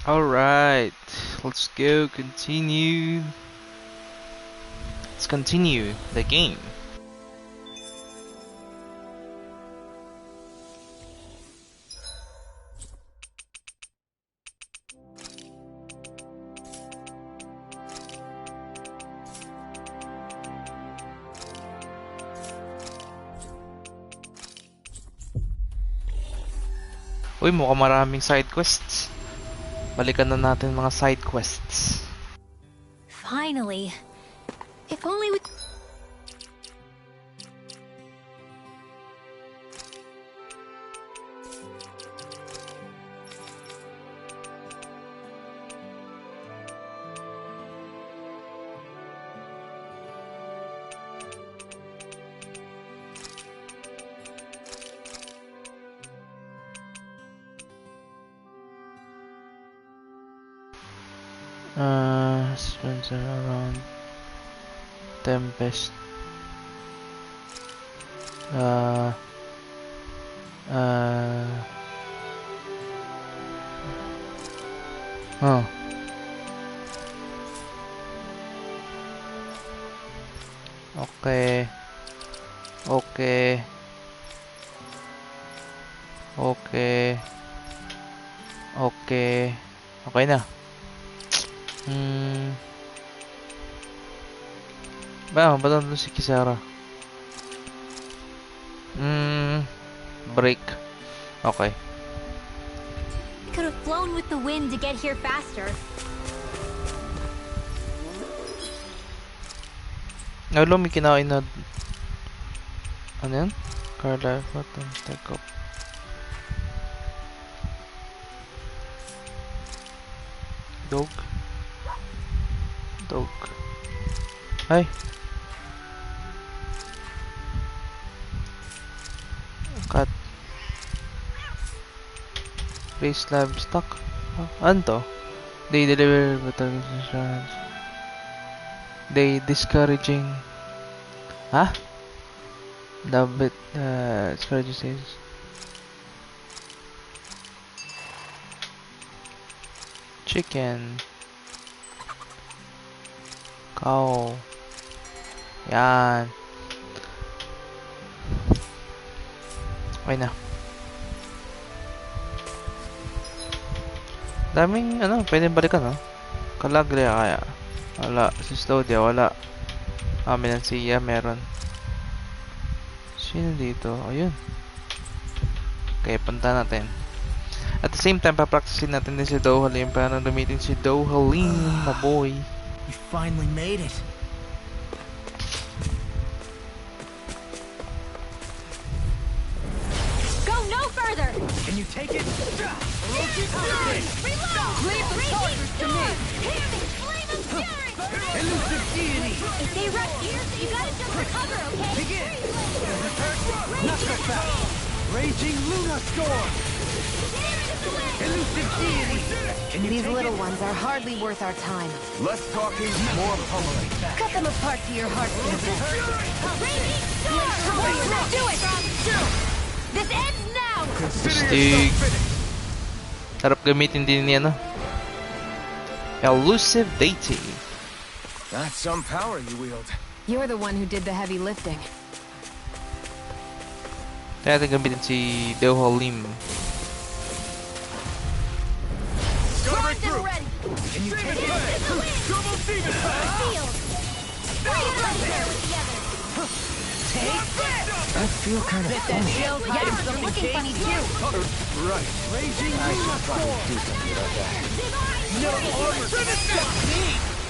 Alright, let's go continue. Let's continue the game. Uy, mukhang maraming side quests. Balikan na natin mga side quests. Finally. If only we... Spencer around Tempest. Okay. Okay. Okay. Okay. Okay na. Ba doon si Kisara? Break. Okay. Could have flown with the wind to get here faster. Alam, may kinain na... Ano yan? Carla, button, take up. Dog. Dog. Ay. Cat. Race livestock. Ano to? They deliver better insurance. They discouraging. Huh? The bit discourages. Chicken. Cow. Yan. Okay na. Daming ano, pwedeng balikan, no? Kalagria kaya. Wala. Si Stodia, wala. Amin ang siya, meron. Sino dito? Ayun. Okay, punta natin. At the same time, papracticein natin din si Dohalim. Paano gamitin si Dohalim, my boy. We finally made it. Go no further! Can you take it? Reload! Leave the soldiers to me! Flame of fury! Elusive deity! If they rush here, you gotta jump for cover, okay? Begin! Knuckle fast! Raging Luna Storm! Elusive deity! Can you These little ones are hardly worth our time. Less talking, more pummeling. Cut them apart to your heart's content. Do it! This ends now! Stig. Sarap gamitin din niya, no? Elusive deity. That's some power you wield. You're the one who did the heavy lifting. Kaya natin gamitin si Dohalim. Ready! Can you take it? Double demon! I feel kind of funny. Yeah, you're looking funny too! Right. Raging Luna Storm! Do something about that. No armor!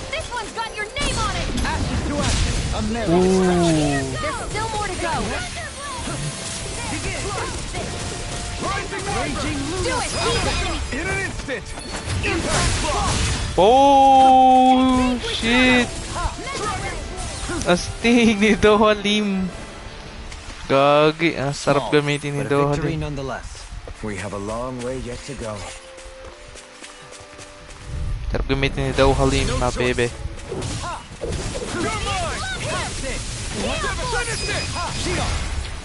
This one's got your name on it! Ashes to ashes! A merry There's still more to go! Raging Do Luna it! Leave the enemy! In an instant! Impact block! Oh, shit! Astig ni Dohalim. Gagi, ang sarap gamitin ni But a victory Dohalim. nonetheless. We have a long way yet to go. Sarap gamitin ni Dohalim, my baby.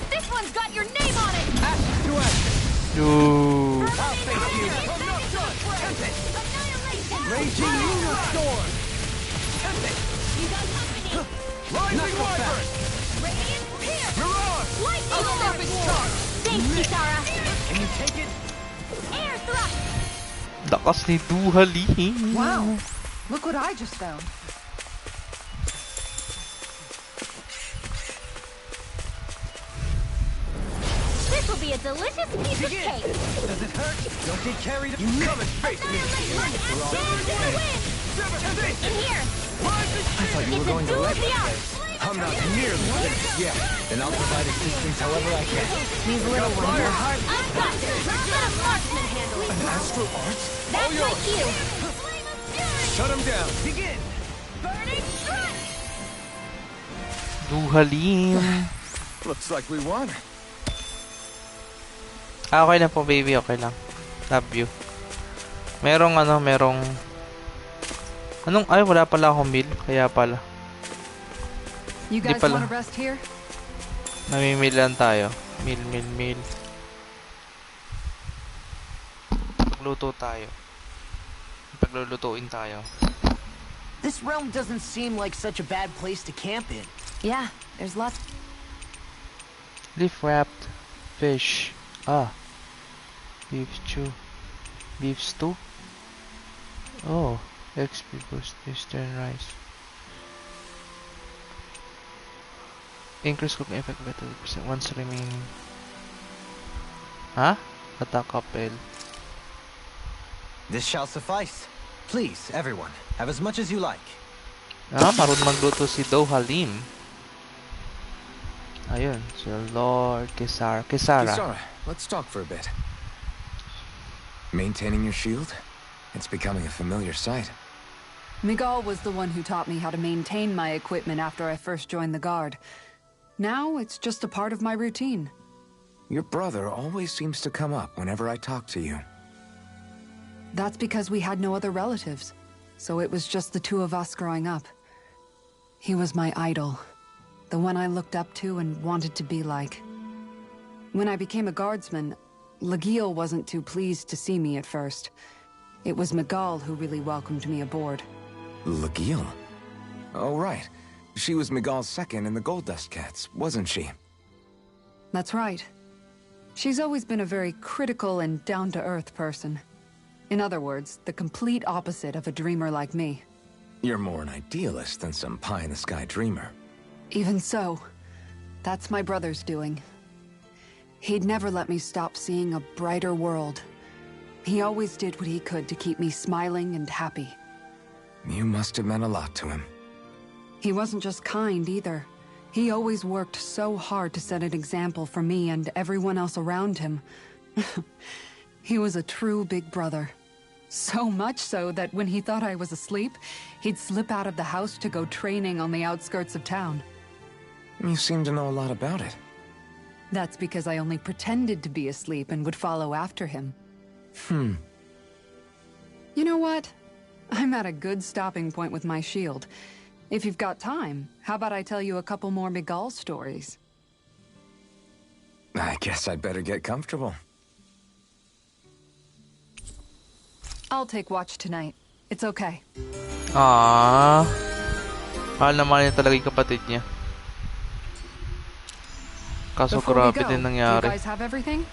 This one's got your name on it! Ashes to ashes! Ooh. I'll face you! Annihilation! Raging Storm! You got company! Rising Wyvern! Radiant Pierce! Mirage! Lightning Surface Charge! Thanks, Kisara! Can you take it? Air Thrust! Lakas ni Duhalin. Wow. Look what I just found. This will be a delicious piece of Begin. cake! Does it hurt? Don't get carried. You come and face me! Annihilation! And win! In here! I thought you It's were a going to duel let of the arts! I'm not nearly finished yet. Then I'll provide assistance however I can. These little ones are hard. I've got this! Let a marksman handle it! Astral Arts? That's my cue! Shut him down! Begin. Burning Strike! Duhalin. Looks like we won. Ah, okay lang po, baby. Okay lang. Love you. Merong ay, wala pala akong meal. Kaya pala. You Di guys pala. want to rest here? Namimil lang tayo. Meal. Pagluto tayo. Paglulutuin tayo. This realm doesn't seem like such a bad place to camp in. Yeah, there's lots. Leaf wrapped fish. Ah. Beef stew. Oh. XP boost. Eastern rice. Increase cooking effect by 30% once remaining. Huh? Attack appel. This shall suffice. Please, everyone, have as much as you like. Ah, marunong magluto si Dohalim. Ayun, si Lord Kisara. Kisara, let's talk for a bit. Maintaining your shield? It's becoming a familiar sight. Miguel was the one who taught me how to maintain my equipment after I first joined the Guard. Now it's just a part of my routine. Your brother always seems to come up whenever I talk to you. That's because we had no other relatives, so it was just the two of us growing up. He was my idol, the one I looked up to and wanted to be like. When I became a Guardsman, Lagiel wasn't too pleased to see me at first. It was Miguel who really welcomed me aboard. Lagiel? Oh, right. She was Miguel's second in the Gold Dust Cats, wasn't she? That's right. She's always been a very critical and down-to-earth person. In other words, the complete opposite of a dreamer like me. You're more an idealist than some pie-in-the-sky dreamer. Even so, that's my brother's doing. He'd never let me stop seeing a brighter world. He always did what he could to keep me smiling and happy. You must have meant a lot to him. He wasn't just kind either. He always worked so hard to set an example for me and everyone else around him. He was a true big brother. So much so that when he thought I was asleep, he'd slip out of the house to go training on the outskirts of town. You seem to know a lot about it. That's because I only pretended to be asleep and would follow after him. You know what? I'm at a good stopping point with my shield. If you've got time, how about I tell you a couple more Miguel stories? I guess I'd better get comfortable. I'll take watch tonight. It's okay. Ah. Mahal naman niya talaga yung kapatid niya. Kaso Before we grabe go, din do you nangyari. guys have everything?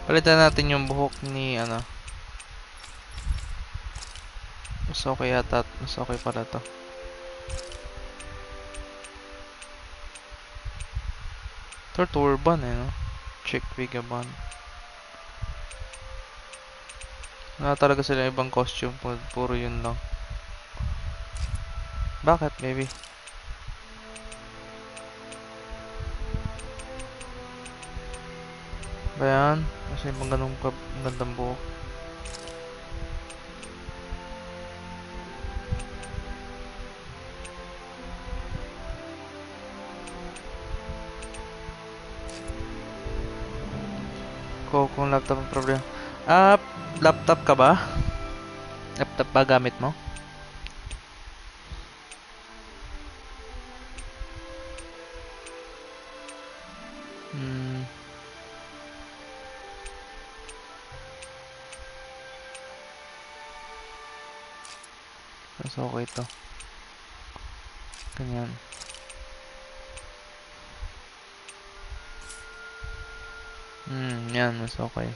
Palitan natin yung buhok ni Mas okay yata. Mas okay pala to. Turban no? Chick Vagabond. Wala talaga sila ibang costume. Puro yun lang. Bakit, baby? Ba yan? Kasi ibang ganun gandang buhok. Kung laptop ang problema. Ah, laptop ka ba? Laptop ba gamit mo? Hmm. Mas okay to. Ganyan. Yan, mas okay.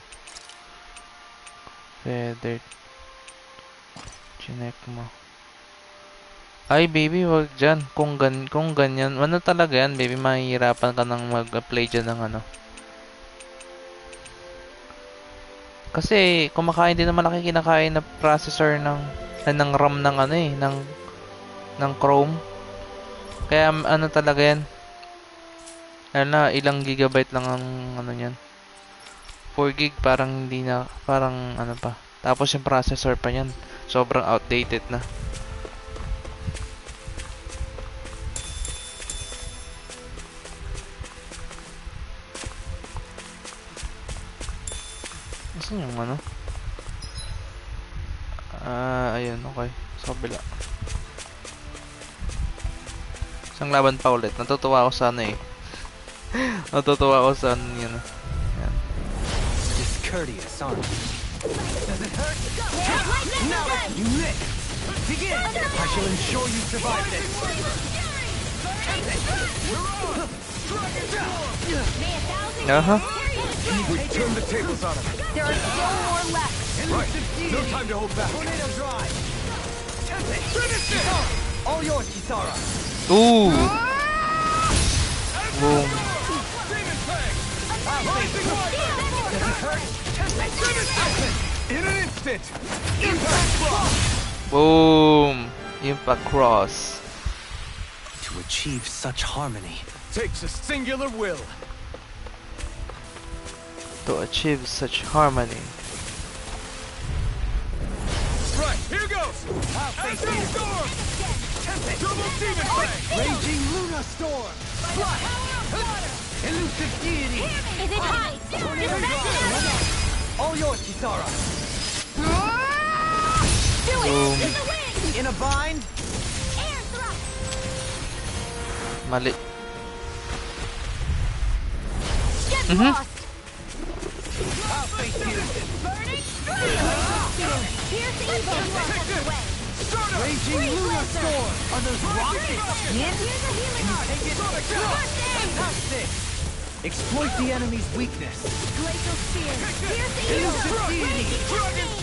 Feathered. Chinek mo. Ay, baby, wag dyan. Kung ganyan, ano talaga yan, baby, mahihirapan ka nang mag-apply dyan ng ano. Kasi, kumakain din naman malaki kinakain na processor ng RAM ng ano eh, ng Chrome. Kaya, ano talaga yan. Ano na, ilang gigabyte lang ang ano yan. 4 gig, parang hindi na, parang ano pa. Tapos yung processor pa yan, sobrang outdated na. Saan yung ano? Ayun, okay. Sa kabila. Isang laban pa ulit. Natutuwa ako sa ano eh. Natutuwa ako sa ano yun. Yan. Discourteous, aren't you? Does it hurt? No! You missed! Begin! I shall ensure you survive this! We turn the tables on him! There are still more left. Right! No time to hold back! Tornado drive! Finish it! All yours, Kisara! Ooh! Boom. Does it hurt? In an instant! Impact block! Boom! Impact cross. To achieve such harmony takes a singular will. To achieve such harmony. Right, here goes! Acid storm! Double demon fang! Raging Luna storm! Fly! Elusive deity! Is it hot? All yours, Kisara! Do it! Boom. In the wind! In a bind? Air thrust! Mali. Get lost! I'll face you! Burning strike! Pierce evil thrust away! Raging Luna storm! Are those rockets? Here's a healing art! Take it! Fantastic! Exploit the enemy's weakness! Glacial spear! Pierce evil! Elusive deity!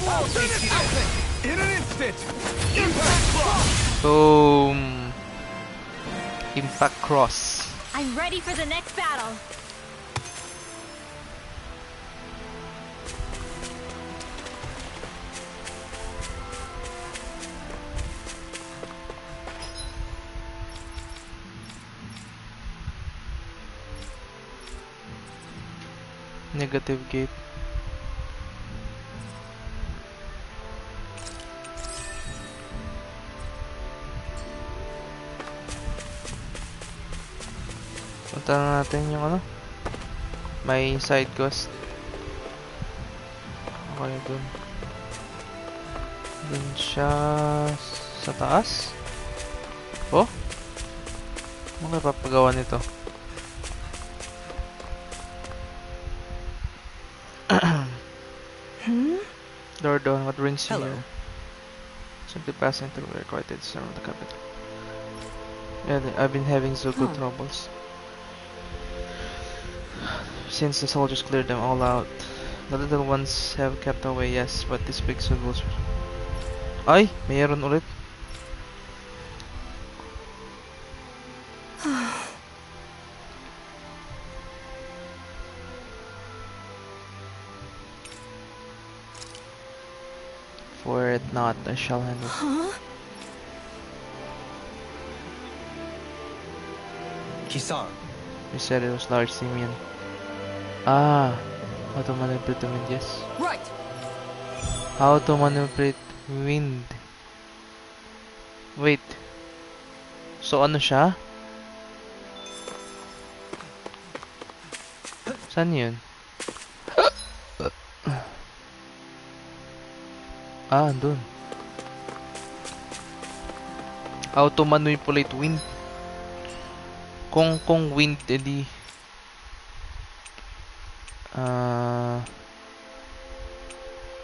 I'll face you! In an instant! Impact block! Boom. Impact cross. I'm ready for the next battle! Negative gate. Punta na natin yung ano. May side quest. Okay, dun. Dun siya sa taas. Oh? Ano kaya papagawa nito? Door down, what brings you Hello. here? Simply passing through the requited center of the capital. Yeah, I've been having so good troubles. Since the soldiers cleared them all out. The little ones have kept away, yes, but this big sword was... Ay! Mayroon ulit. For it not, I shall handle. Kisara. You said it was large Simeon. Ah, how to manipulate the wind, yes. Right! How to manipulate wind. Wait. So ano siya? Saan yun? Ah, andun. Auto manipulate wind. Kung wind, edi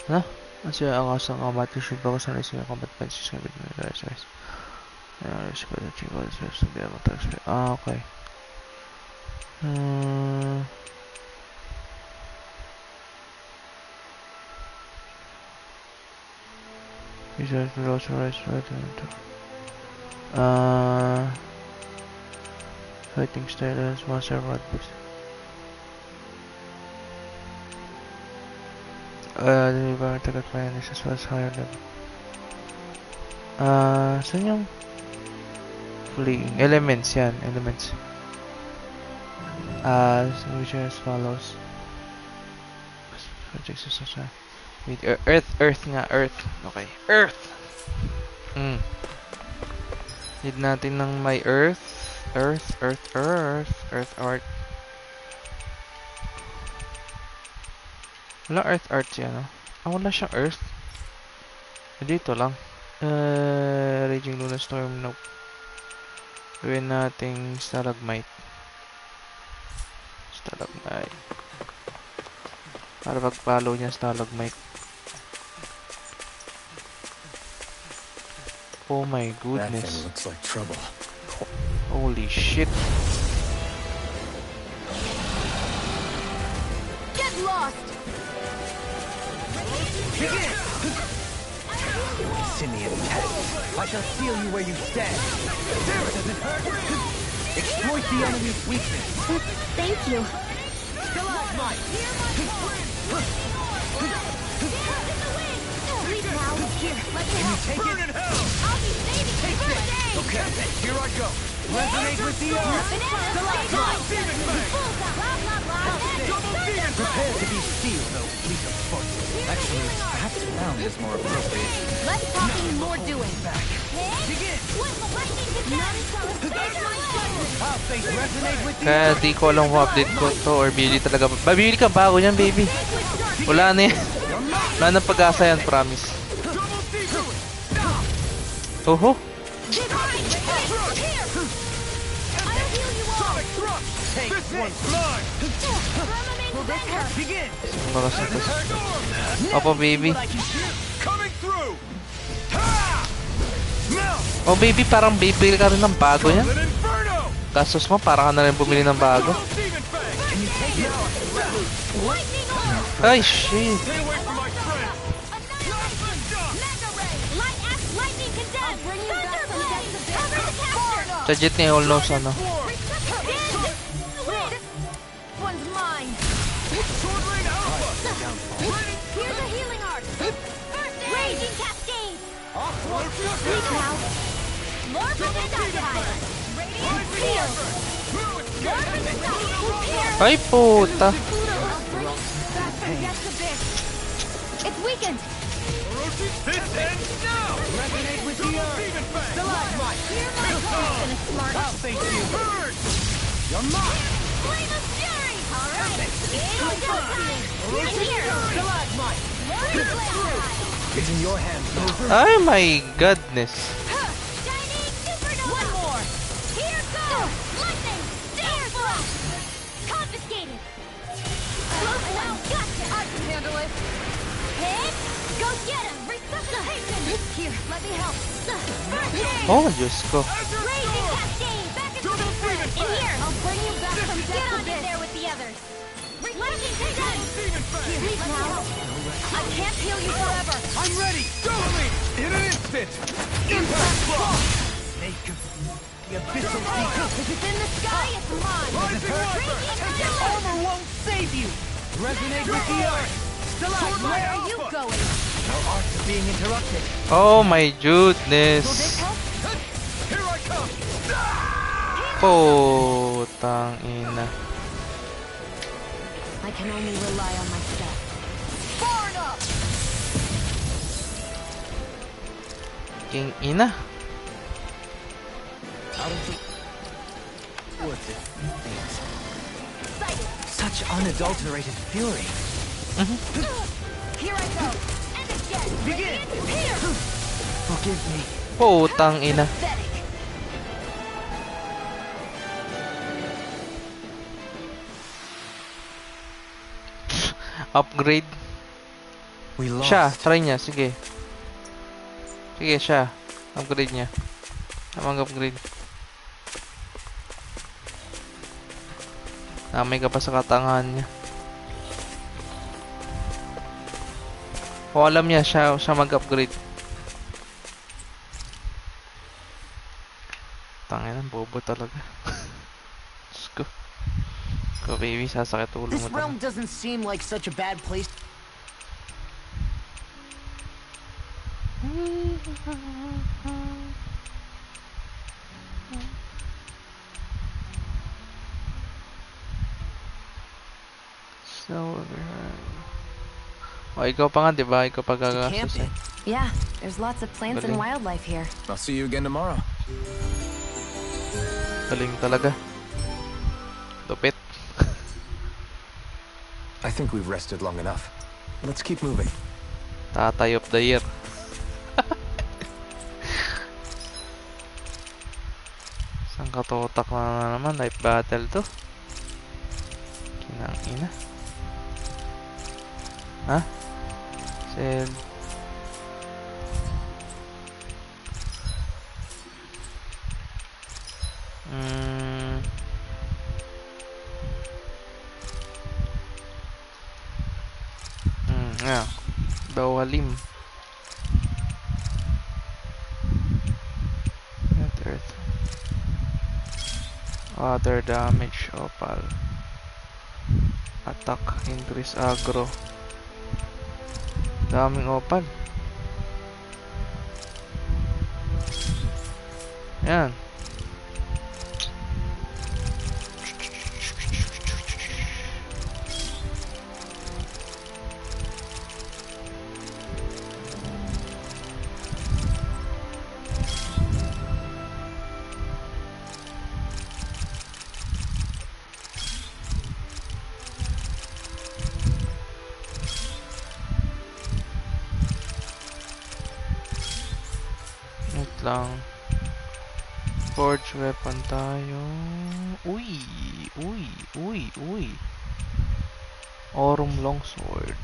ano? Kasi ang asang combat should focus on racing combat benches can be realized. Ah, okay. Fighting status, master what books. The environmental client is as well as higher level. Saan yung fleeing? Elements yan, elements. Which are as follows. Project system. Wait, Earth nga, Earth. Okay, Earth! Need natin ng may Earth, art. Wala art siya, no? Wala siyang Earth. Dito lang. Raging Luna Storm, nope. Gawin nating Stalagmite. Para pag-follow niya Stalagmite. Oh my That goodness. thing looks like trouble. Holy shit. Get lost! Begin! Simian test. I shall seal you where you stand. Does it hurt? Exploit the enemy's weakness. Thank you. Stalagmite! Leave now. Here, let me Can you help. take it? I'll be saving you Take first this! aid. Okay, here I go. Resonate with the earth. Stalagmite. Prepare to be sealed, though fleet of foot. Actually, perhaps sound is more appropriate. Less talking, more doing. Begin! I'll I'll face resonate with the Kaya di ko alam kung update ko to or bibili talaga. Babili ka bago yan, baby. Wala na yan. Wala na pag-asa yan, promise. Oho. Take one's blood. Begin! Bagas na to. Opo, baby. Coming through! Melt! Oh, baby, parang bibili ka rin ng bago yan. An inferno! Gastos mo, para ka na rin bumili ng bago. Demon Fang! Can you take it? Ay, shit. Stay away from my friend! Legit ni all knows ano. One's mine. Sword Rain Alpha! Here's a healing art. Raging cascade. Sleep Now. More projectile. Radiant field. Ay, puta. It's weakened. This ends now! Resonate with the earth! Demon Fang! Stalagmite! Smart. I'll face you! Burn! You're mine! Flame of fury. All right. It's go time. Here. Stalagmite! It's in your hands, Mover. Ay, my goodness. Shining supernova. One more. Here goes. Lightning. Air blast. Confiscated. Close one. Gotcha. I can handle it. Hit. Go get him. Resuscitation. Here, let me help. First aid. Oh, Diyos ko. Raging cascade. Back into the front. In here. I'll bring you back from death. Get on in there with the others. Lightning cascade. Here, leave now. I can't heal you forever. I'm ready! Go me! In an instant! Impact block! Snake of the abyssal beacon! If it's in the sky, it's mine. Your armor won't save you! Resonate with the earth! Stalagmite! Where are you going? Our arts are being interrupted. Oh, my Will this goodness. help? Here I come! Putang ina. I can only rely on myself. Far enough! King ina. Out of the... What's it? Sighted. Such unadulterated fury. Here I go. End of Begin! Forgive me. Putang ina. Upgrade. We lost. Siya, try niya, sige. Sige, siya. Upgrade niya. Tamang upgrade. Namay ka pa sa katangahan niya. O alam niya, siya mag-upgrade. Tangin ang bobo talaga. Diyos ko. Ko baby, sasakit ulo This mo realm talaga. doesn't seem like such a bad place. So, o, ikaw pa nga, diba? Ikaw pa To camp gagastos in. eh. Yeah, there's lots of plants and Galing. wildlife here. I'll see you again tomorrow. Galing talaga. Lupit. I think we've rested long enough. Let's keep moving. Tatay of the year. Isang katotak na naman. Life battle to. Kinang ina. Ha? Sel. Yeah. Bawalim. Earth. Other damage. Opal. Attack. Increase aggro. Daming opal. Yan. Wait lang. Forge weapon tayo. Uy! Uy! Uy! Uy! Aurum longsword.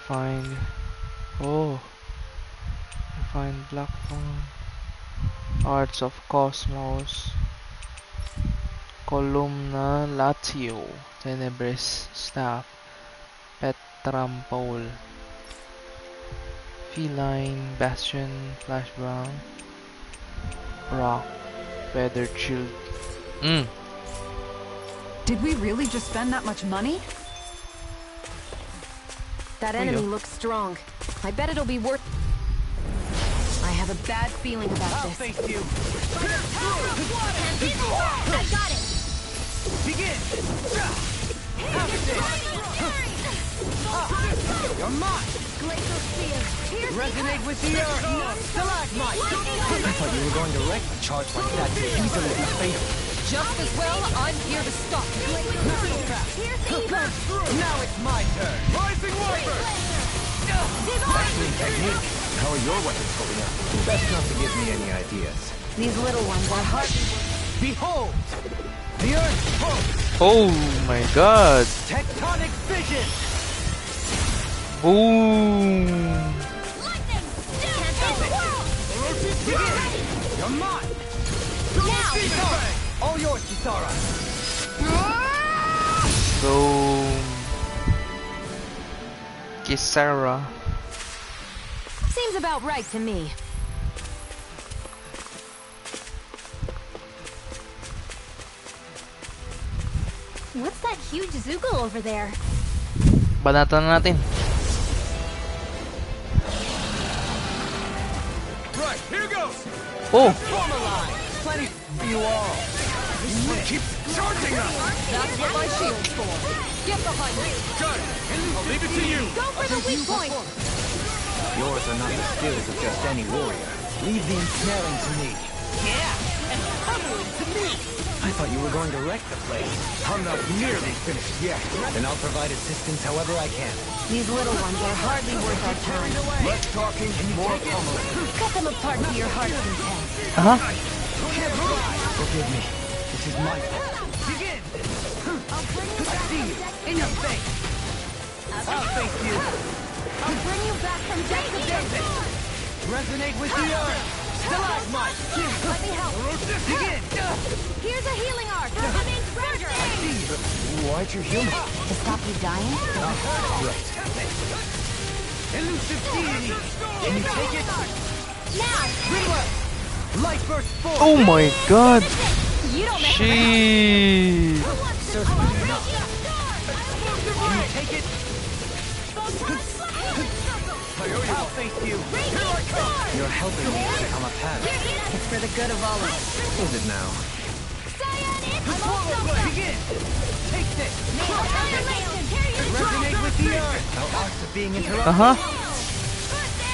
Find. Oh! Find blackthorn. Arts of Cosmos. Columna Latio. Tenebris staff. Petrample. Feline, Bastion, Flashbang, Rock, Feathered Shield. Did we really just spend that much money? That enemy looks strong. I bet it'll be worth... I have a bad feeling about I'll this. face you. I got it! Begin! Have this! You're mine! Glacial Spear. Here's Resonate with the earth! Stalagmite! I thought you were going to wreck a charge like that to easily be fatal. Just as well, I'm here to stop you. Now it's my turn! Rising Warper! Excellent technique. How are your weapons holding up? Best not to give me any ideas. These little ones are hard. Behold! The earth pulse! Oh my god! Tectonic fission! Boom! Lightning! Can't save the world! You're mine! Now! All yours, Kisara! Boom! Kisara. Seems about right to me. What's that huge Zugal over there? Banatan na natin. Right, here goes! Oh! Formalin! Plenty for you all! This one keeps charging us! That's what my shield's for. Get behind me. Good! I'll leave it to you! Go for the weak point! Yours are not the skills of just any warrior. Leave the ensnaring to me. Yeah! And pummeling to me! I I thought you were going to wreck the place. I'm not nearly finished yet, and I'll provide assistance however I can. These little ones are hardly worth our time. Less talking, more pummeling. Cut them apart to your heart's content. Forgive me. This is my fault. Begin! I see you. In your face. I'll face you. I'll bring you back from death to death. Resonate with the earth. Stalagmite. Let me help. Begin! Here's a healing arc. Remain treasure. I see you. Why'd you heal me? To stop you dying? Right. Elusive deity. Can you take it? Now. Reload. Light burst forth. Oh my god! You don't make Shit! Certainly not. Can you take it? I'll face you. You're helping me to become a pattern. It's for the good of all of us. Is it now? Begin. Take this. Resonate with the earth. Our arts are being interrupted.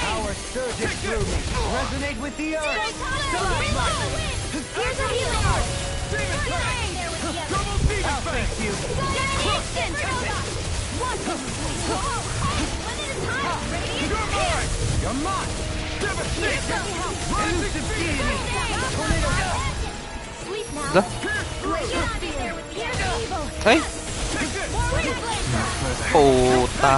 Power surges through me. Resonate with the earth. Stalagmite. Here's a healing arc. I'll face you. You're mine. Elusive deity. Tornado. Sleep now. Da? Ay! Puta!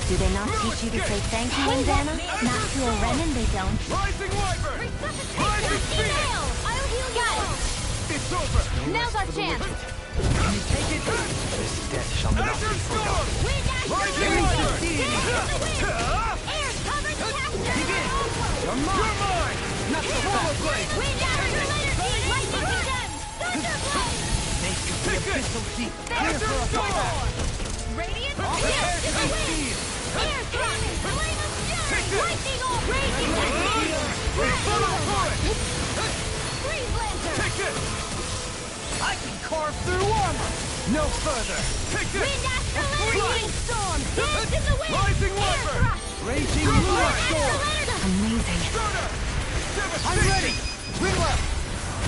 Do they not teach you to say thank you in Dahnan? Not to a Renan, they don't. Rising Wyvern. I'll heal you. It's over. Now's our chance. Can you take it? This death shall not be forgotten. Elusive deity. Air's covered the capture. Begin. You're mine. Not the power blade. Lightning condemned. Thunderblade. Make you be abyssal deep. Clear for a fight. Radiant Prepare to be shield. seized. Air's coming. Flame of fury. Lightning all raging. Freeze lancer. Take it. I can carve through armor. No further. Take it. Wind astral energy. Storm. Dance in the wind. Rising Air Wyvern. thrust. Raging blue storm. Amazing. I'm ready. Reload.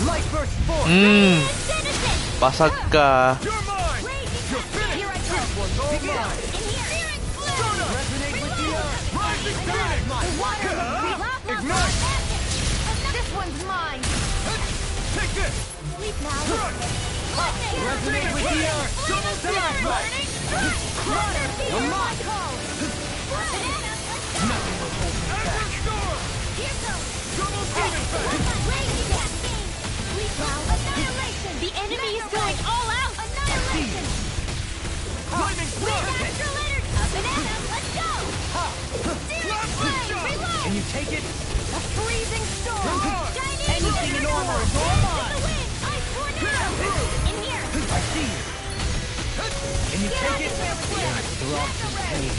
Light burst forth. Citizen. Basag ka! You're mine. Raging finished. Here I come. Begin. In here. Searing flame. Resonate with the earth. Rising dynamite. The water will breathe. Ignite. This one's mine. Take this. Sleep now. Resonate with the earth. Stalagmite. You're my call. Nothing will hold me back. Here goes. Raging cascade. Sleep now. Annihilation. The enemy is going all out. Annihilation. Lightning Wind thrust. astral energy. Banana, let's go. Searing flame. Reload. Can you take it? A freezing storm. Chinese Anything in armor is all Dance mine. in the wind. Ice tornado. In here. I see you. Can you Get take out it? of here, Flame. Throbs in pain.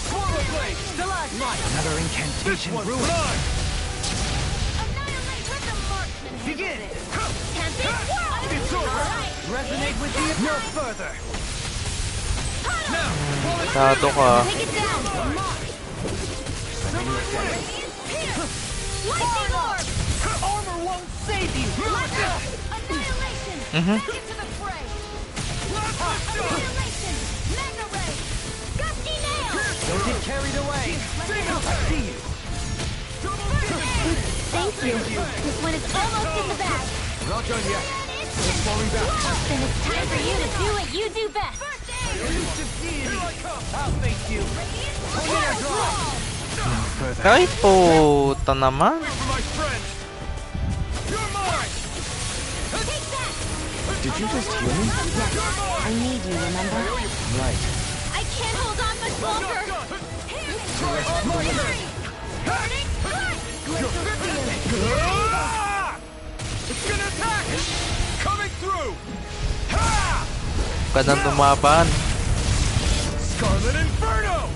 Swallow blade. Stalagmite. Another incantation ruined. Annihilate with the marksman. Begin. Tempest whirl. It's over. Resonate with the no further. Now, Masyado ka. Take it down. Lightning orb. armor won't save you. Annihilation. Get to the fray. Annihilation. Magna ray. Gusty nail. Don't get carried away. I see you. Thank you. This one is almost in the bag. Not done yet. It's falling back. Then it's time for you to do what you do best. Elusive deity. Here I come. I'll face you. Tornado drive. No further. Ay, puta naman! For my friend. You're mine. Take that. Did you just heal me? I need you, remember? Right. I can't hold on much longer. Burning strike. It's gonna attack. Coming through. Ha! Ganang tumaban. Scarlet Inferno.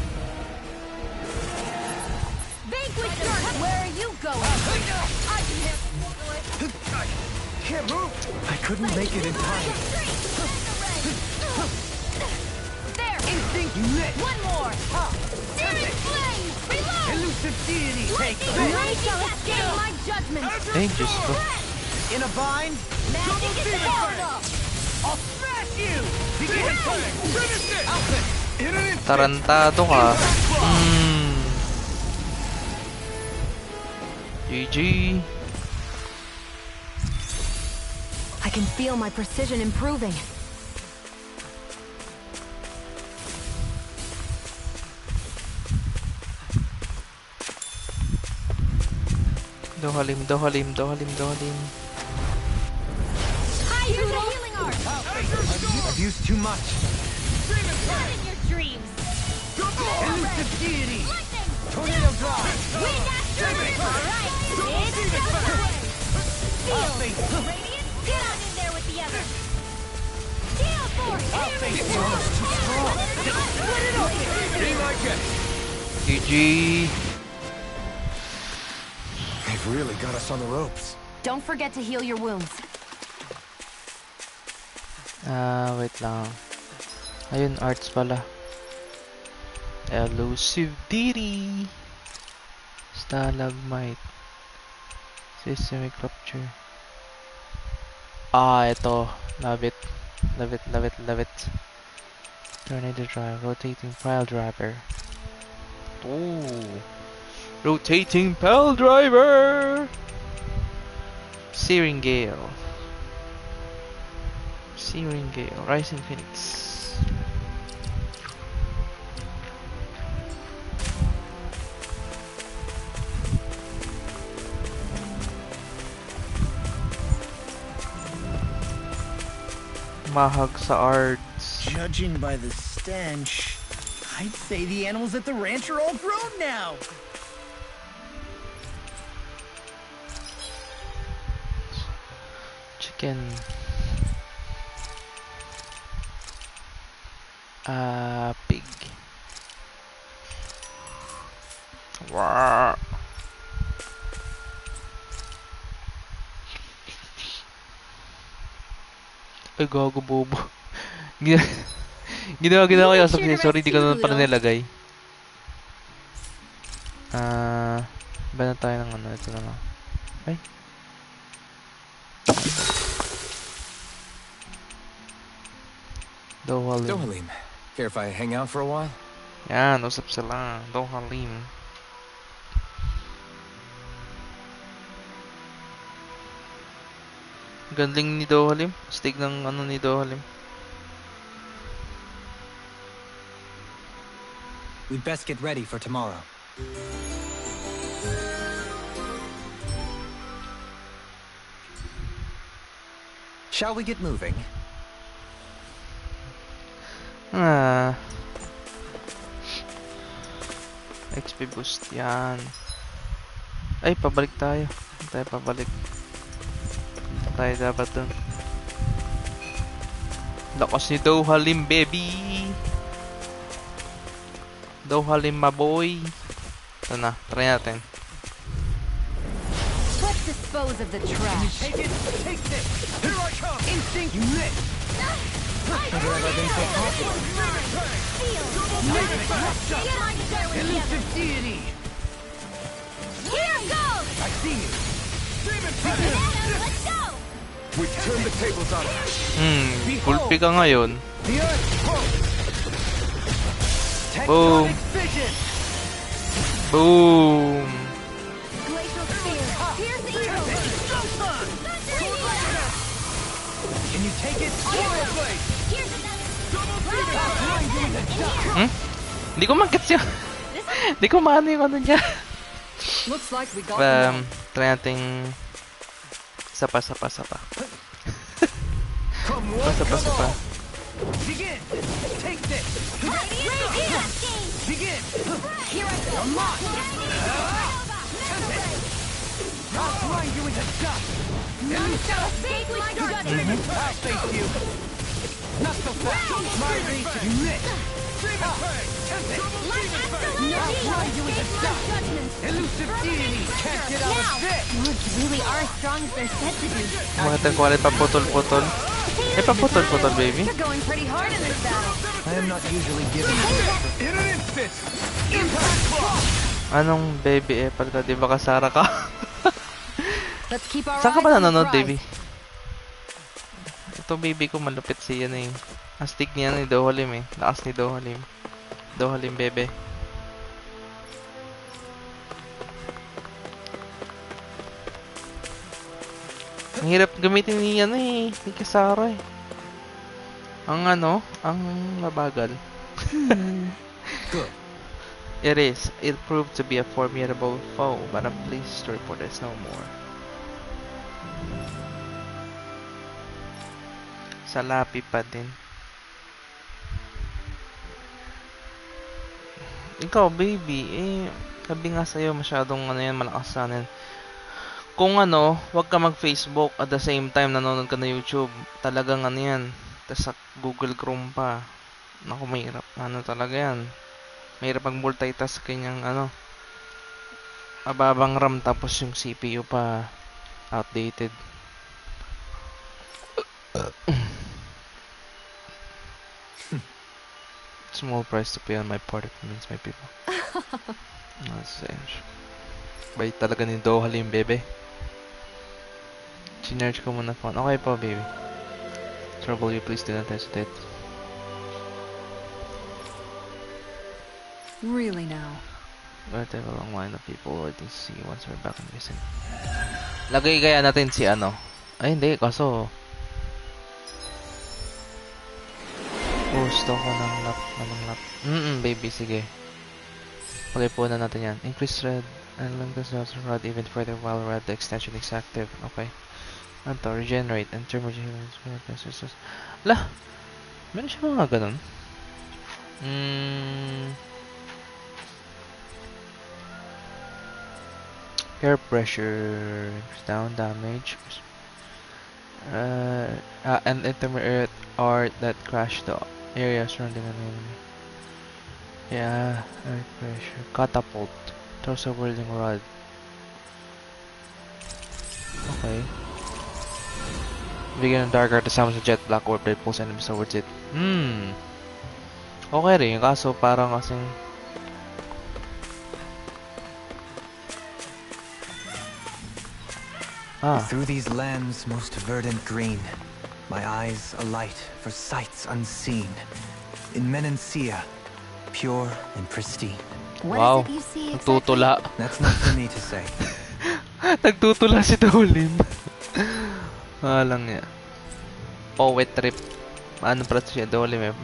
Vanquisher. Where are you going? Can't move. I couldn't make it in time. There. Instinct lit. One more. Searing flame! Reload! Elusive deity, take None shall escape my judgment! Ay, Diyos ko. In a bind, Magic is powerful! I'll smash you! Begin! Finish it! Outfit! In an instant! Tarantado ka. GG. I can feel my precision improving. Dohalim, dohalim, dohalim, dohalim. Here's a healing art! I've used too much. Not in your dreams! Elusive deity! Lightning! Tornado drive! Wind after wind! Alright! It's I'll Steel! face Radiant! Get on in there with the others! Steel force! I'll face you! Split it open! Be my guest! GG. They've really got us on the ropes. Don't forget to heal your wounds. Wait lang. Ayun, arts pala. Elusive deity. Stalagmite. Systemic rupture. Ito. Love it. Love it, love it, love it. Tornado drive. Rotating pile driver. Ooh. Rotating pile driver. Searing gale. Searing gale. Rising phoenix. Mahag sa arts. Judging by the stench, I'd say the animals at the ranch are all grown now. Chicken. Pig. Wow. Ay, gago bobo. Ginawa ko yung sabi. Sorry, di ko naman pala nilagay. Iba na tayo ng ano. Ito na lang. Ay. Dohalim. Dohalim, care if I hang out for a while? Yan, usap sila. Dohalim. Gandling ni Dohalim. Stig ng ano ni Dohalim. We'd best get ready for tomorrow. Shall we get moving? XP boost yan. Ay, pabalik tayo. Tayo pabalik. Tayo dapat dun. Lakas ni Dohalim, baby! Dohalim, my boy! Ito na, try natin. Let's dispose of the trash. Take it! Take this! Here I come! Instinct! You missed! Never have I been so confident. Elusive deity! Here goes! I see you! Let's go! We've turned the tables on them. Pulpi ka ngayon. The earth quote! Boom! Tectonic vision! Boom! Glacial spear! Here's the eagle! Can you take it? Here's another! Hindi ko mag-gets yun. Hindi ko maano yung ano niya. Looks like we got them all. Try nating sapa. Come on, Sapa. Begin! Take this! Radiant! Begin! Here I go! Come on! I'll grind you into dust! None shall escape my judgment! I'll face you! Not so fast! My reach is missed! Light absolutely I'll grind you into escape my dust! judgment! Elusive deity can't get out of this! Woods really are as strong as they're said to be. Mga tangkulit pa putol-putol. Eh, pa putol-putol, baby. You're going pretty hard in this battle. I am not usually given In an instant! Anong baby apple ka? Di ba kasara ka? Let's keep our Saan ka eyes ba on the nanonood, prize. baby? Ito baby ko malupit siya eh. Astig niya ni Dohalim eh. Lakas ni Dohalim. Dohalim bebe. Ang hirap gamitin ni ni Kisara eh. Ang mabagal. Good. It is. It proved to be a formidable foe, but I'm pleased to report there's no more. Salapi pa din. Ikaw, baby, sabi nga sa'yo, masyadong malakas sana yan. Kung wag ka mag-Facebook at the same time nanonood ka na YouTube. Talagang yan. Tas sa Google Chrome pa. Naku, mahirap. Talaga yan. Mahirap mag-multitask kanyang mababang RAM tapos yung CPU pa outdated. Small price to pay on my part, it means my people. That's strange. Bait talaga ni Dohalim, bebe. Chinerge ko muna phone. Okay po, baby. Trouble you, please do not hesitate. Really now. But I have a long line of people waiting to see once we're back in missing. Lagay kaya natin si Ay, hindi. Kaso gusto ko ng lap. Baby, sige. Okay po na natin yan. Increase red and link this rod even further while red the extension is active. Okay. Regenerate and turbo healing. Lah! Meron siya mga ganun. Air pressure. Down damage. And intermittent art that crash the area surrounding an enemy. Yeah, air pressure. Catapult. Throws a whirling rod. Okay. Bigyan ng dark art the sounds of jet black orb that pulls enemies towards it. Okay rin. Kaso parang kasing Through these lands most verdant green, my eyes alight for sights unseen. In Menancia, pure and pristine. What wow. is it you see exactly? Nagtutula. That's not for me to say. Nagtutula si Dolim. Lang niya. Poet trip. Maano pala siya Dolim eh.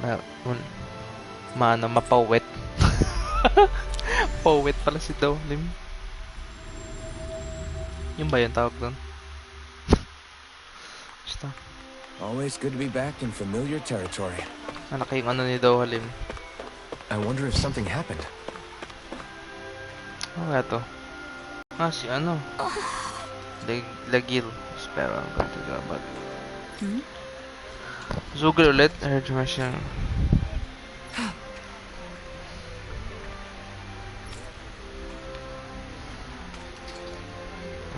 Mapawet. Poet pala si Dolim. Yung ba yung tawag doon? Basta. Always good to be back in familiar territory. Malaki yung ni Dohalim. I wonder if something happened. Ano to? Si Lagil. Pero I'm going to go about Zugel ulit. I heard you mention.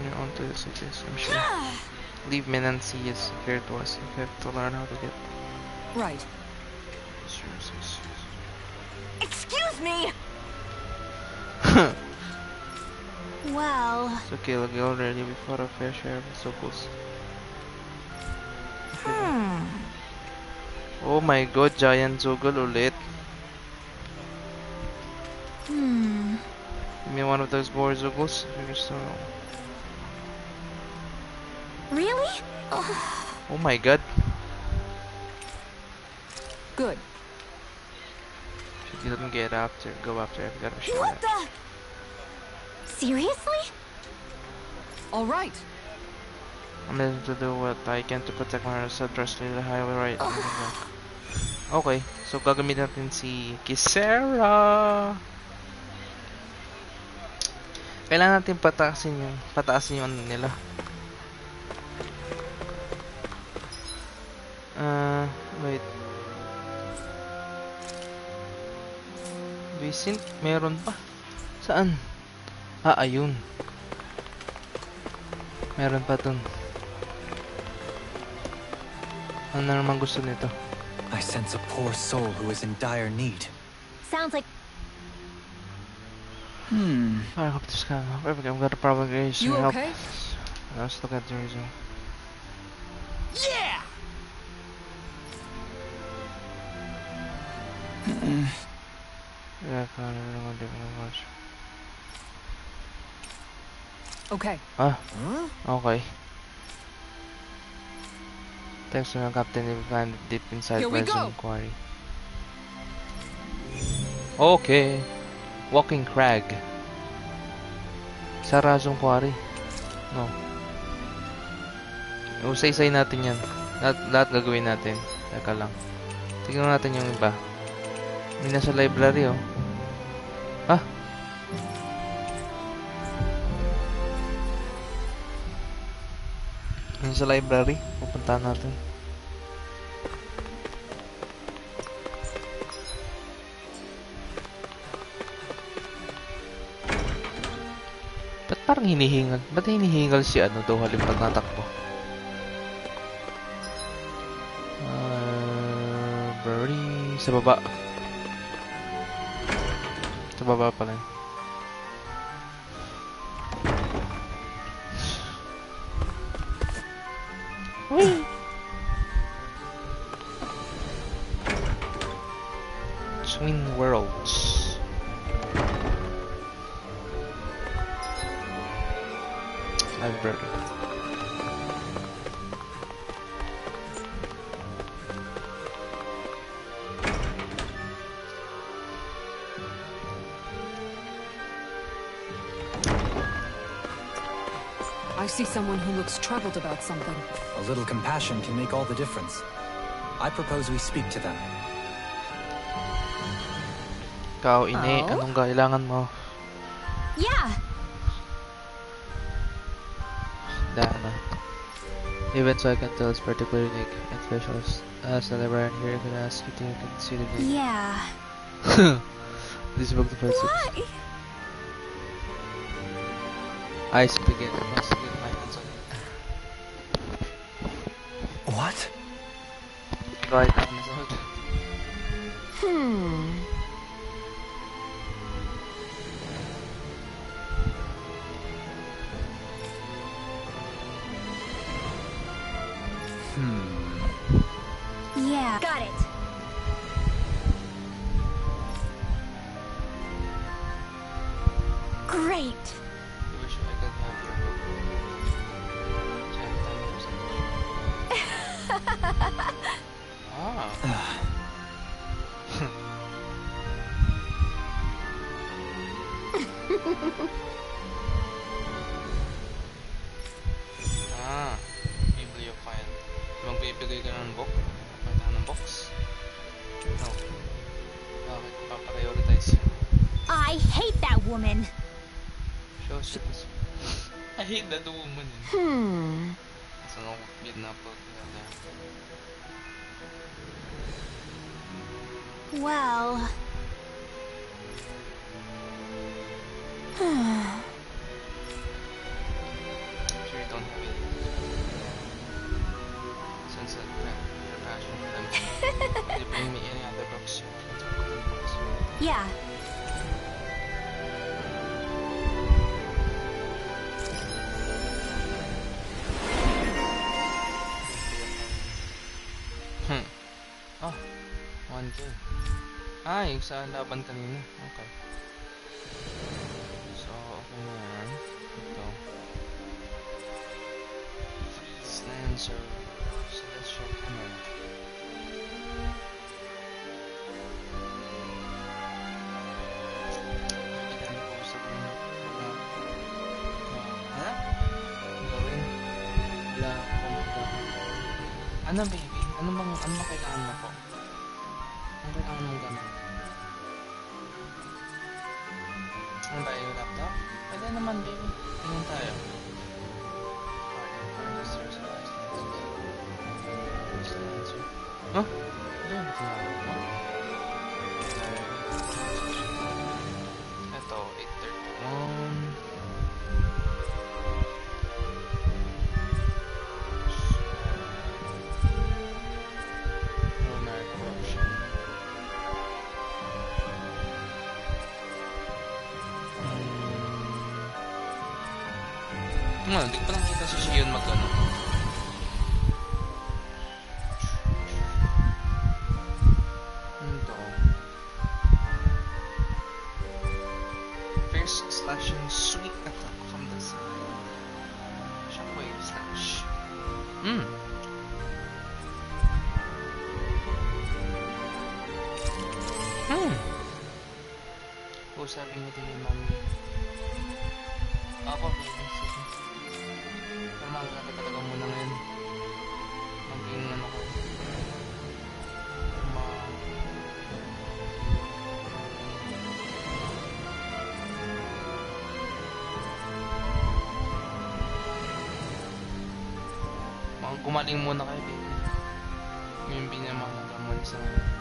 You're on to the cities, I'm sure. Leave Menancy is here to us. You have to learn how to get. Right. Excuse me! Well, So kill already before a fair share of the circles. Oh my god, giant Zugel ulit. Give me one of those boar Zugels. Really? Oh my god. Good. She didn't get after, go after, I've got a shot. What the? Seriously? All right. I'm going to do what I can to protect my address to the highway right. Okay, so gagamitin natin si Kisera. Kailangan natin pataasin yung nila. Wait. Vicent, meron pa. Saan? Ayun. Meron pa dun. Ano naman gusto nito? I sense a poor soul who is in dire need. Sounds like I hope this guy. I've got a problem. Grace, You help. okay? Let's look at the result. Yeah! Yeah, I don't want to watch. Okay. Ah, okay. Thanks to my captain, we find it deep inside Here we Resin go. Quarry. Okay. Walking Crag. Sa Razong Quarry. No. Usay-say natin yan. Lahat gagawin natin. Teka lang. Tingnan natin yung iba. May nasa library oh. Ah! Nasa library. Pupuntahan natin. Ba't parang hinihingal? Ba't hinihingal si ano daw halim pag natakbo? Library sa baba. Sa baba pala. Whee! Twin Worlds. Library. I see someone who looks troubled about something. A little compassion can make all the difference. I propose we speak to them. Ikaw, Ine, Oh? anong kailangan mo? Yeah! Dahnan. Even so, I can tell it's particularly unique and special. As the librarian here, I could ask you to consider it. Yeah. This book the first Why? I speak it. I must get my hands on it. What? Right, hands on it. Yeah. Got it. Great. I wish I could have your book. Ah. Ah. Bibliophile. Magbibigay ka ng book? Pagkakita ng box? No. Bakit pa-prioritize yun? I hate that woman. Show this. I hate that woman. So no, pinapag na. Well. Sure you don't have it. Since your passion for them. Did you bring me any other books? Yeah. Oh, 1K. Ah, yung sa laban kanina. Okay. So, okay na yan. Ito. Freeze Lancer. Celestial Hammer. Bigyan ko sa mga ha? Gawin. Wala akong ano baby? Ano bang kailangan mo po? Ano kailangan mong gamit? Ano ba yung laptop? Pwede naman baby. Tingin tayo. Huh? Doon ba tinawag mo? Ito, 831. Hindi ko pa nakita si Shion mag-ano. Ano to? Fierce slashing sweet attack from the side. Shockwave slash. Sabi niya din yung mami. Ako, baby. Sige. Pero magkakita talaga muna ngayon. Maging ano ko. Gumaling muna kayo, baby. Yung binamahalaga muna sa ngayon.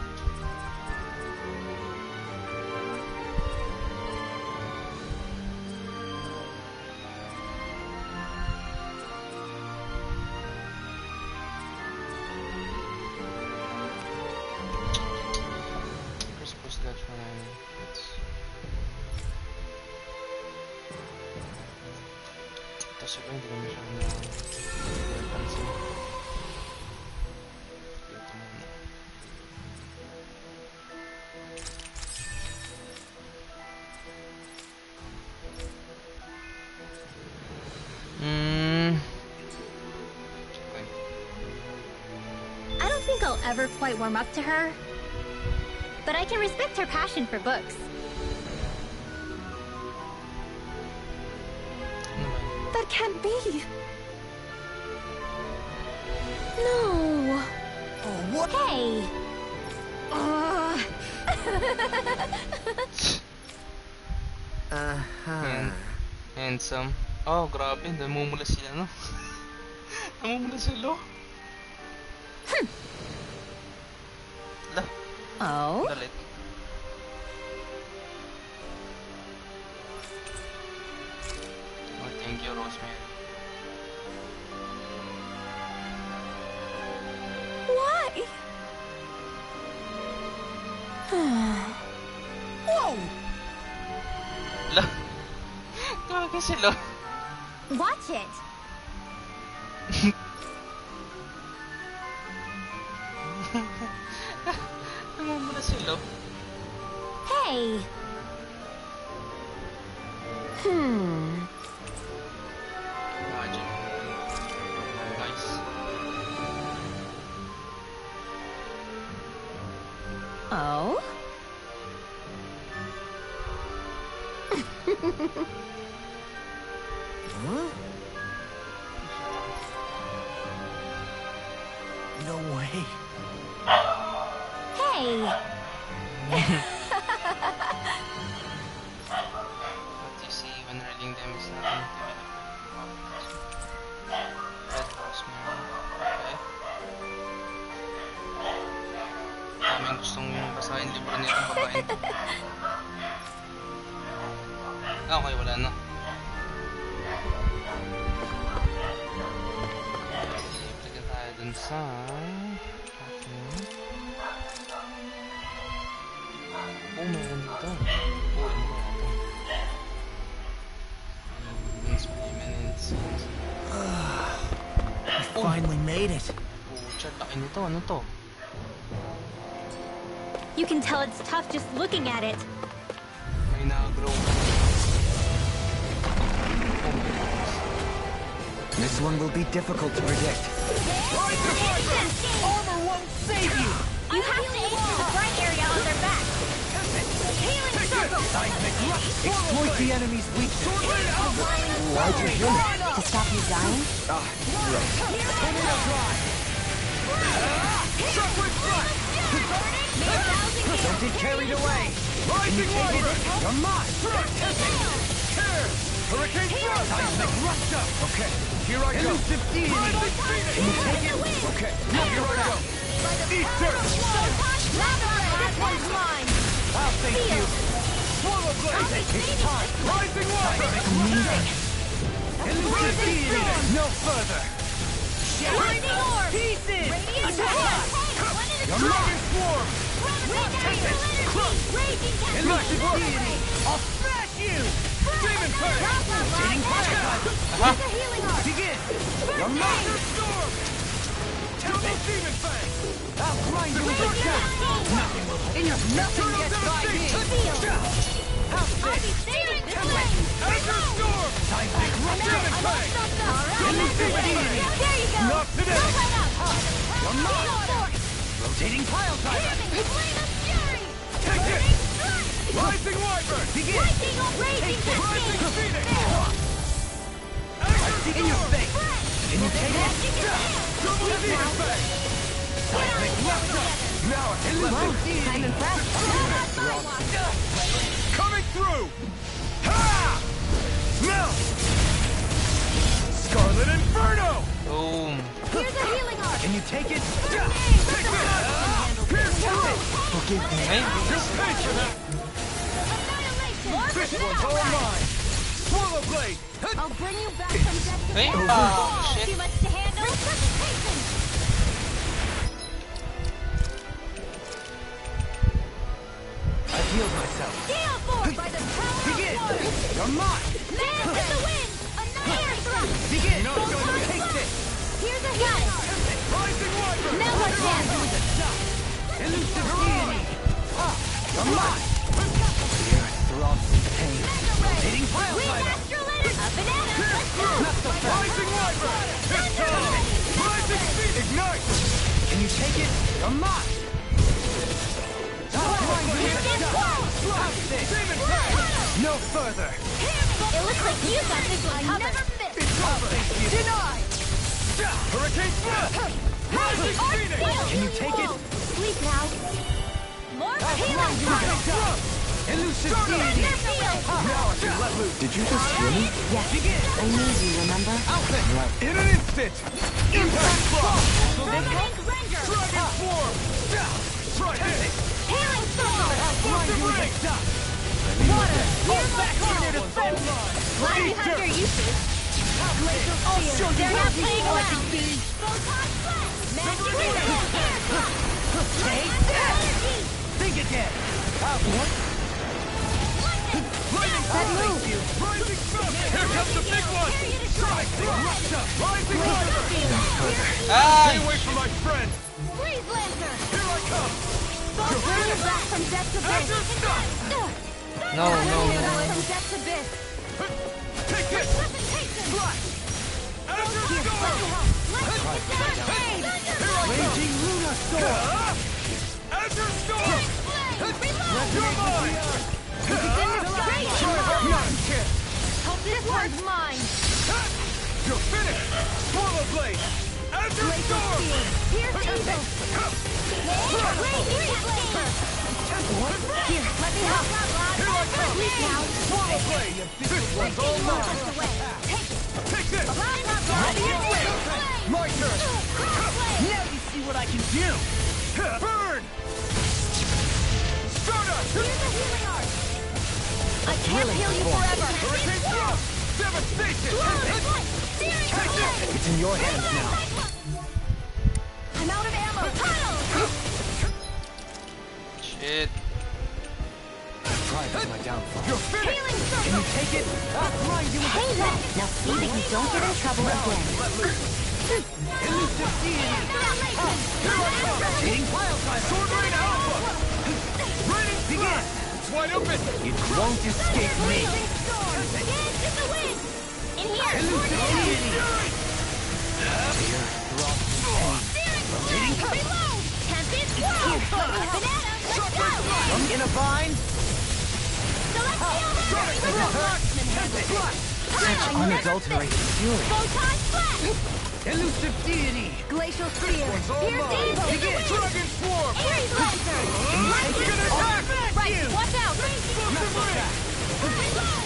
Ever quite warm up to her, but I can respect her passion for books. That can't be. No. Oh, what? Hey. Handsome. Oh, grabe. Namumula sila, no? Namumula sila. Oh? Dalit. Oh, thank you, Rosemary. Why? Whoa! La. Gaga sila. Watch it. Namumula sila. Hey. Imagine. Nice. Oh? Huh? No way. Hey. What you see when hurling them is nothing to Red Guardsman. Okay. Daming gustong basahin libro nitong babaeng to. Okay, wala na. Sige tayo dun sa... Oh, meron dito. Oh, ano ba ito? We finally made it. Oh, chat, laki nito. Ano to? You can tell it's tough just looking at it. May nag-grow. This one will be difficult to predict. Armor won't save you! You have to aim for the bright area on their back. Healing circle! Exploit the enemy's weakness. Why'd you heal it? To stop you dying? Don't get carried away. You're mine. Hurricane Thrust! Seismic Rupture! Okay, here I go. Elusive Deity! Can you take it? Okay, here I go. Easter! This one's mine! I'll thank you. Swallow Blade! It takes time. Rising Water! Amazing. Elusive Deity! No further! Lightning Orb! Pieces! Radiant Attack! Your Mighty Swarm! Raging Elusive Deity! I'll smash you! you! Demon Fang! Rotating fire! Here's a healing art! Begin! Your master storm! Double Demon Fang! I'll grind you with your death! Nothing will hold. Nothing gets by me! I'll be saving this way! Azure Storm! Time to crush Demon Fang! There you go! Not today! Don't let up! You're not! Rotating pile driver! Flame of fury! Take it! Rising Wyvern! Begin! Raging Phoenix! In your face! Can you take it? Double Demon Fang! Now I'm impressed! Coming through! Ha! Now! Scarlet Inferno! Boom. Here's a healing art! Can you take it? Take this! Pierce through! Forgive me. Ay, Just pay for that! Annihilation! This one's all mine! Swallow Blade! I'll bring you back from death to ay, death. shit. Too much to handle? Resuscitation! I've healed myself. Gale Force by the power Begin! of water! You're mine! Man in the wind! Another thrust! Begin! Go on, Take this! Here's a healing art! Rising Wyvern! Now let's handle it! Elusive deity! You're mine! The earth throbs in pain. Rotating pile driver! A banana! Let's go! Not so fast! Rising Wyvern! It's time! Rising Phoenix! Ignite! Can you take it? You're mine! Demon Fang! No further! It looks like you got this one covered. Never miss! Denied! Hurricane Blast! Rising Phoenix! Can you take it? Sleep now. More healing time! Elusive Send deity! their field! Now I can let loose! Did you just hear me? Yes, I need you, remember? In an instant! Impact Block! Revenant Render! Dragon Swarm! Try this! Healing Storm! Explosive Ring! Water! Here's my call! Line! Line behind their uses! Glacial Spear! They're not playing around! Photon Blast! Magic Air! Take that! Think again! What? That move! Rising Sun! Here comes the big one! Rising Wyvern! Ay! Stay away from my friend! Freeze Lancer! Here I come! Both bring you back from death to bliss! No, no, no. From death to bliss! Take this! Resuscitation! Flash! Azure Here, Storm! let me help! Let's Raging Lunar Storm! Azure Storm! You're mine! This one's mine! You're finished! Swallow Blade! Azure Storm! Here's Eagle! Here, let me help! Here I come! Sleep now! Swallow Blade! This one's all mine! Take this! My turn! Now you see what I can do! Burn! Stardust! Here's a healing art! I can't heal you forever! Hurricane Thrust! Devastation! It's in your hands now. I'm out of ammo! Tunnel! Shit. Pride is my downfall. You're finished! Healing Can circle! you take it? I'll grind you with Hey there! Now see that you don't get in trouble again. elusive deity! Rotating pile driver! Sword Rain Alpha! Raining Begin! It's wide open! It won't escape me! Healing storm! Dance in the wind! In here! Elusive deity! Fury! Rotating Reload! Tempest Whoa! Banana! Let's go! in a bind! Celestial Guardsman has it! Such unadulterated fury! Photon Blast! Elusive deity! Glacial Spear! One's all Here's mine! Eagle! Begin! Dragon Swarm! Ares Lancer! Lightning attack! Right, watch out!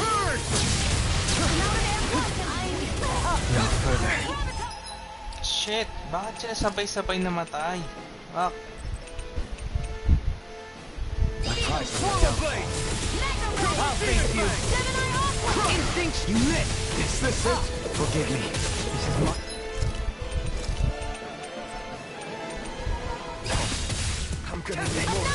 Burn! No further. Shit. Bakit sila sabay-sabay namatay? Fuck. My prize is my Swallow downfall. Blade! I'll face you! Instincts you missed! Is this it? Forgive me. This is my... I'm gonna need more.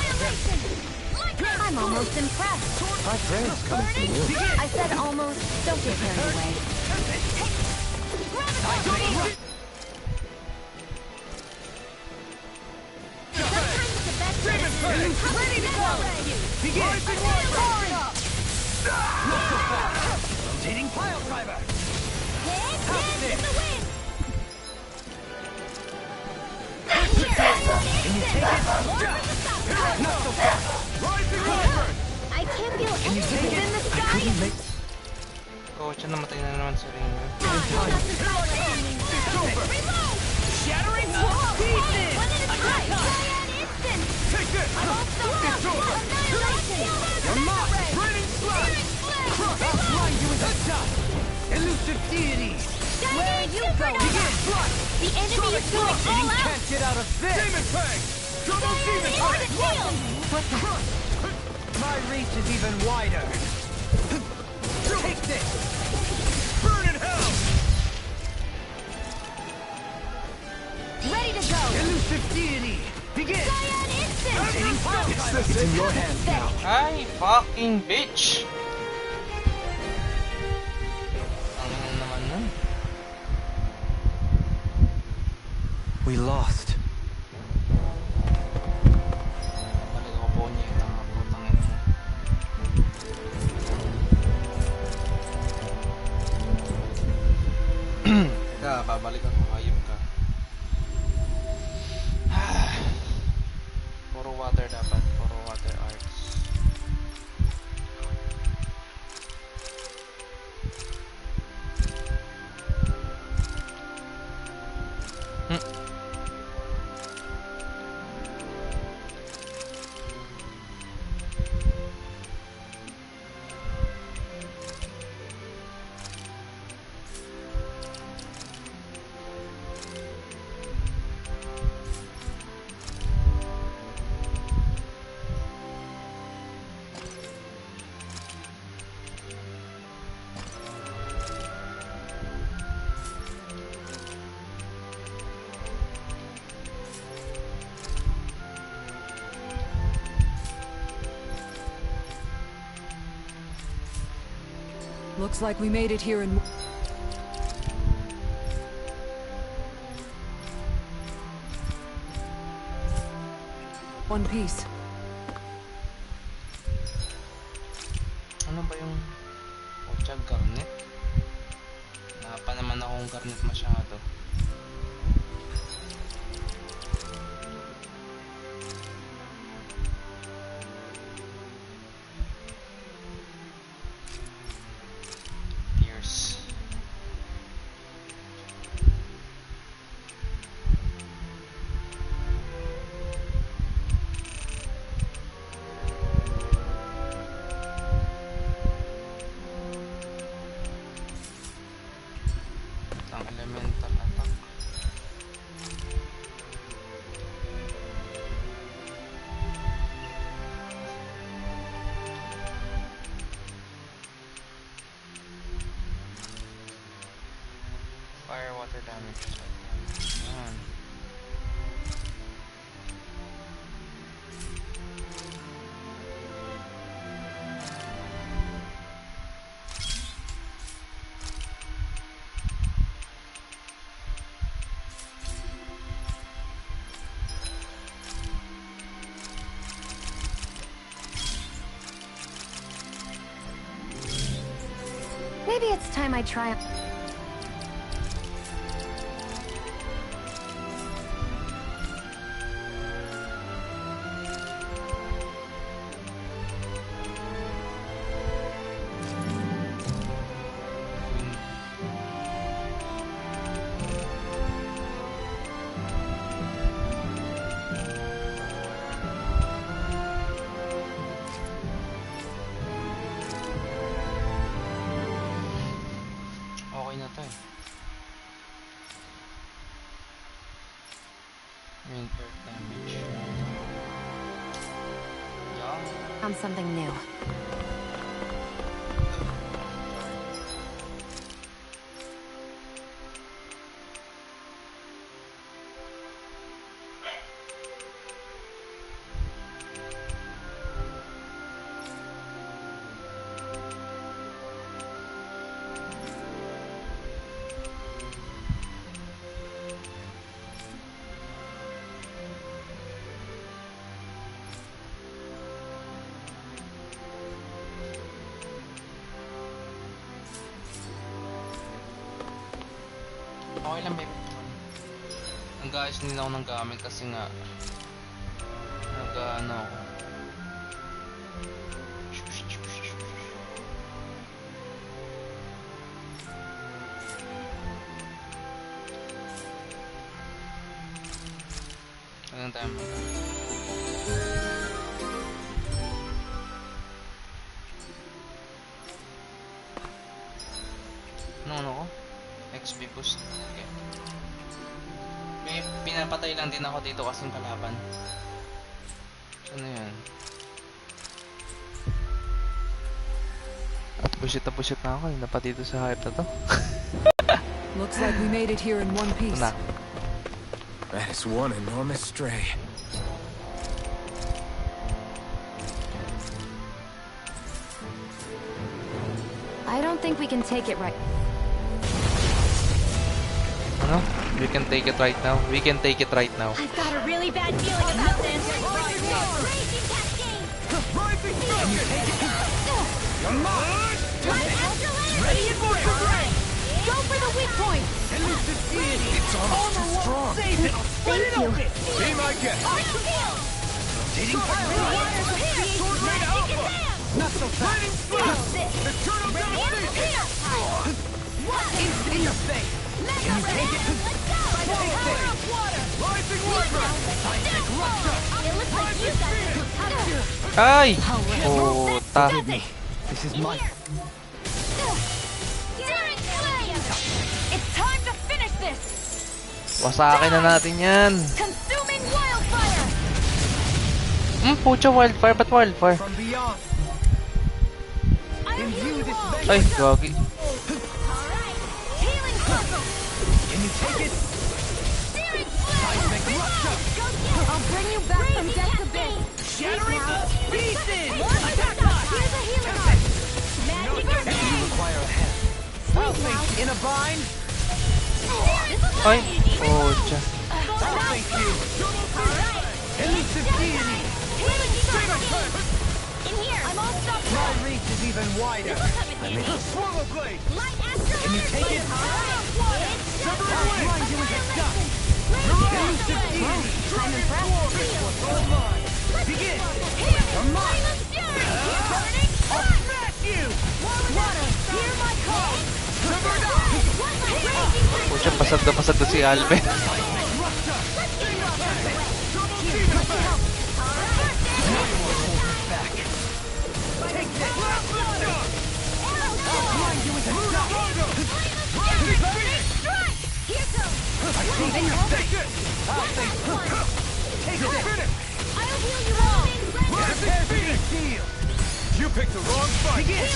I'm almost was impressed. My praise coming from you. I said almost. Don't get carried away. Sometimes the best way to ready to go. Begin! Rotating pile driver! In the wind. Can you take it? Not so fast! Rising Guardsman! I can't feel Can you take anything it? in the I sky. couldn't make... Oh, siya namatay na naman si Renan. Reload! Shattering Pieces! One at a time! Giant instant! Take this! It's over! Annihilation! You're mine! Burning slash! I'll blind you with a dust! Elusive deity! Where are you going? Begin! Blood! The enemy is going all out! Can't get out of this! Demon Fang! Double Demon Fang! What the? My reach is even wider! Take this! Burn in hell! Ready to go! Elusive deity! Begin! Giant instant! It's in your hands now. Ay, fucking bitch! Ang ano naman nun? We lost. Balik ako po niya. Putang ina. Teka, babalik ako. Hayop ka. Puro water dapat. Puro water arts. Looks like we made it here in... one piece. Ano ba yung... Ocha, garnet? Wala pa naman akong garnet masyado. Tears. Ang elemental attack. Fire water damage. Ayan. Maybe it's time I try. Okay na to eh. Main perk damage. Yeah. Found something new. Okay lang, babe. Nag-ayos din ako ng gamit kasi nga nag-ano ako. Ano tayo mo? Ano ko? XP boost. Okay. May pinapatay lang din ako dito kasing kalaban. Ano yan? Bullshit na ako. Hindi pa dito sa hype na to. Looks like we made it here in one piece. Na. That is one enormous stray. I don't think we can take it right. Ano? We can take it right now. We can take it right now. I've got a really bad feeling about this. Raging cascade. Ready and for strike. Go for the weak point. It's almost too strong. Thank you. Be my guest. Rotating sword rain alpha. Not so fast. The turtle In your face. Can you take it? By the power of water. Rising water. It looks like you got this. Ay! Puta. This is my... It's time to finish this. Wasakin na natin yan. Consuming wildfire. Pucha, wildfire. Ba't wildfire? From beyond. Imbue this Ay, gagi. Alright. Healing puzzle. Can you take it? Searing flame. Go get it. I'll bring you back from death's abyss. Shattering pieces. Attack us. Here's a healing art. Magic or You require a hand. In a bind? Ay, pucha. Thank you. Elusive deity. In here. I'm all stuffed My up. reach is even wider. Swallow blade. Light astral Can you take it? I'll grind you into dust. Elusive deity. I'm impressed. All mine. Begin. You're mine. I'll smash you. Water, hear my call. Pucha, pasag na si Alvin. Take this. I'll grind you into dust. Here goes. I see in your face. I'll say, take this. I'll heal you all. Prepare to be sealed. You picked the wrong fight. Begin.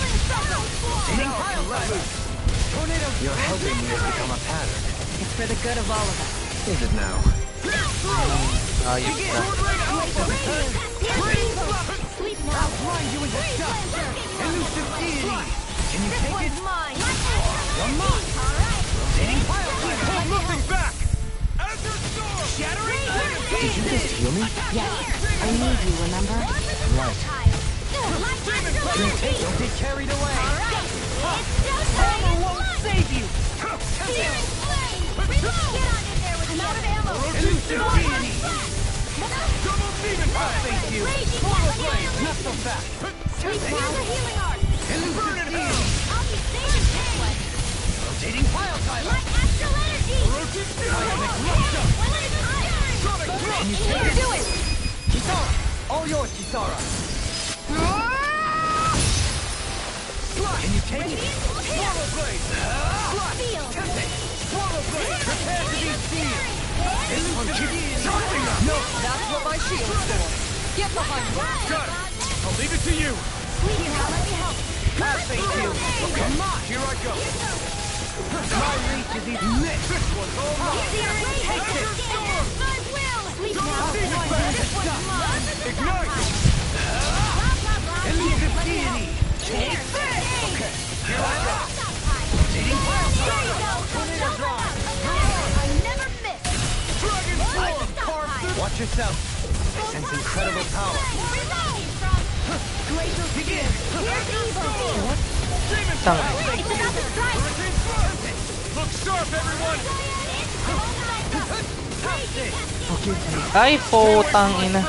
Tornado. You're helping me to become a pattern. It's for the good of all of us. Is it now? Ayos na. Sleep I'll now. grind you into dust. Elusive deity. Can you take it? Mine. You're mine. Rotating pile driver. Hold nothing back. Azure Storm. Shattering Did you just heal me? Yes, I need you, remember? Right. Don't get carried away. Armor won't save you. Elusive deity. Double demon I'll face you. Swallow blade. Not so fast. Elusive deity. Rotating pile driver. Can you take it? Do it! Kisara. All yours, Kisara. Can you take it? Swallow blade. Feel. Swallow blade. Prepare to be sealed. Elusive deity. No, That's what my shield's for. Get behind me. Got it. I'll leave it to you. I'll face you. Come on. Here I go. My reach is even missed. This one's all mine. Take this. Double demon blast. Ignite. Elusive deity. Take this! Okay. Here I go. Rotating pile driver. Tornado drive. I never miss! Dragon Sword. Watch yourself. I sense incredible power. Glacial Begin. Here's evil! Demon Tang. It's about to strike! Hurricane Thrust. Look sharp, everyone. Ay, putang ina.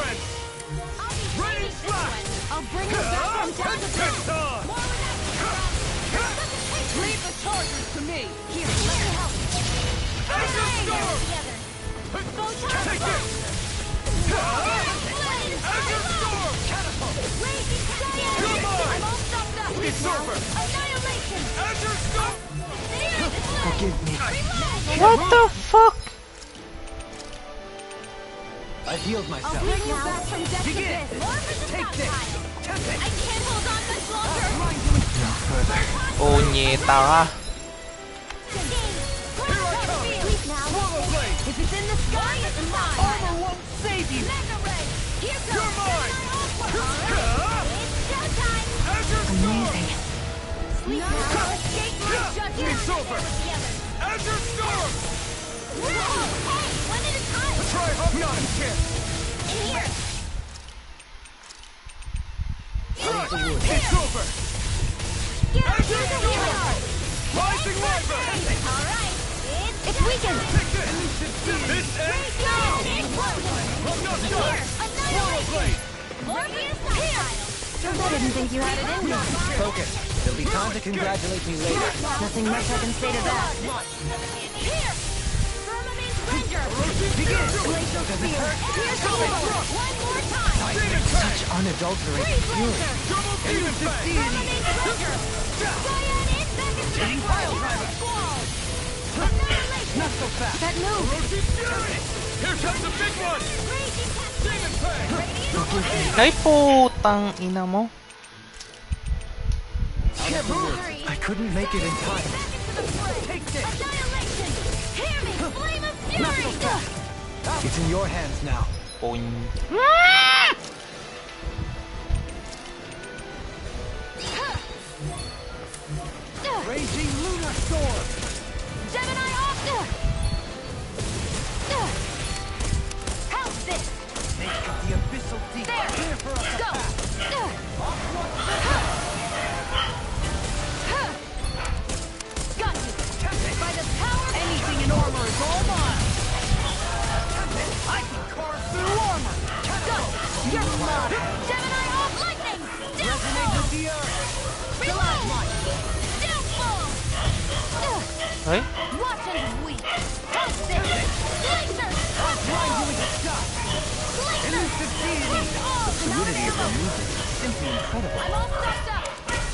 I'll bring her back from down to earth. Leave the chargers to me. Here, let me help. Together. Take it. Raging Catapult. I'm all stopped up. It's over. Annihilation. Forgive me. What the fuck? I've healed I'll myself. bring you back from death to this. Take this. I can't hold on much longer. No further. Punyeta ka. If it's in the sky, it's mine. Armor won't save you. Mega Ray, here goes. You're mine. It's showtime. Amazing. Sleep now. Escape my judgment. It's over. Azure Storm! Whoa, hey, one at a time. Try Hopping Kid! In here. It's over! Get out here the wheel. Rising Lava! All right. It's weakened. Take this! This ends now! Here, annihilate. Morpheus here. I didn't think you had it in me. Focus. There'll be time to congratulate me later. Nothing much I can say to that. Here. Firmament Ranger. Begin. Glacial Spear. Here's the one more time. Such unadulterated Freeze fury. Laser. Firmament Ranger. Cyan Infected Fire. Squall. Annihilation. Not so fast. That move. Here comes the big one! Raging Demon Fang! Radiant. Ay, putang ina mo. I couldn't make it in time. Take this. Annihilation. Hear me. Flame of Fury. It's in your hands now. Puny. Raging Lunar Storm. Gemini off. How's this? Make of the abyssal deep. There. Clear for us. Go. Got you. By the power of anything in armor is all mine. I can carve through armor. Go. You're mine. Gemini off. Lightning. Resonate with the earth. Reload. Downfall. Ay? Watch and weep. How's this? Laser. Blind you with the dust. Laser. Elusive deity. Crush all. Fluidity of your movement is simply incredible. I'm all stocked up.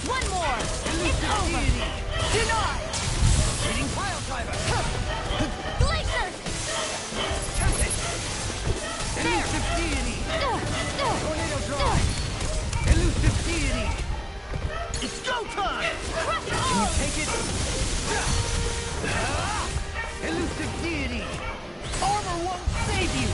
One more. It's over. Denied. Reading pile driver. Glacier. Elusive deity. Tornado There. drive. Elusive deity. It's go time. Crush Can you all. take it? Elusive deity. Armor won't save you.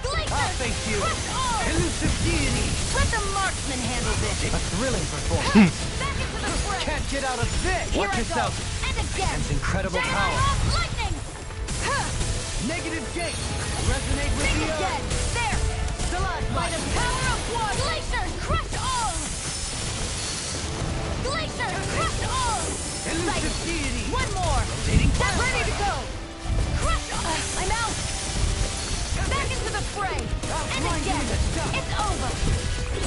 Glacier. I'll face you. Crush all. Elusive deity. Let the marksman handle this. A thrilling performance. Back into the fray. Can't get out of this. Here Watch I go. yourself. And again. Sense incredible Gemini power. off. Lightning. Negative gate. Resonate with Dig the again. earth. There. By the power of one. Glacier. Crush all. Glacier. Crush all. Elusive deity. One more. Rotating Get fire ready to driver. go. Crush all. I'm out. Back into the fray. And blind you again. with the dust. It's over.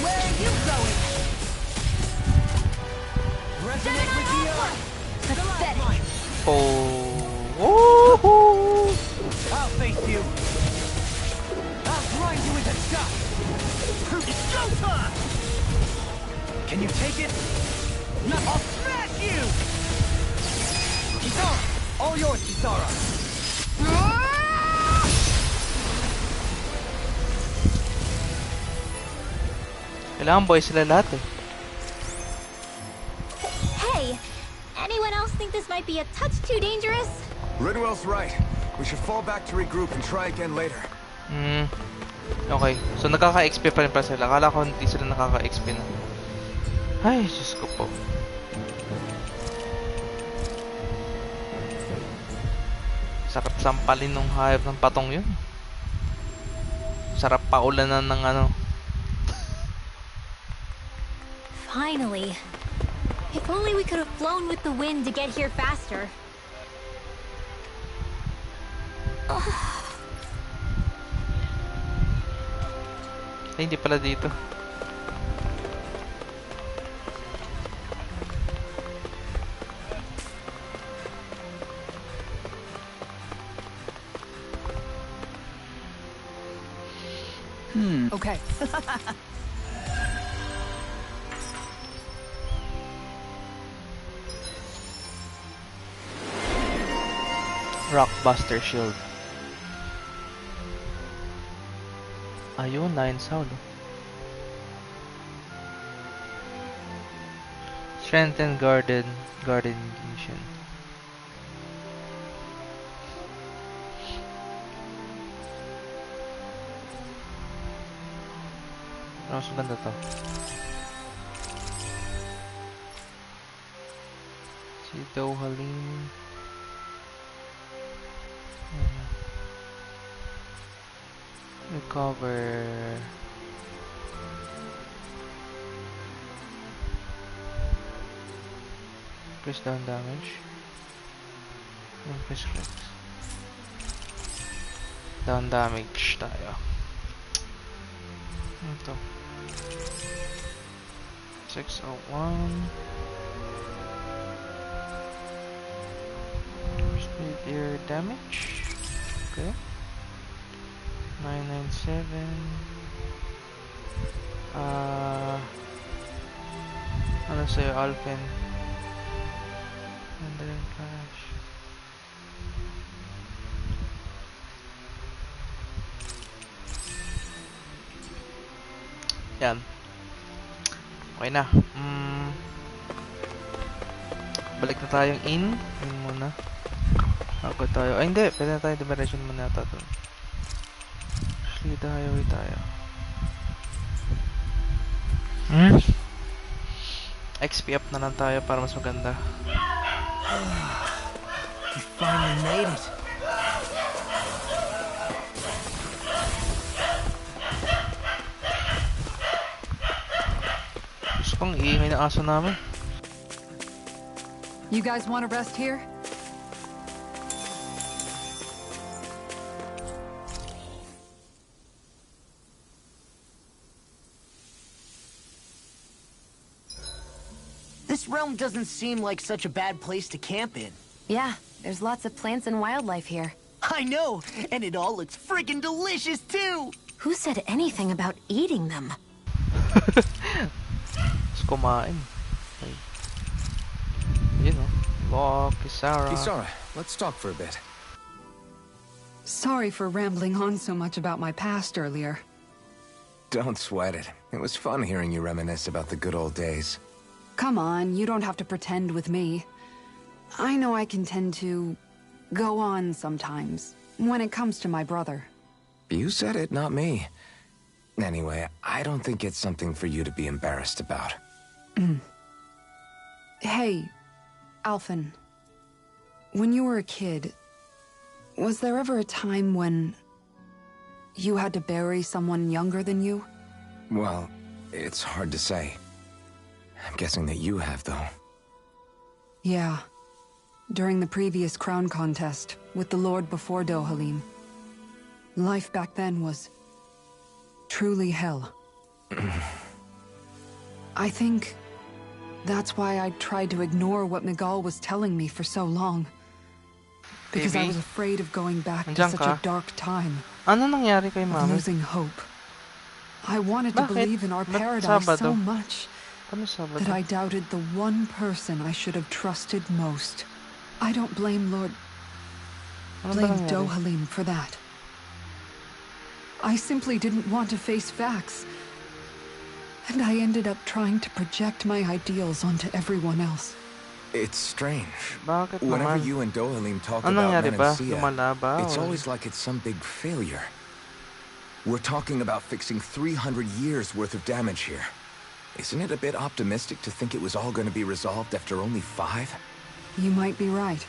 Where are you going? Resonate with the earth. Pathetic. Oh. Woohoo. I'll face you. I'll grind you into dust. It's go time. Can you take it? No, I'll smash you. Kisara, all yours, Kisara. Kailangan boy sila lahat eh. Hey, anyone else think this might be a touch too dangerous? Ridwell's right. We should fall back to regroup and try again later. Okay. So nakaka-XP pa rin pa sila. Akala ko hindi sila nakaka-XP na. Ay, Diyos ko po. Sarap sampalin nung hayop ng patong yun. Sarap paulanan ng ano. Finally. If only we could have flown with the wind to get here faster. Ay, hindi pala dito. Okay. Rockbuster Shield. Ayun, Lion Sound. Strengthen Garden Mission. Mas maganda to. Si Dahnan. Recover. Increase down damage. Increase crits. Down damage tayo. Ito. 601. Speed air damage. Okay. 997. Ano sa'yo, Alpin? And then crash. Yan. Okay na. Balik na tayong in. In muna. Ako tayo. Ay, hindi. Pwede na tayo diversion muna ito. Actually, highway tayo. XP up na lang tayo para mas maganda. You finally made it. Gusto kong iingay na aso namin. You guys want to rest here? This realm doesn't seem like such a bad place to camp in. Yeah, there's lots of plants and wildlife here. I know, and it all looks friggin' delicious too! Who said anything about eating them? Let's kumain. Okay. You know. Walk, Kisara. Kisara, let's talk for a bit. Sorry for rambling on so much about my past earlier. Don't sweat it. It was fun hearing you reminisce about the good old days. Come on, you don't have to pretend with me. I know I can tend to go on sometimes when it comes to my brother. You said it, not me. Anyway, I don't think it's something for you to be embarrassed about. Hey, Alphen. When you were a kid, was there ever a time when you had to bury someone younger than you? Well, it's hard to say. I'm guessing that you have, though. Yeah. During the previous crown contest, with the Lord before Dohalim. Life back then was truly hell. I think that's why I tried to ignore what Miguel was telling me for so long. Because I was afraid of going back to such a dark time. Ano nangyari kay Of Mami? losing hope. I wanted to believe in our paradise so much that I doubted the one person I should have trusted most. I don't blame Dohalim for that. I simply didn't want to face facts. And I ended up trying to project my ideals onto everyone else. It's strange. Bakit Whenever naman? you and Dohalim talk Ano about nangyari ba? Renan, Lumala ba? it's O- always like it's some big failure. We're talking about fixing 300 years worth of damage here. Isn't it a bit optimistic to think it was all going to be resolved after only 5? You might be right.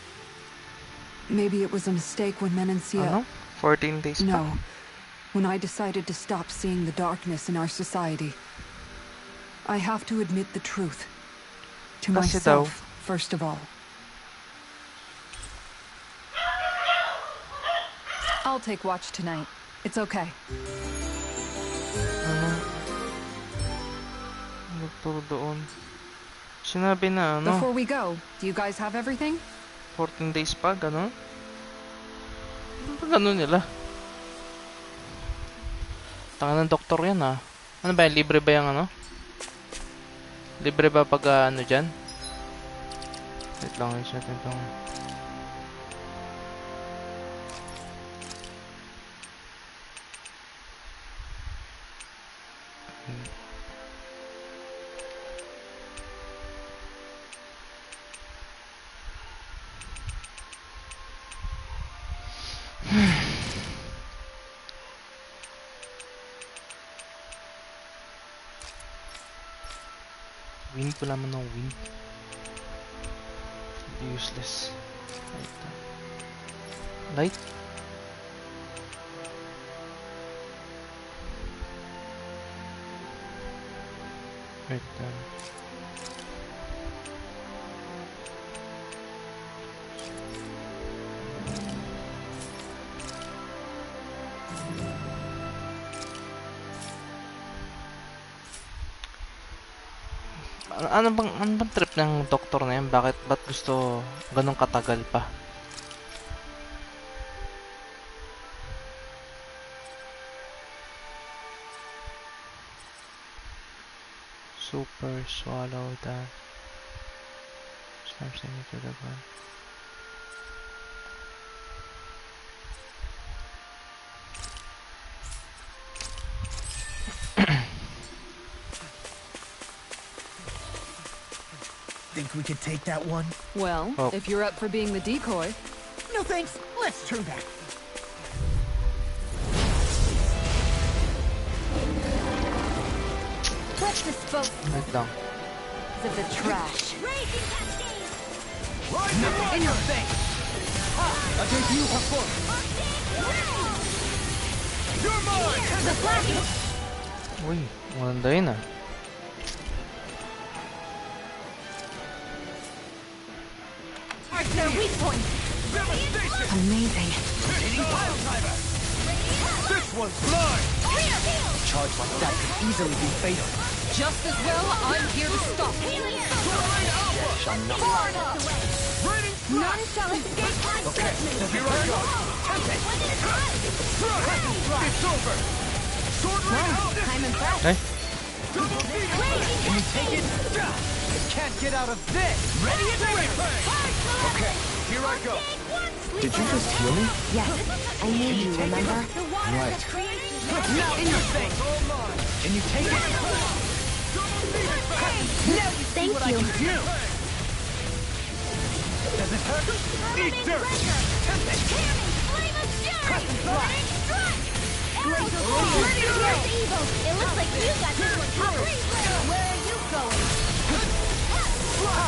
Maybe it was a mistake when Menancia... Ano? 14 days pa? No. When I decided to stop seeing the darkness in our society. I have to admit the truth. To Kasi daw. myself, first of all. I'll take watch tonight. It's okay. Doktor doon. Sinabi na ano, Before we go, do you guys have everything? 14 days pa, gano'n? Gano'n nila. Tanga ng doktor yan ah. Ano ba yan? Libre ba yung ano? Libre ba pag ano dyan? Wait lang, ayos natin itong... Wind pa naman ng wind. Useless. Light? Right down. Ano bang trip ng doktor na yan? Ba't gusto ganun katagal pa? Super swallow that. Something to the ground. Think we could take that one? Well, Oh. if you're up for being the decoy. No thanks. Let's turn back. Let's dispose Wait lang. of the trash. Raging cascade! In your face! I'll take you for fun. You're mine! The flashing! Uy, maganda yun ah. Their weak point! Devastation! Amazing. Hitting pile driver! This one's blind! Charge like that could easily be fatal. Just as well, I'm here to stop. Death shall not. Raining None shall escape my Okay, judgment! here I go. Tempest! It's over! Sword rain out! I'm impressed. Okay. Double feet! Can you take it? You can't get out of this! Ready and ready! Okay, here I go. Did you just heal me? Yes, I need you, remember? Right. Now in your face! Can you take it? Now you see Thank what I you. can do! Does it hurt? Eat dirt! Tempest! It looks like you got this one covered. Where are you going?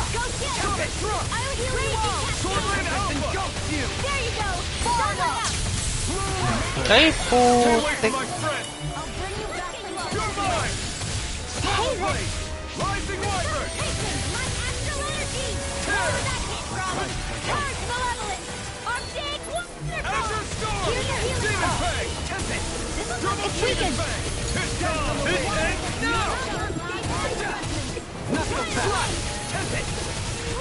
Go get him! Tempest! I'll heal you all! Sword rain engulfs you! There you go! Fall out! Ay, Stay away putik. from my friend! I'll bring you back to life! You're mine! Hey there! Rising Wyvern! My astral energy! Where did that hit from? Charge malevolent! Object wonderful! Azure Storm! Here's your healing Demon ball. Fang! Tempest! This is Double it's Demon weakened! Fang! It's down! It ends now! Not so fast! Tempest!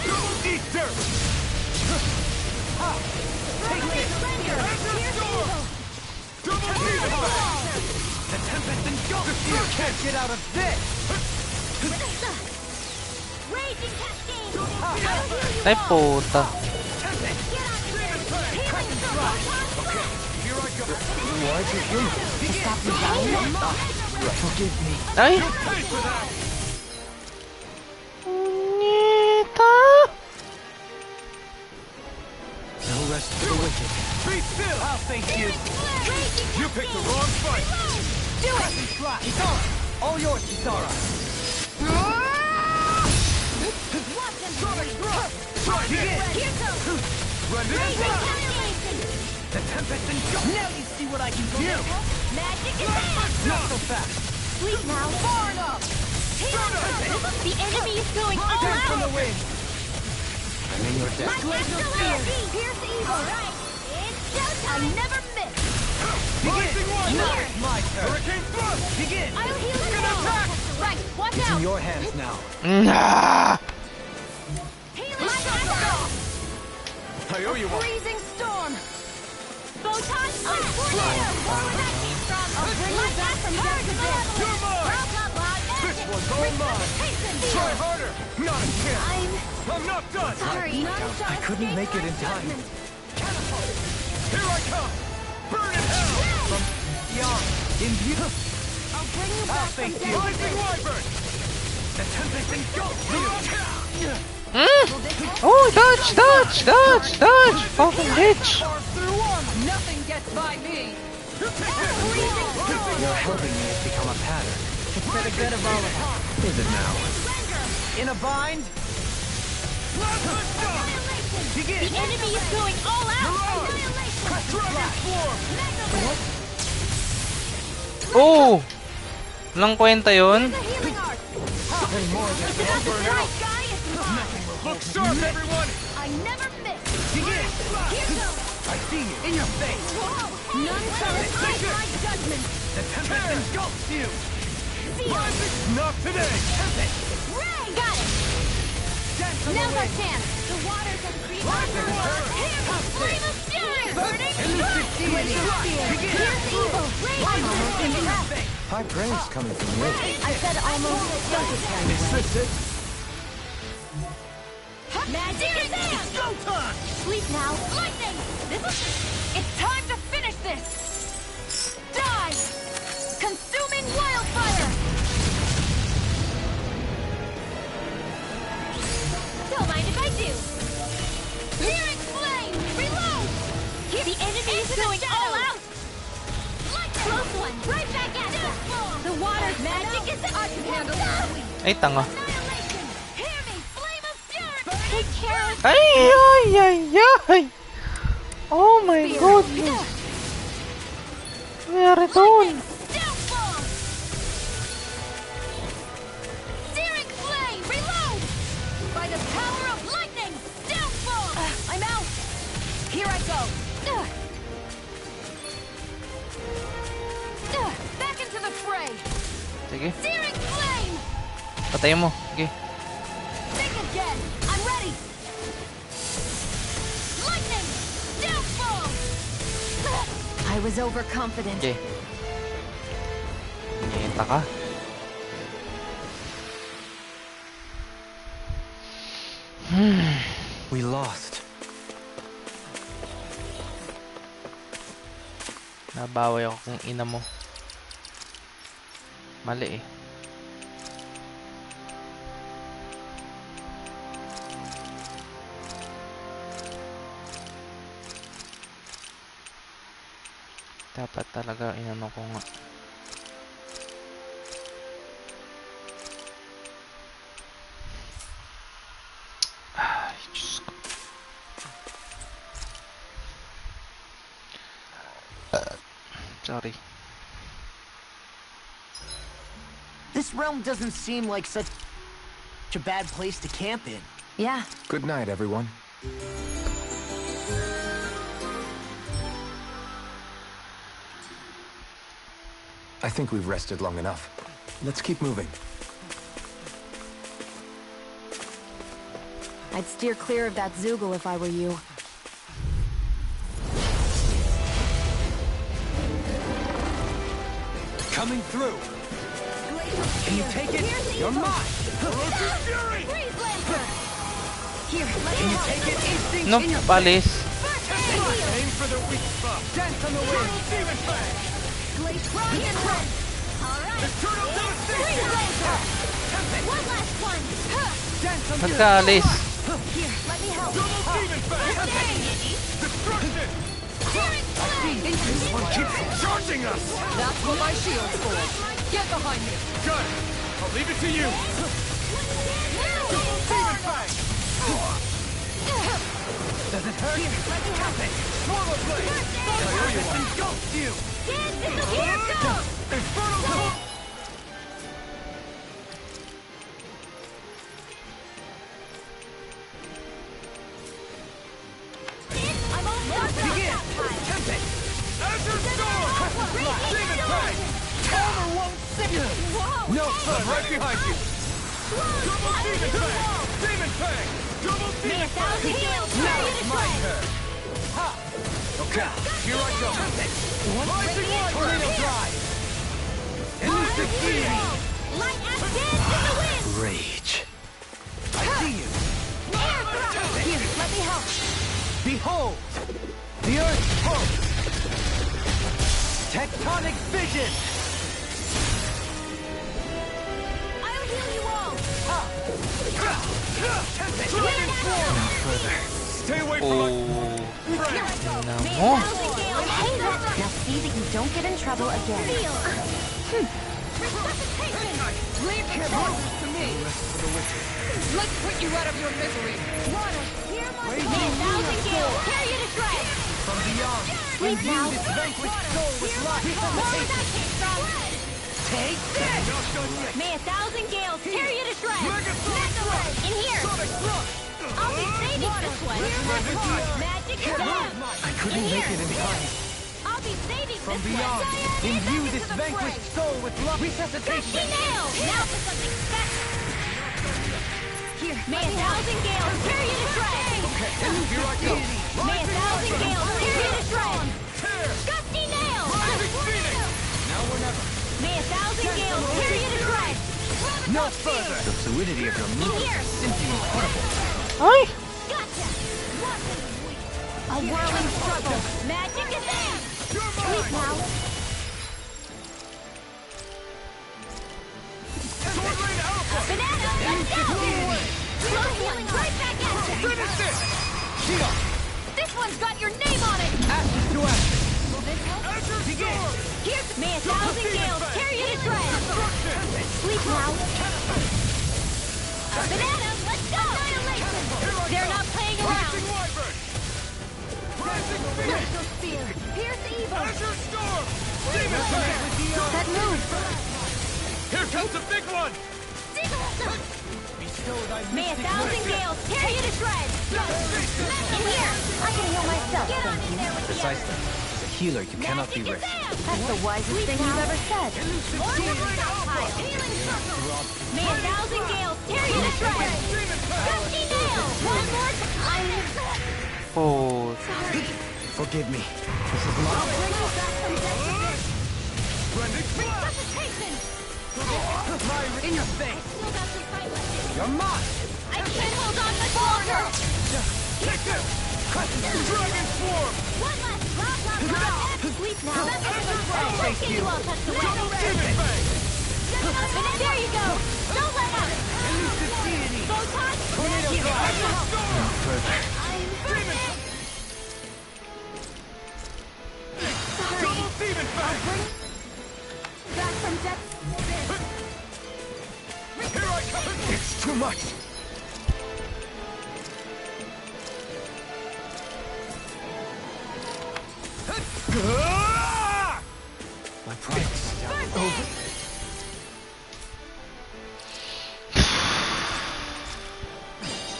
Double Eat Dirt! Ha! Take this! Azure Storm! Double Demon Fang! The Tempest engulfs you! You can't get out of this! Raging cascade! Ha! Ay, puta. Tempest! Get out of there! Kraken Strike! Okay, here I go! Why'd you heal me? Stop the dying? Forgive me. Ay! Pay for that! Nita! No rest for the wicked. Be still! I'll thank you! You picked the wrong fight! Do it! Slap! Kisara! All yours, Kisara! Watch him! Sonic Thrust! Try this! Here goes! Run this! Raging cascade! The Tempest engulfs! Now you see what I can do! Magic advance! Not so fast! Sleep now! Far enough! The enemy is going all Down from the out! wind! I'm in your debt. My astral energy! Pierce evil! Right! It's showtime! I never miss! Rising Wyvern! Now it's my turn! Hurricane Thrust! Begin! I'll heal you Gonna all! attack! Right! Watch It's in your hands now. Ah! I owe you one. Freezing storm. Photon blast. Where that came from? I'll bring you back from death to death. You're mine. This one's all mine. Try harder. Not a chance. I'm not done. Sorry. I couldn't make it in time. Here I come. Burn in hell. From beyond. In view. I'll bring you back from death to Rising death. wyvern. The tempest engulfs you. Oh, dodge, dodge, dodge, dodge! Fucking bitch! Nothing gets by me. Your helping me has become a pattern. It's for the good of all of us. Is it now? In a bind? Begin! The enemy is going all out. Dragon form! Oh! Walang kwenta yun? Healing art. And more than The burn night out. sky is mine. Look sharp, everyone! I never miss. Begin! Here goes. I see you! In your face! Whoa. None shall escape my judgment. The tempest engulfs you! Seal. Not today! Tempest! Ray. Got it. Dance on the Now's our wind! chance. The waters have creeped. Here, Flame of fury. Burning. Elusive deity! Begin! Here's evil. Ray. Almost in your face! High praise coming from you. I said almost. Don't get carried Is away. this it? Magic is in. Go time! Sleep now. Lightning. It's time to finish this. Die. Consuming wildfire. Don't mind if I do. Searing flame. Reload. The enemy is going all out. Close one. Right back at you. The water's magic is I can handle it. Ay, tanga. Annihilation. Hear me. Flame of fury. Take care of Ay, ay, ay, ay! Oh my goodness! Nangyari doon? Downfall. Searing flame. Reload. By the power of lightning. Downfall. I'm out. Here I go. Back into the fray. Sige, Searing flame. patayin mo. Sige. Think again. I'm ready. Lightning. Downfall. I was overconfident. Sige. Nyeta ka. We lost. Nabaway ako kung ina mo. Mali eh. Dapat talaga inano ko nga. Ay, Diyos ko. Sorry. This realm doesn't seem like such a bad place to camp in. Yeah. Good night, everyone. I think we've rested long enough. Let's keep moving. I'd steer clear of that Zoogle if I were you. Coming through. Can you take it? You're mine. Elusive fury. Freeze laser. Here, let Can me you help. take it? Instinct No, in your palis. First aid wheel. Aim for the weak spot. Dance on the wind. Demon fang. Glaze rocket punch. All right. Eternal Freeze devastation. laser. Tempest. One last one. Huh. Dance on the Magkaalis. Here, let me help. double demon fang. First aid. Destruction. Searing flame. This one keeps charging us. That's what my shield's for. Get behind me. Got it. I'll leave it to you. Demon fang. Does it hurt? Here, let me help. Normal blade. I owe you one. Engulfs you. Here goes. Infernal cold. I'm almost Begin. done. Tempest. Azure Storm. Demon fang. Armor won't save you. Whoa. No, I'm right behind you. Double demon fang! Demon fang! Double May demon a thousand fang! gales Now carry you it's to my shreds. turn. Ha! Okay, here I go. Rising one tornado drive. Elusive deity. Light as dance in the wind. Rage. I see you. Air thrust. Here, let me help. Behold, the Earth's pulse. Tectonic vision. I'll heal you all. Dragon form. No further. Stay away from my friend. May a Namo. thousand gales carry you to Now shreds. see that you don't get in trouble again. Feel. Resuscitation. Leave the problems to me. Let's put you out of your misery. Water, hear my May a thousand gales carry you to shreds. From beyond, Sleep now. imbue this vanquished soul with life. More where that came from. Take this! Not done yet. May a thousand gales carry you to shreds. Megasonic thrust! In here. Sonic thrust! I'll be saving this one. Magic stone. I couldn't make it in time. I'll be saving From this beyond, one. imbue this vanquished soul with love. Gusty Resuscitation! nail. Now for something special. Here, may a thousand gales carry you to shreds. Okay, here I go. May a thousand gales carry you to shreds. Tear! Gusty nail. Rising Phoenix! Now or never. May a thousand gales carry you to shreds. No further! The fluidity of your In movement here. is simply incredible. Ay! Gotcha. A whirling struggle. Magic advance. Sleep now. Sword Rain Alpha! Banana, let's go. Slow healing right back at you. Finish this! Shield! This one's got your name on it. Ashes to ashes! Will this help? Azure Storm! Here's may a thousand gales carry you to shreds. Destruction! Sleep now. Banana, let's go. Annihilation. They're not playing around. Rising Wyvern! Rising Phoenix! Crystal spear. Pierce evil. Azure Storm! Demon Fang! That move. Here comes the big one! May a thousand gales carry you to shreds. In here. I can heal myself. Get on in there with the Precisely. As a healer, you cannot be Magic risky. advance. That's the wisest thing you've ever said. Healing circle. May a thousand gales carry you to shreds. Gusty nail. One more time. Oh. Forgive me. This is my... Bring you back from death. Rending Flash! Resuscitation. In your face! Still got some fight left. You're mine! I can't hold on much longer. Kick him! Dragon Swarm! One last blah. Sleep now. Let's get you all tucked away. Demon Fang! There you go. Don't let out. Elusive deity! Photon. Tornado Here, Drive! let me help. No further. I'm burning. Double Demon Fang! Back from death. Here I come! It's too much. Ah! My pride is down. Over.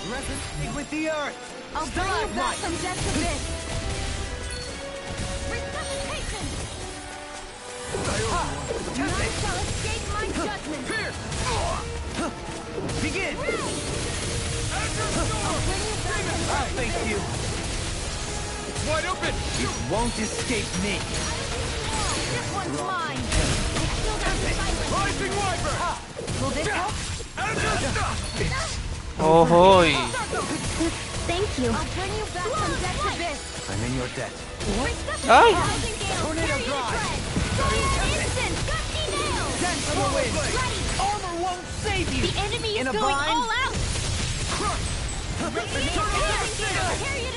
Resonate with the earth! I'll bring you back from death to this. Resuscitation. None shall escape my judgment. Pierce! Begin! Azure Storm! Bring you back from I'll death to face this. you! It's wide open! You won't escape me! This one's mine. I still got some fight left. Rising Wyvern! Will this help? Azure Storm! Oh, hoy. Thank you. I'll bring you back from death to this. I'm in your debt. Ay! Tornado Drive! Instant! Gusty nail! Dance on the wind! Ready! Armor won't save you! The enemy is In a going bind? all out!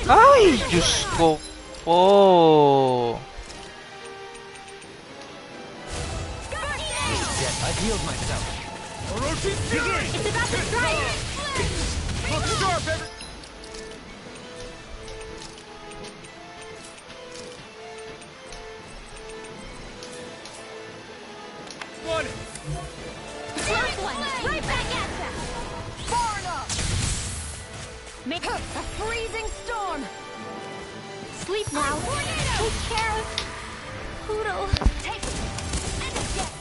Ay! Diyos ko po. This death, I've healed myself. Orochi Fury! It's about to strike! Look sharp, every... One! Last one! Right back at ya! Far enough! Make a freezing storm! Sleep now! Take care of... Poodle! Take... And a jet!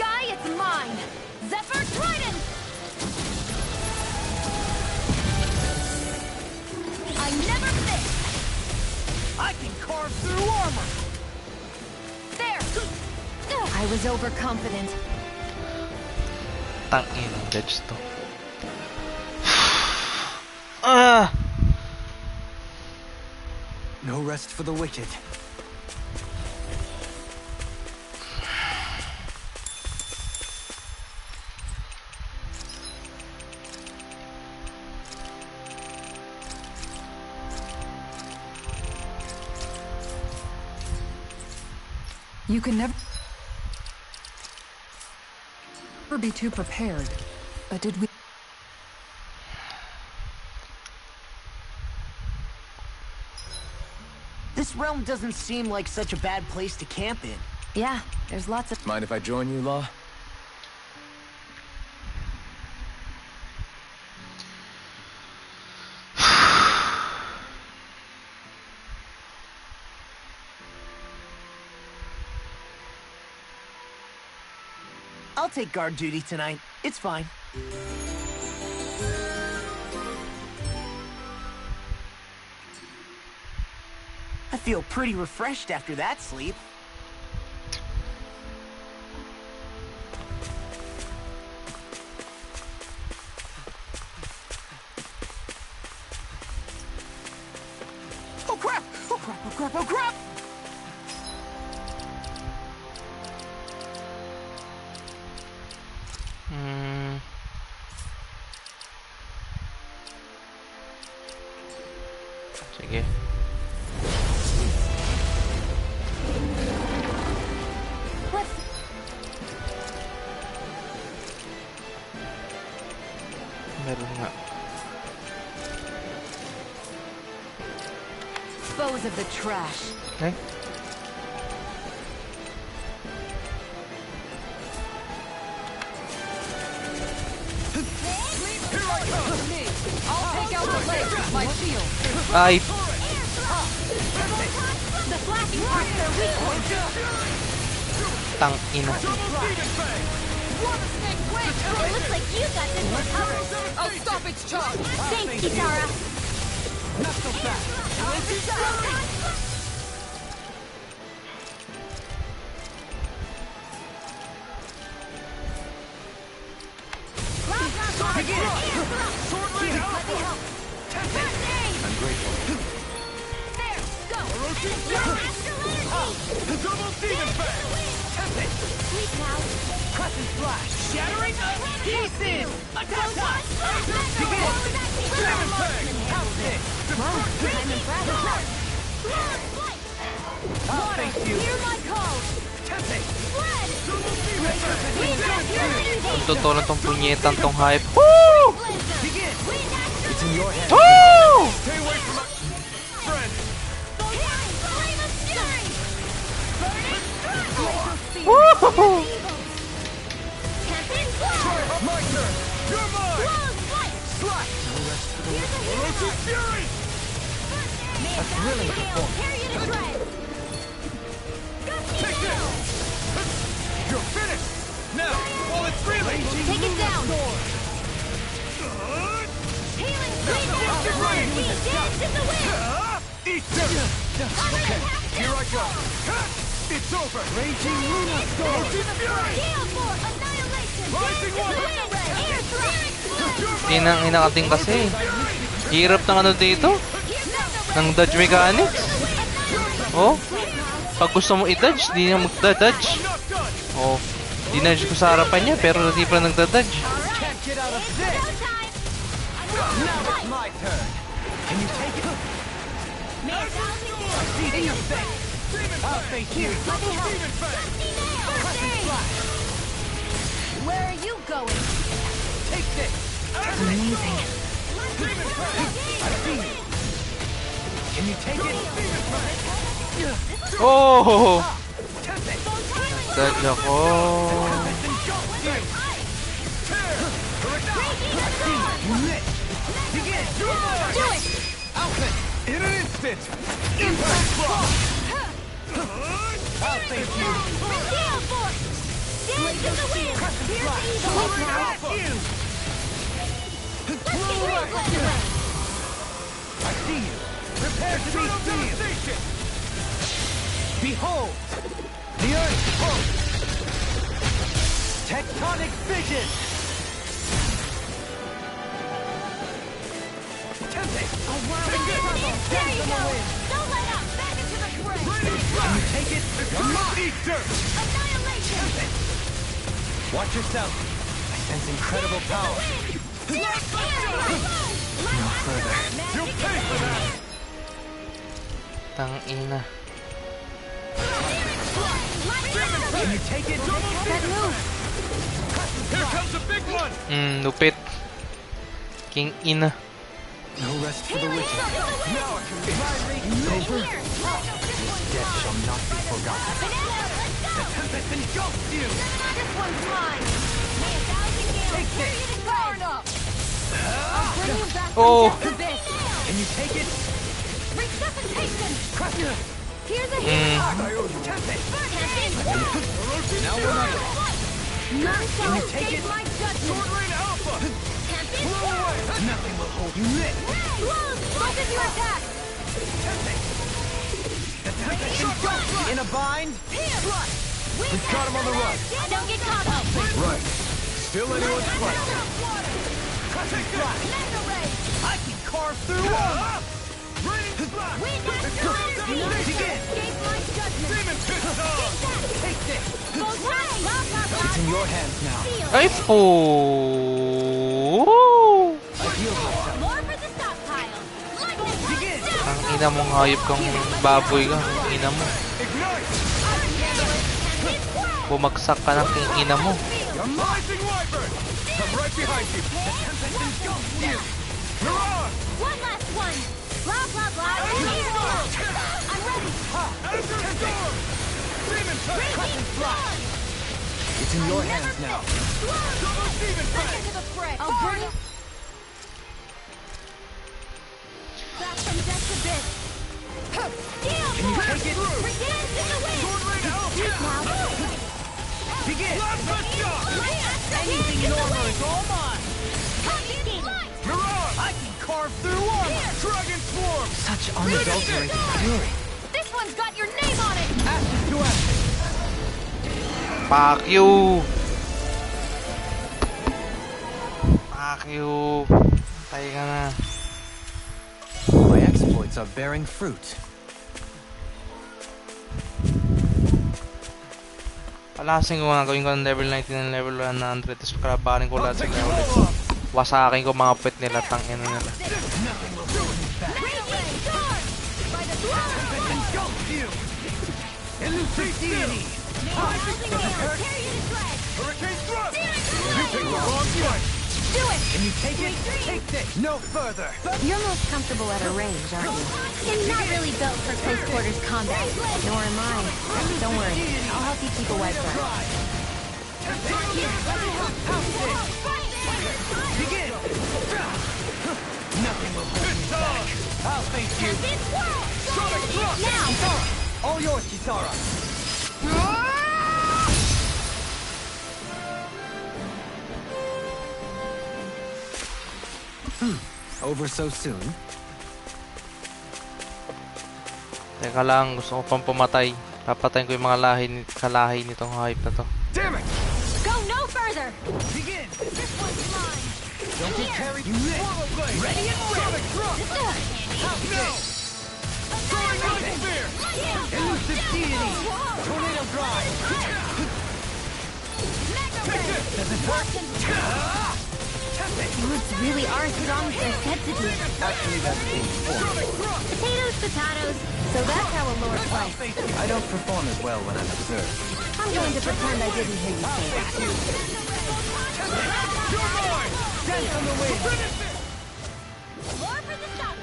sky, it's mine! Zephyr Trident! I never miss! I can carve through armor! There! I was overconfident. Tangin, dodge to. Ah! No rest for the wicked. You can never be too prepared. But did we... This realm doesn't seem like such a bad place to camp in. Yeah, there's lots of... Mind if I join you, Law? I'll take guard duty tonight. It's fine. I feel pretty refreshed after that sleep. Oh crap! Oh crap! Oh crap! Oh crap! Sige. Meron nga. Dispose of the trash. Okay. I'll take out the leg with my shield! Ay! The flashing parts are weak! Tangina. It looks like you got this one covered! I'll stop its charge! Thanks, Kitara! Not so fast. I'm grateful. There, go! Double demon fang! Sleep now! Crescent flash. Shattering. Pieces. Attack. Demon fang! I'm impressed! I'll face you. Hear my call! Tempest. Fled! Double demon fang! Ang totoo na tong punyetan tong hype. Begin. It's in your hands. Woo! Stay away from my friend! Woo! My turn! You're mine! Corrosive fury! That's really a performance. Take this! You're finished! Now, while it's reeling! Take it down! Healing dance in the wind! Eat this! Okay, here I go! It's over! Raging Luna Storm. Corrosive fury! Gale for annihilation! Rising water! Air thrust! Tinang inakating kasi. Hirap ng ano dito? Ng dodge mechanics. Oh. Pag gusto mo i-dodge, di niya mag-dodge. Oh. Dinudge ko sa harapan niya, pero hindi pa nagda-dodge. Can't get out of this. Now it's my turn. Can you take it? In your face. I'll face you. Crescent flash. Where are you going? Take this. Amazing. I see you. Can you take it? Oh! Tempest. Dodge ako. You missed. Begin. Do it! Outfit! In an instant! Impact block! I'll face you. Gale force! Dance in the wind! I see you. Prepare to be seen. Behold, the Earth's pulse. Tectonic vision. Tempest. A world of trouble. There you go. Don't let up. Back into the fray. Can you take it? Eater. Annihilation. Watch yourself. I sense incredible power. No further. You'll pay for that. Tang ina. Can you take it? That move. Here comes a big one. Lupit. King ina. No rest for the wicked. Now I can be over. Death shall not be forgotten. The tempest engulfs you. This one's mine. May a thousand gales Take carry this. you to far enough. I'll bring you back Oh. from death to this. Can you take it? Resuscitation. Crusher. Here's a healing arm. Tempest. Now we're not. None shall you take escape it? my judgment. Alpha. Can't be Nothing will hold you lit. Focus your attack. The tempest engulfs you. In a bind? We've got him on the run. Don't get caught up. Right. Still anyone's fight. Crushing flash. I can carve through one. Begin. Take this. It's in your hands now. Ay po! I heal myself. More for the stockpile. Begin. Ang ina mong hayop kang baboy ka. Ang ina mo. Ignite. Bumagsak ka ng king ina mo. You're rising wyvern. I'm right behind you. The tempest engulfs you. You're on. One last one. Blah, blah, blah. Here. I'm ready. Storm. Demon touch. Crushing flash. It's in your hands now. Double demon Back into the fray. I'll bring it back from death to this. Can you take it? Dance in the wind. Now. Begin. Anything in order is all mine. Mirage. I can carve through armor. Dragon swarm. Such unadulterated fury. This one's got your name on it. Ashes to ashes. Fuck you! Fuck you! Patay ka na. My exploits are bearing fruit. Palasin ko nga, gawin ko ng level 19 and level 100, tapos kalabanin ko lahat sa level. Wasakin ko mga pet nila, tangin na nila. Hurricane thrust! You picked the wrong fight! Do it. Can you take it? Take this! No further! You're most comfortable at a range, aren't you? I'm not really built for close quarters combat. Nor am I. Don't worry, I'll help you keep a white flag. Begin! Nothing will hold me back. I'll face you. Sonic thrust! Now. All yours, Kisara. Over so soon? Teka lang, gusto ko pang pumatay. Papatayin ko yung mga kalahi nitong hype na to. Damn it! Go no further. Begin! This one's mine. Don't get carried. Forward blade! Ready and Sonic thrust! No! Soaring lightning spear! Elusive deity! Tornado drive! Does it work? Roots really are strong sensitive. Actually, that's being formed. Potatoes, potatoes. So that's how a lord fights. I don't perform as well when I'm observed. I'm going to pretend I didn't hear you say that. You're mine! Dance on the wind! Lord for the stop.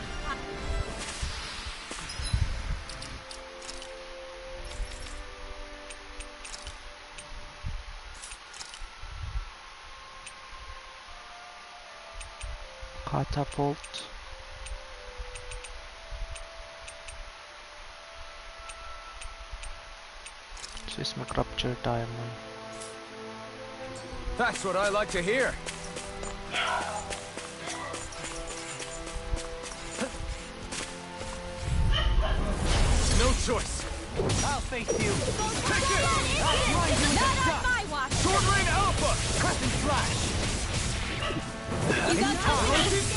Catapult. Seismic rupture diamond. That's what I like to hear. No choice. I'll face you. Take it! I'll blind you with a Not on shot. my watch. Sword Rain Alpha! Crescent Flash! You got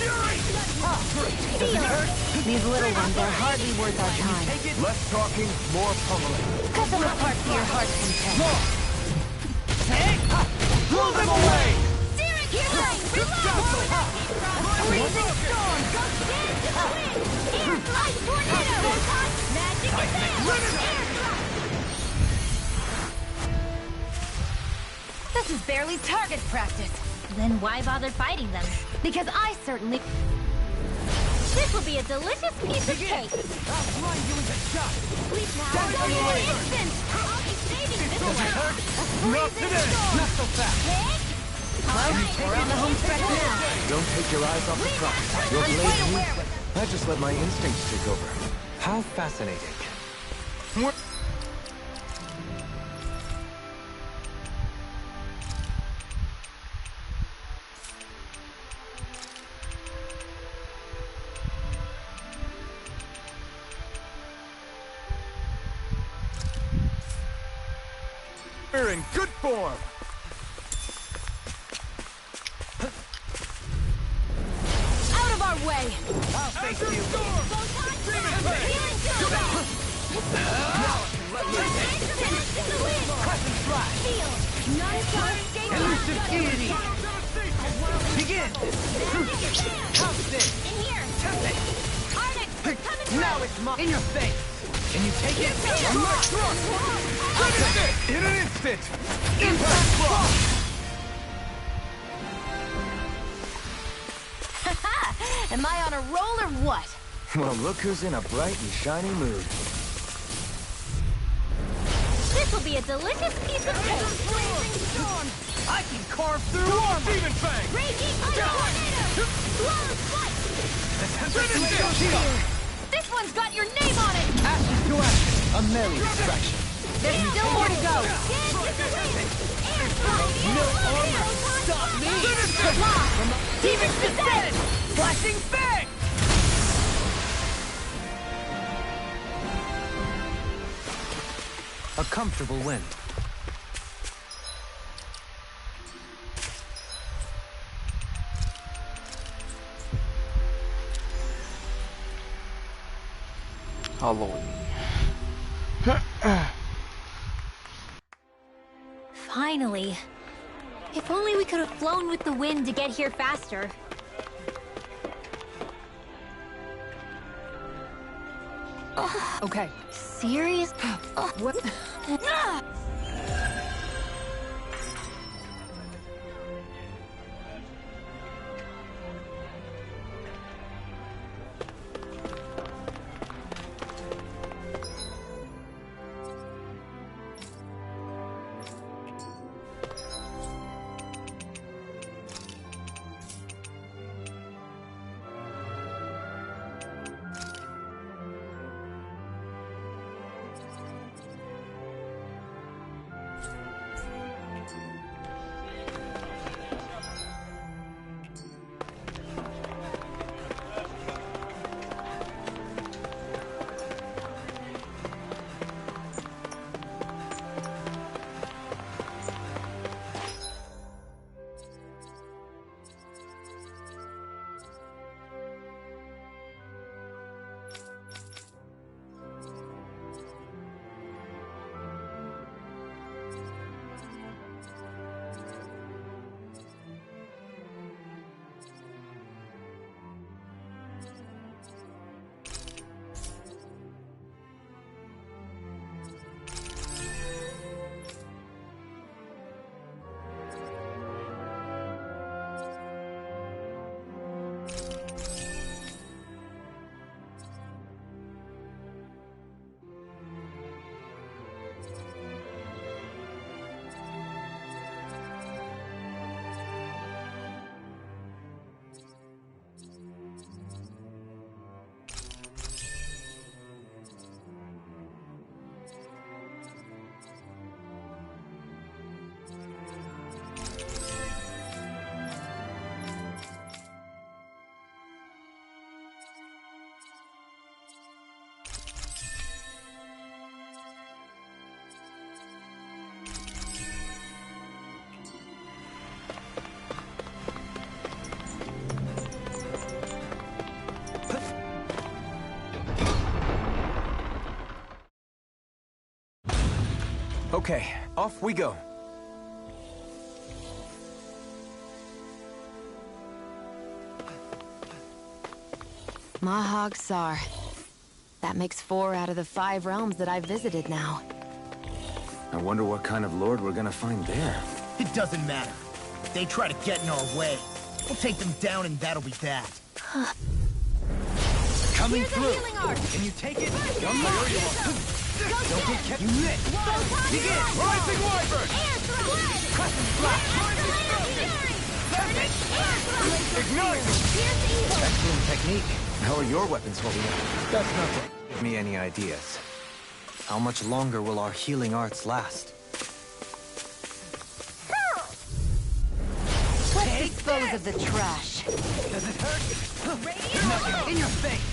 Fury! Does it hurt? These little ones are hardly worth our time. Take it. Less talking, more pummeling. Cut them apart to your heart's content. Blow them away! Steering gear! Reload! Freezing storm! Go stand to the wind! Air flight tornado! Magic advance! Air thrust! This is barely target practice. Then why bother fighting them? Because I certainly... This will be a delicious piece of cake! I'll blind you with a shot. Sleep now! In an instant! I'll be saving this Does it hurt? world! Not today! Not so fast! We're on the home stretch now. Don't take your eyes off the prize. You'll I'm blame quite me. aware with I just let my instincts take over. How fascinating. We're in good form. Out of our way! I'll face you. Crescent Flash! Elusive deity! Begin! Pounce it! Now it's mine! In your face! Can you take it? In an instant! Impact block! Am I on a roll or what? Well, look who's in a bright and shiny mood. This will be a delicious piece of cake. I can carve through armor! Demon Fang! Raging tornado! Long flight! This one's got your name on it! Ashes to ashes! A merry distraction! There's still more to go! No armor! Stop me! Demon descent! Flashing Fang! A comfortable win. Halloween. Finally. If only we could have flown with the wind to get here faster. Okay. Serious? What? Okay, off we go. Mahag Sar. That makes 4 out of the 5 realms that I've visited now. I wonder what kind of lord we're gonna find there. It doesn't matter. If they try to get in our way, we'll take them down and that'll be that. Coming Here's a through. healing art. Can you take it? First Don't aid. know where you are. Don't get kept. You lit. Begin. Rising Wyvern. Air throw. Crescent Flash. Ignite. Here's evil. Excellent technique. How are your weapons holding up? That's nothing. Give me any ideas. How much longer will our healing arts last? Let's dispose of the trash. Does it hurt? Radiant Nothing. In your face.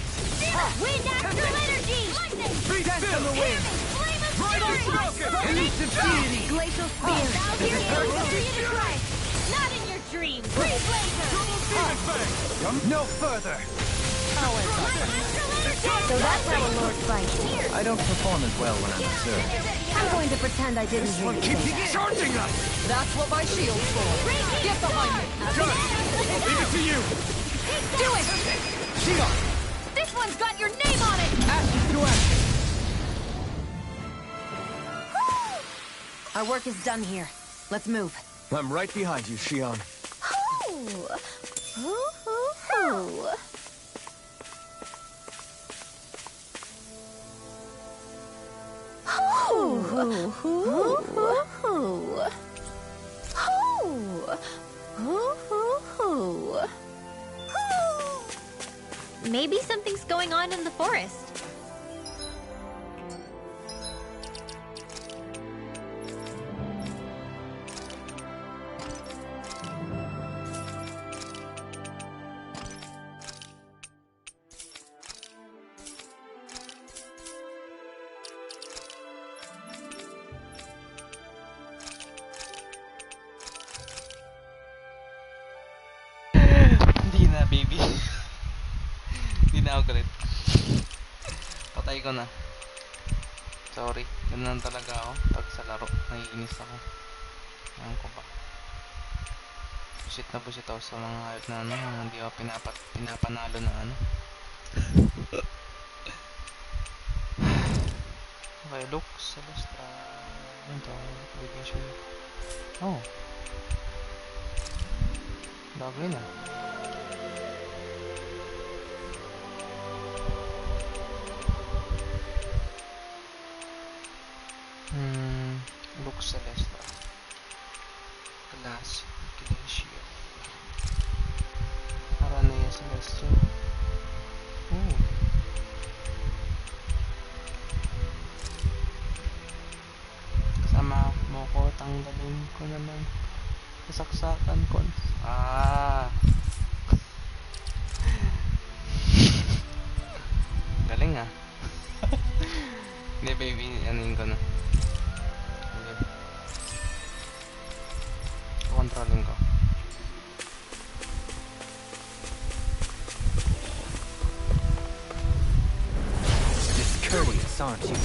Wind astral energy. Lightning. Be still the wind. Flame of Right fury. spoken. Elusive deity. Glacial spear. Valkyrie will see you to Christ. Not in your dreams. Breeze laser. Demon Fang. No further. So that's how a lord fights. I don't perform as well when I'm observed. I'm going to pretend I didn't hear you say that. Charging us. That's what my shield's for. Get behind me. Done. I'll leave it to you. Do it. Shion. This one's got your name on it. Ashes to ashes. Our work is done here. Let's move. I'm right behind you, Shion. Maybe something's going on in the forest. Hindi na, baby. Hindi na ako galit. Patay ko na. Sorry. Ganun talaga ako. Pag sa laro, naiinis ako. Ayan ko ba. Busit na busit ako sa mga hayop na ano. Hindi ako pinapanalo na ano. Okay, look. Celestra. Ito. Obligation. Oh. Bago yun ah. Look Celestra. Glass. Glacier. Aranea Celestia. Oh. Kasama mo ko, tanggalin ko naman kasaksakan ko. Galing ah. Hindi baby, anuin ko na. Okay. Controlling ko. Discourteous, aren't you?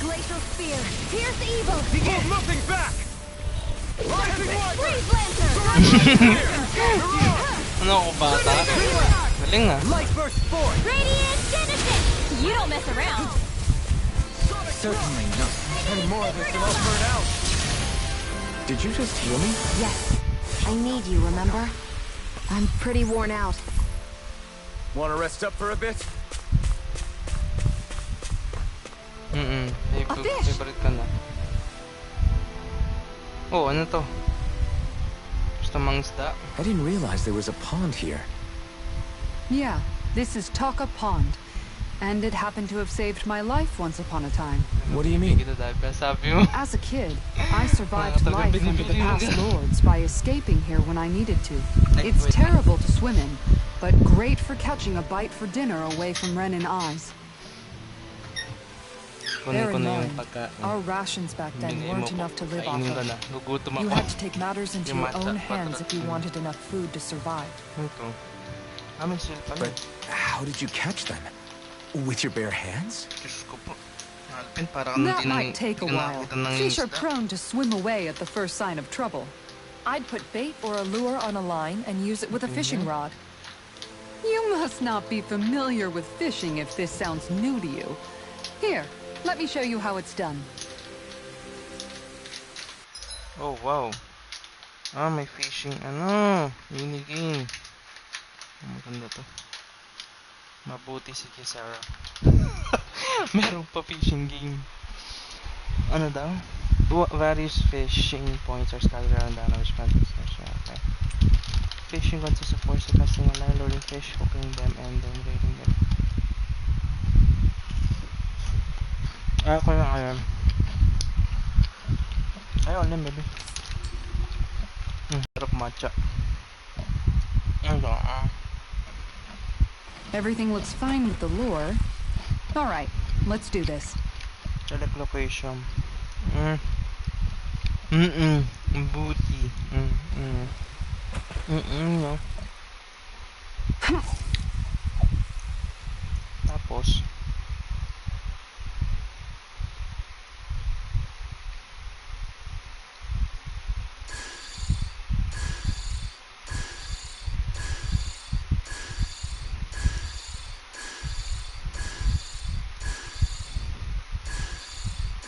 Glacial spear. Here's evil. Begin. Moving back. Rising Wyvern. Freeze lancer. Ano ako bata? Galing ah. Light burst forth. Radiant genesis. You don't mess around. Certainly not. And more of this and I'll burn out. Did you just heal me? Yes. I need you, remember? I'm pretty worn out. Want to rest up for a bit? Favorite ka na. Oh, ano to? Gusto mangisda? I didn't realize there was a pond here. Yeah, this is Taka Pond. And it happened to have saved my life once upon a time. What do you mean? Kita dive ba? Sabi mo? As a kid, I survived life under the past lords by escaping here when I needed to. It's terrible to swim in, but great for catching a bite for dinner away from Renan eyes. Kunin They're ko na yung annoying. pagkain. Our rations back then Binigay mo weren't ko. enough to live off Kainin ko of. na. Gugutom You ako. had to take matters into Yung your matcha, own hands patrat. if you wanted enough food to survive. Ito. Amin sila pala. But how did you catch them? With your bare hands? Diyos ko po. Alpin, para kang That hindi might take a while. Fish are prone to swim away at the first sign of trouble. I'd put bait or a lure on a line and use it with a fishing rod. You must not be familiar with fishing if this sounds new to you. Here, let me show you how it's done. Oh, wow. May fishing, minigame. Maganda to. Mabuti si Kisara. Meron pa fishing game. Ano daw? Various fishing points are scattered around Dahnan which consists of okay. Fishing consists of force casting a line, luring fish, hooking them, and then baiting them. Ako na ngayon. Ayun lang, baby. Sarap matcha. Everything looks fine with the lure. All right, let's do this. Select location. Booty. No. Tapos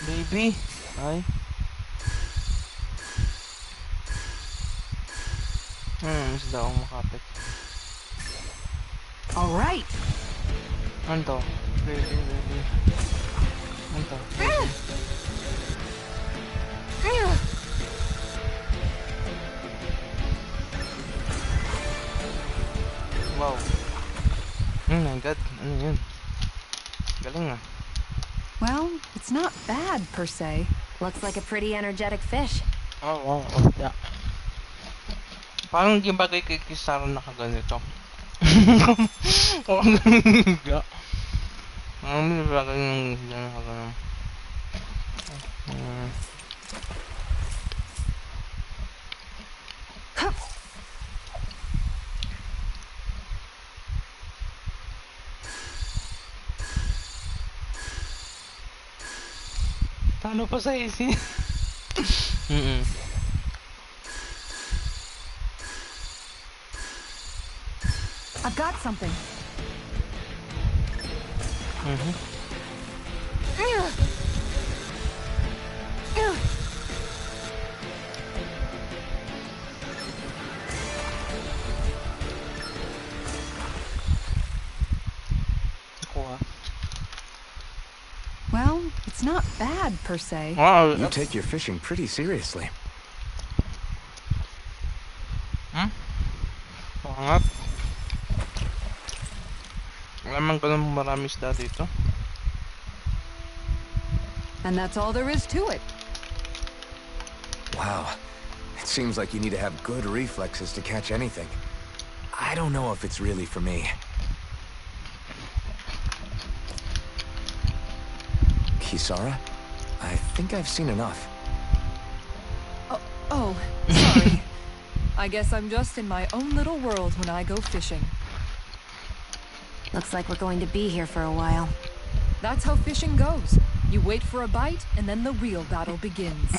baby, ay. Isda akong makapit. All right. Ano to? Baby. Ano to? Wow. Oh my god, ano yun? Galing ah. Well, it's not bad per se. Looks like a pretty energetic fish. Oh, yeah. Parang yung bagay kay Kisara nakaganito. Yeah. Yung bagay yung nakaganito. Paano pa sa AC? I've got something. Well, it's not bad per se. Wow. You take your fishing pretty seriously. Pangat. Alam ko naman marami isda dito. And that's all there is to it. Wow. It seems like you need to have good reflexes to catch anything. I don't know if it's really for me. Kisara? I think I've seen enough. Oh, sorry. I guess I'm just in my own little world when I go fishing. Looks like we're going to be here for a while. That's how fishing goes. You wait for a bite, and then the real battle begins.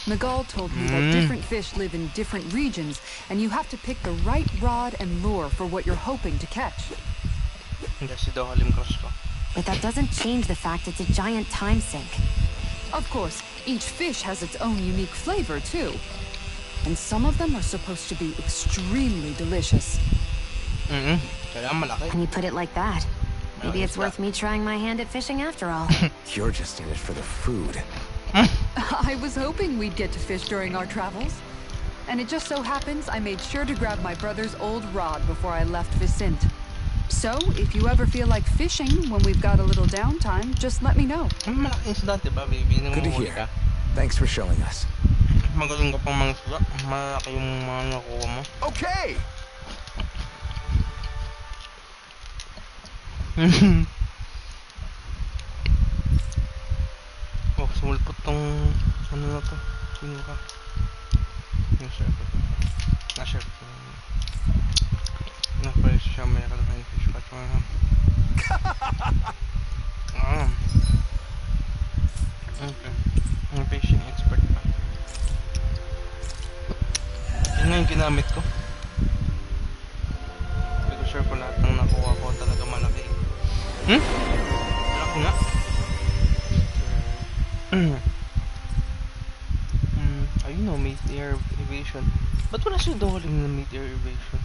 Nagal told me that different fish live in different regions, and you have to pick the right rod and lure for what you're hoping to catch. But that doesn't change the fact it's a giant time sink. Of course, each fish has its own unique flavor, too. And some of them are supposed to be extremely delicious. When you put it like that, maybe it's worth me trying my hand at fishing after all. You're just in it for the food. I was hoping we'd get to fish during our travels. And it just so happens I made sure to grab my brother's old rod before I left Vicente. So, if you ever feel like fishing when we've got a little downtime, just let me know. Good to hear. Thanks for showing us. Magaling ka pang mga isda. Malaki yung mga nakuha mo. Okay! Oh, sumulpot tong ano na to? Sino ka? Yung share ko. Na-share ko. Na-press siya ginamit ko. Hindi ko sure kung lahat ng nakuha ko talaga malaki. Malaki nga. Ayun no, mid-air evasion. Ba't wala siya doling na mid-air evasion?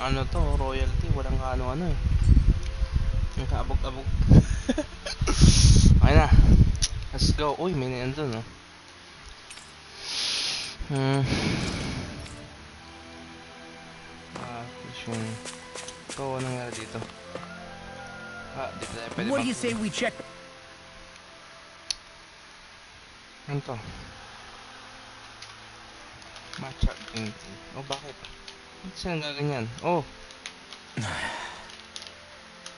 Ano to, royalty, walang ano-ano eh. Ang kaabog-abog. Okay na. Let's go. Uy, may nandun, no? Mission. Go, anong nangyari dito? Di ba tayo pwede What do you say we check? Ano to? Matcha green tea. Oh, bakit? Bakit siya nagaganyan? Oh!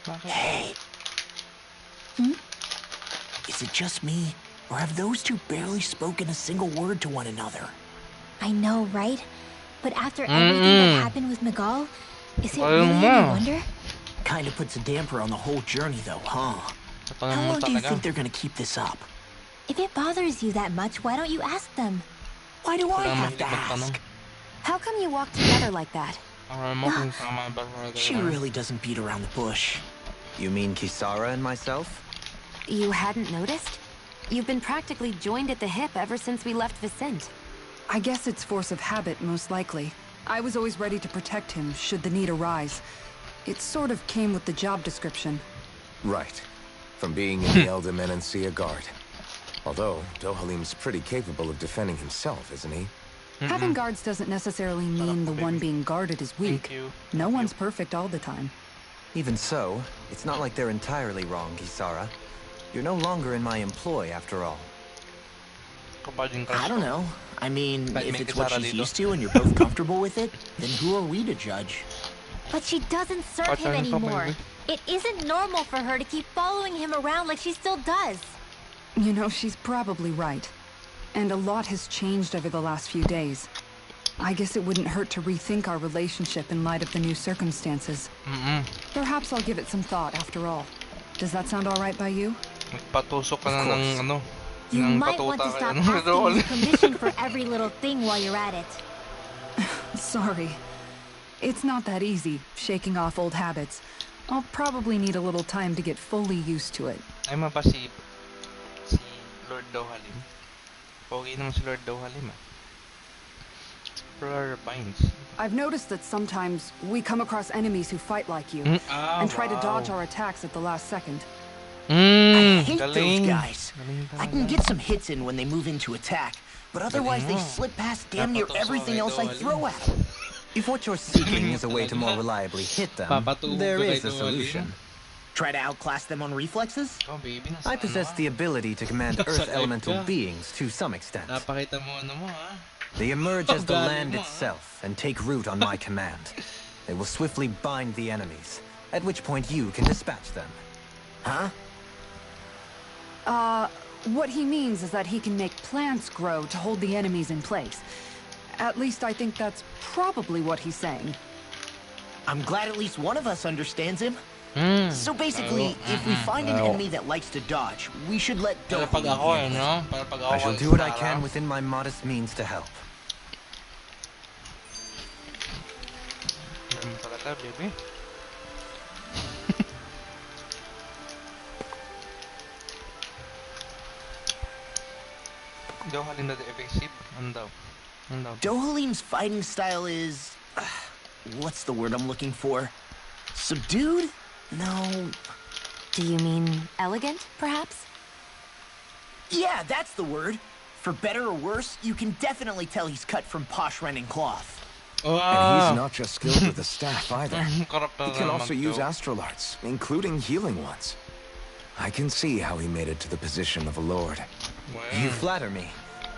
Bakit? Hey! Is it just me, or have those two barely spoken a single word to one another? I know, right? But after everything that happened with Miguel, is it really any wonder? Kinda puts a damper on the whole journey though, huh? How long do you think they're gonna keep this up? If it bothers you that much, why don't you ask them? Why do I have to ask? How come you walk together like that? She really doesn't beat around the bush. You mean Kisara and myself? You hadn't noticed? You've been practically joined at the hip ever since we left Vicente. I guess it's force of habit, most likely. I was always ready to protect him, should the need arise. It sort of came with the job description. Right. From being in the Elder Menancia Guard. Although, Dohalim's pretty capable of defending himself, isn't he? Having guards doesn't necessarily mean the one being guarded is weak. No one's perfect all the time. Even so, it's not like they're entirely wrong, Kisara. You're no longer in my employ, after all. I don't know. I mean, if it's what she's used to and you're both comfortable with it, then who are we to judge? But she doesn't serve him anymore. It isn't normal for her to keep following him around like she still does. You know, she's probably right. And a lot has changed over the last few days. I guess it wouldn't hurt to rethink our relationship in light of the new circumstances. Perhaps I'll give it some thought after all. Does that sound all right by you? Patusok ka na ng ano. You might want to stop asking his permission for every little thing while you're at it. Sorry. It's not that easy, shaking off old habits. I'll probably need a little time to get fully used to it. Ay ba si Lord Dohalim? Pogi naman si Lord Dohalim ah. Pines. I've noticed that sometimes we come across enemies who fight like you and try to dodge our attacks at the last second. I hate those guys. I can get some hits in when they move into attack, but otherwise they slip past damn near everything else I throw at them. If what you're seeking is a way to more reliably hit them, there is a solution. Try to outclass them on reflexes? I possess the ability to command Earth elemental beings to some extent. They emerge as the land itself and take root on my command. They will swiftly bind the enemies, at which point you can dispatch them. Huh? What he means is that he can make plants grow to hold the enemies in place. At least I think that's probably what he's saying. I'm glad at least one of us understands him. So basically, if we find an enemy that likes to dodge, we should let Dohalim handle it. I shall do what I can within my modest means to help. Dohalim na evasive. Ano daw? Dohalim's fighting style is... what's the word I'm looking for? Subdued? No. Do you mean elegant, perhaps? Yeah, that's the word. For better or worse, you can definitely tell he's cut from posh Renan cloth. And he's not just skilled with the staff either. He can also use astral arts, including healing ones. I can see how he made it to the position of a lord. You flatter me.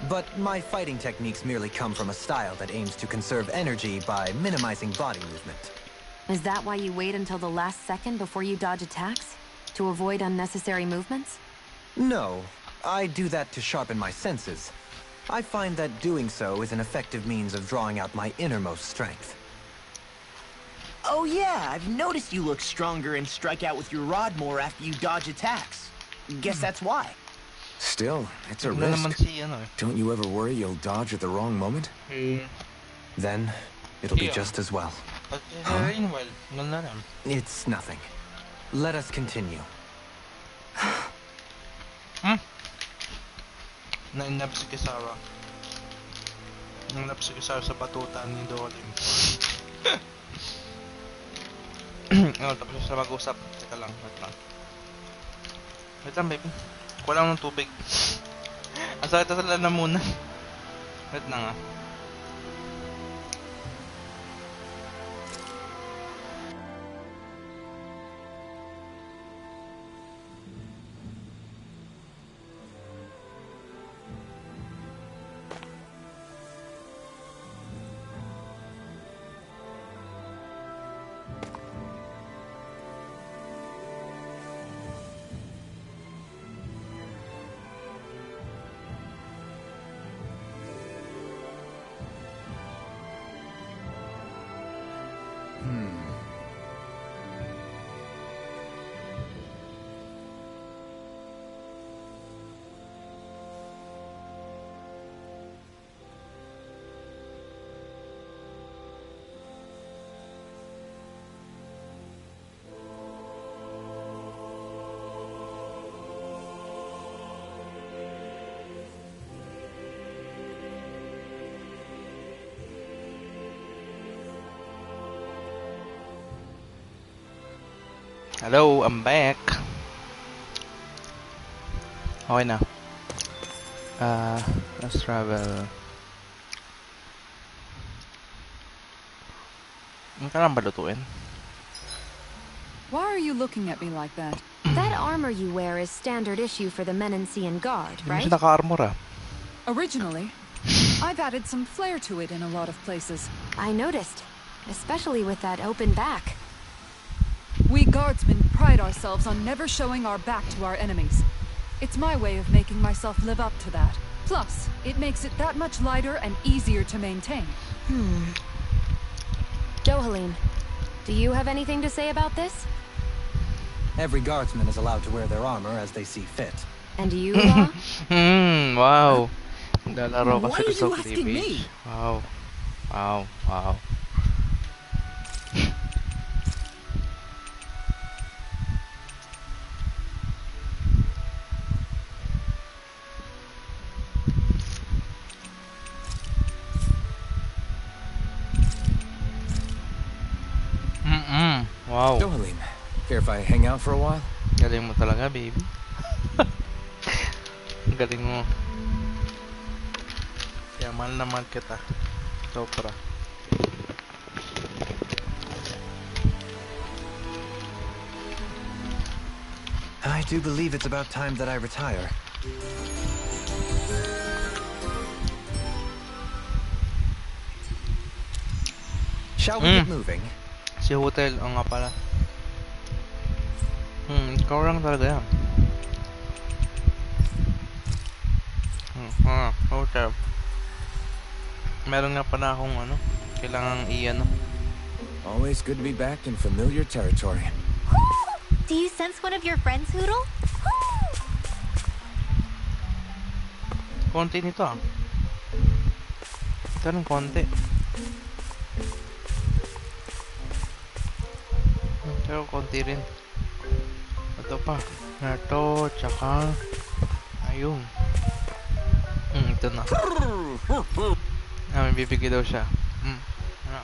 But my fighting techniques merely come from a style that aims to conserve energy by minimizing body movement. Is that why you wait until the last second before you dodge attacks? To avoid unnecessary movements? No, I do that to sharpen my senses. I find that doing so is an effective means of drawing out my innermost strength. Oh yeah, I've noticed you look stronger and strike out with your rod more after you dodge attacks. Guess that's why. Still, it's a Wala naman risk. si ano eh. Don't you ever worry you'll dodge at the wrong moment? Then, it'll be Yeah. just as well. Pag Huh? well, wala lang. It's nothing. Let us continue. Nainap si Kisawa. Nainap si Kisawa sa batutan ni Dolim. Oh, tapos na mag-usap. Teka lang, wait lang. Wait lang, baby. Kuha lang ng tubig. Ang sakit na sila na muna. Wait lang ah. Hello, I'm back. Okay na. Let's travel. Ang kailangan ba lutuin? Why are you looking at me like that? That armor you wear is standard issue for the Menancian Guard, Hindi mo right? siya naka-armor ah. Originally, I've added some flair to it in a lot of places. I noticed, especially with that open back. We Guardsmen pride ourselves on never showing our back to our enemies. It's my way of making myself live up to that. Plus, it makes it that much lighter and easier to maintain. Dohalim, do you have anything to say about this? Every guardsman is allowed to wear their armor as they see fit. And you, Law? Wow. Lalaro Why kasi are gusto you ko asking cleavage. me? Wow. Wow. Wow. Wow. Dohalim, care if I hang out for a while? Galing mo talaga, baby. Galing mo. Kaya mahal na mahal kita. Sobra. I do believe it's about time that I retire. Shall we get moving? Si Hotel, ang nga pala. Ikaw lang talaga yan. Hotel. Meron nga pala akong ano, kailangang i-ano. Always good to be back in familiar territory. Do you sense one of your friends, Hoodle? Konti nito ah. Ito lang konti. Pero konti rin. Ito pa. Ito, tsaka ayun. Ito na. May bibigay daw siya. Ano?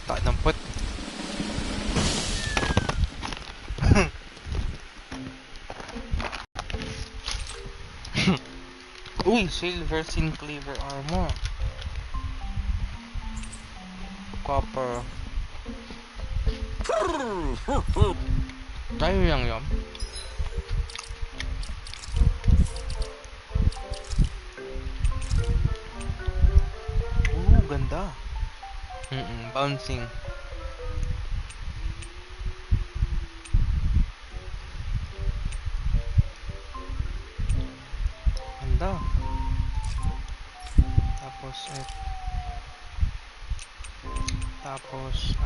Tak nampak. Uy, silver sin cleaver armor. Copper. Tayo yang yun. Ganda. Bouncing. Ganda. Tapos Tapos,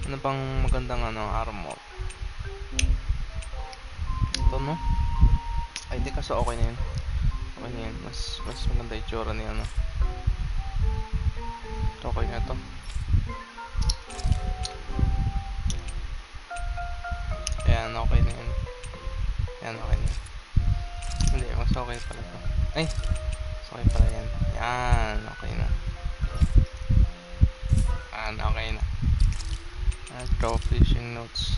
ano bang magandang armor? Ito, no? Ay, hindi kasi okay na yun. Okay na yun. Mas maganda yung tsura niya, no? Okay na to. Ayan, okay na yun. Ayan, okay na yun. Hindi, mas okay pala to. Ay! Mas okay pala yan. Ayan, okay na. Ayan, okay na. Draw fishing notes.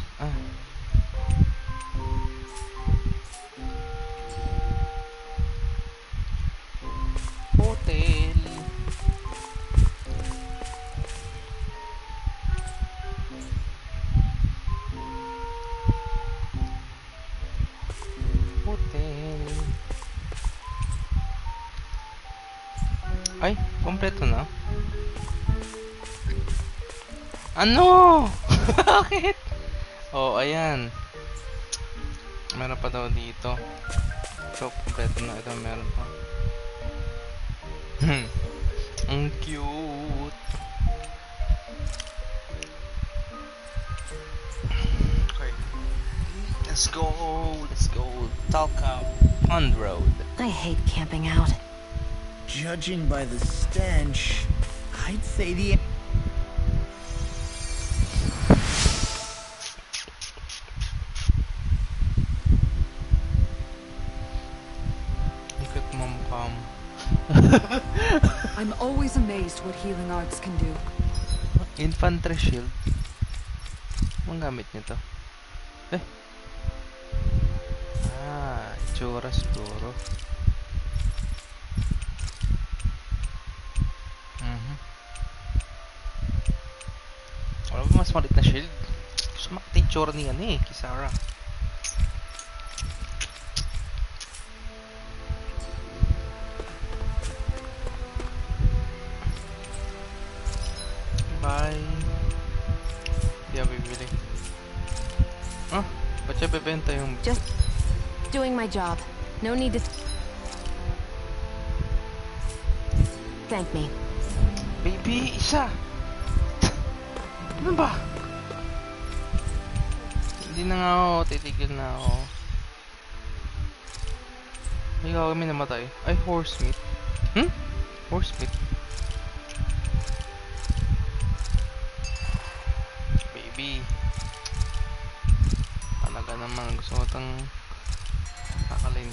Hotel. Hotel. Ay, kompleto na. Ano? Bakit? Oh, ayan. Meron pa daw dito. So, kompleto na. Ito meron pa. Ang cute. Okay. Let's go. Let's go. Talca Pond Road. I hate camping out. Judging by the stench, I'd say the... I'm always amazed what healing arts can do. Infantry shield. Anong gamit nito? Itsura siguro. Wala ba mas malit na shield? Gusto makita itsura ni Kisara. Bye. Di ako bibili. Ba't siya bebenta yung... Just doing my job. No need to... Thank me. Baby, isa! Ano ba? Hindi na nga ako, titigil na ako. Ay, kami namatay. Ay, horse meat. Horse meat. Baby. Talaga naman, gusto ko itang kakalin.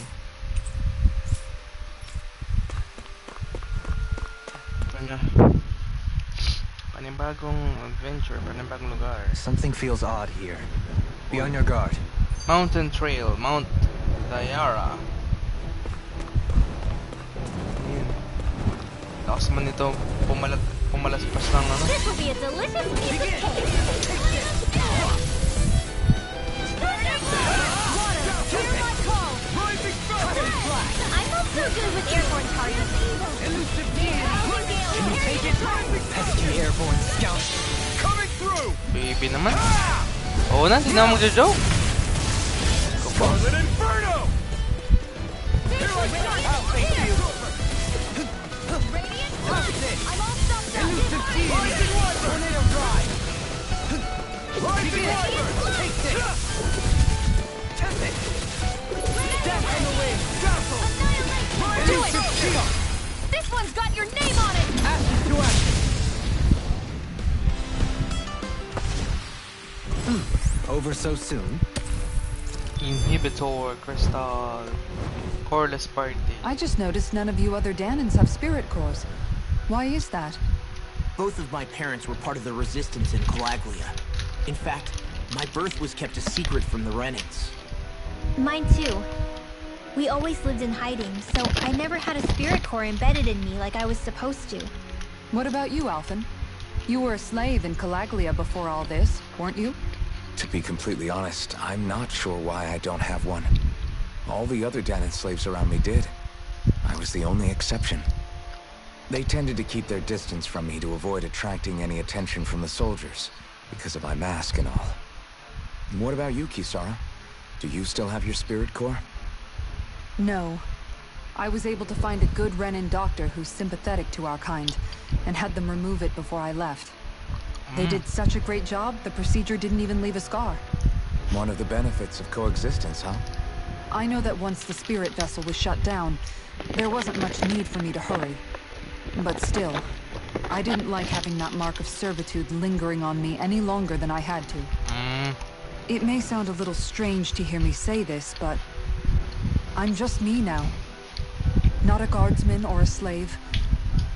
Panibagong adventure, panibagong lugar. Something feels odd here. Be on your guard. Mountain Trail, Mount Dayara. Ayan. Lakas man ito pumalaspas lang This will be a delicious piece of cake. I'm not so good with airborne targets. Can you take it? Pesky airborne scout. Coming through! Baby naman. Oo na, hindi na magjo-joke. Scarlet Inferno! Here I come! I'll face you! Radiant Sun! I'm all stuffed up! Elusive Team! Rising Wiper! Tornado Drive! Rising Wiper! Take this! Tempest! Death on the wing! Dazzle! Annihilate! Do it! Elusive Shield! This one's got your name on it! Ashes to ashes! Over so soon? Inhibitor, Crystal, Coreless Party. I just noticed none of you other Dahnans have spirit cores. Why is that? Both of my parents were part of the resistance in Calaglia. In fact, my birth was kept a secret from the Renans. Mine too. We always lived in hiding, so I never had a spirit core embedded in me like I was supposed to. What about you, Alphen? You were a slave in Calaglia before all this, weren't you? To be completely honest, I'm not sure why I don't have one. All the other Dahnan slaves around me did. I was the only exception. They tended to keep their distance from me to avoid attracting any attention from the soldiers, because of my mask and all. And what about you, Kisara? Do you still have your spirit core? No. I was able to find a good Renan doctor who's sympathetic to our kind, and had them remove it before I left. They did such a great job, the procedure didn't even leave a scar. One of the benefits of coexistence, huh? I know that once the spirit vessel was shut down, there wasn't much need for me to hurry. But still, I didn't like having that mark of servitude lingering on me any longer than I had to. It may sound a little strange to hear me say this, but I'm just me now. Not a guardsman or a slave.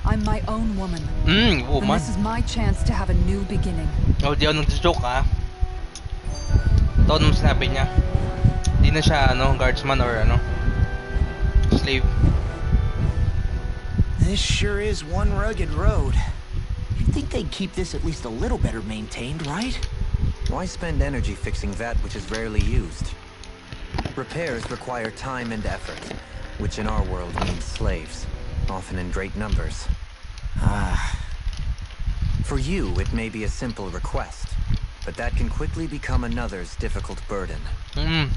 I'm my own woman. Woman. And this is my chance to have a new beginning. Oh, di ako nag-joke Tawad mo sinabi niya. Di na siya guardsman or slave. This sure is one rugged road. You'd think they'd keep this at least a little better maintained, right? Why spend energy fixing that which is rarely used? Repairs require time and effort, which in our world means slaves, often in great numbers. For you, it may be a simple request, but that can quickly become another's difficult burden.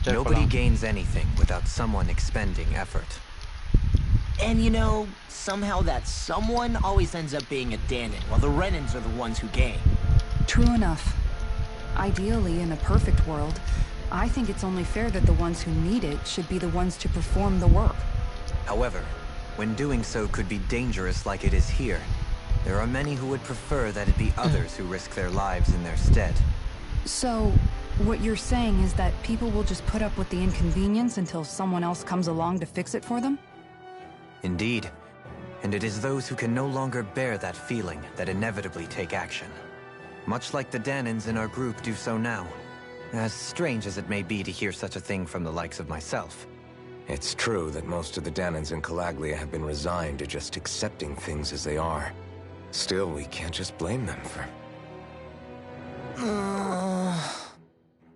Nobody gains anything without someone expending effort. And somehow that someone always ends up being a Dahnan, while the Renans are the ones who gain. True enough. Ideally, in a perfect world, I think it's only fair that the ones who need it should be the ones to perform the work. However, when doing so could be dangerous like it is here, there are many who would prefer that it be others who risk their lives in their stead. So, what you're saying is that people will just put up with the inconvenience until someone else comes along to fix it for them? Indeed. And it is those who can no longer bear that feeling that inevitably take action. Much like the Dahnans in our group do so now. As strange as it may be to hear such a thing from the likes of myself. It's true that most of the Dahnans in Calaglia have been resigned to just accepting things as they are. Still, we can't just blame them for...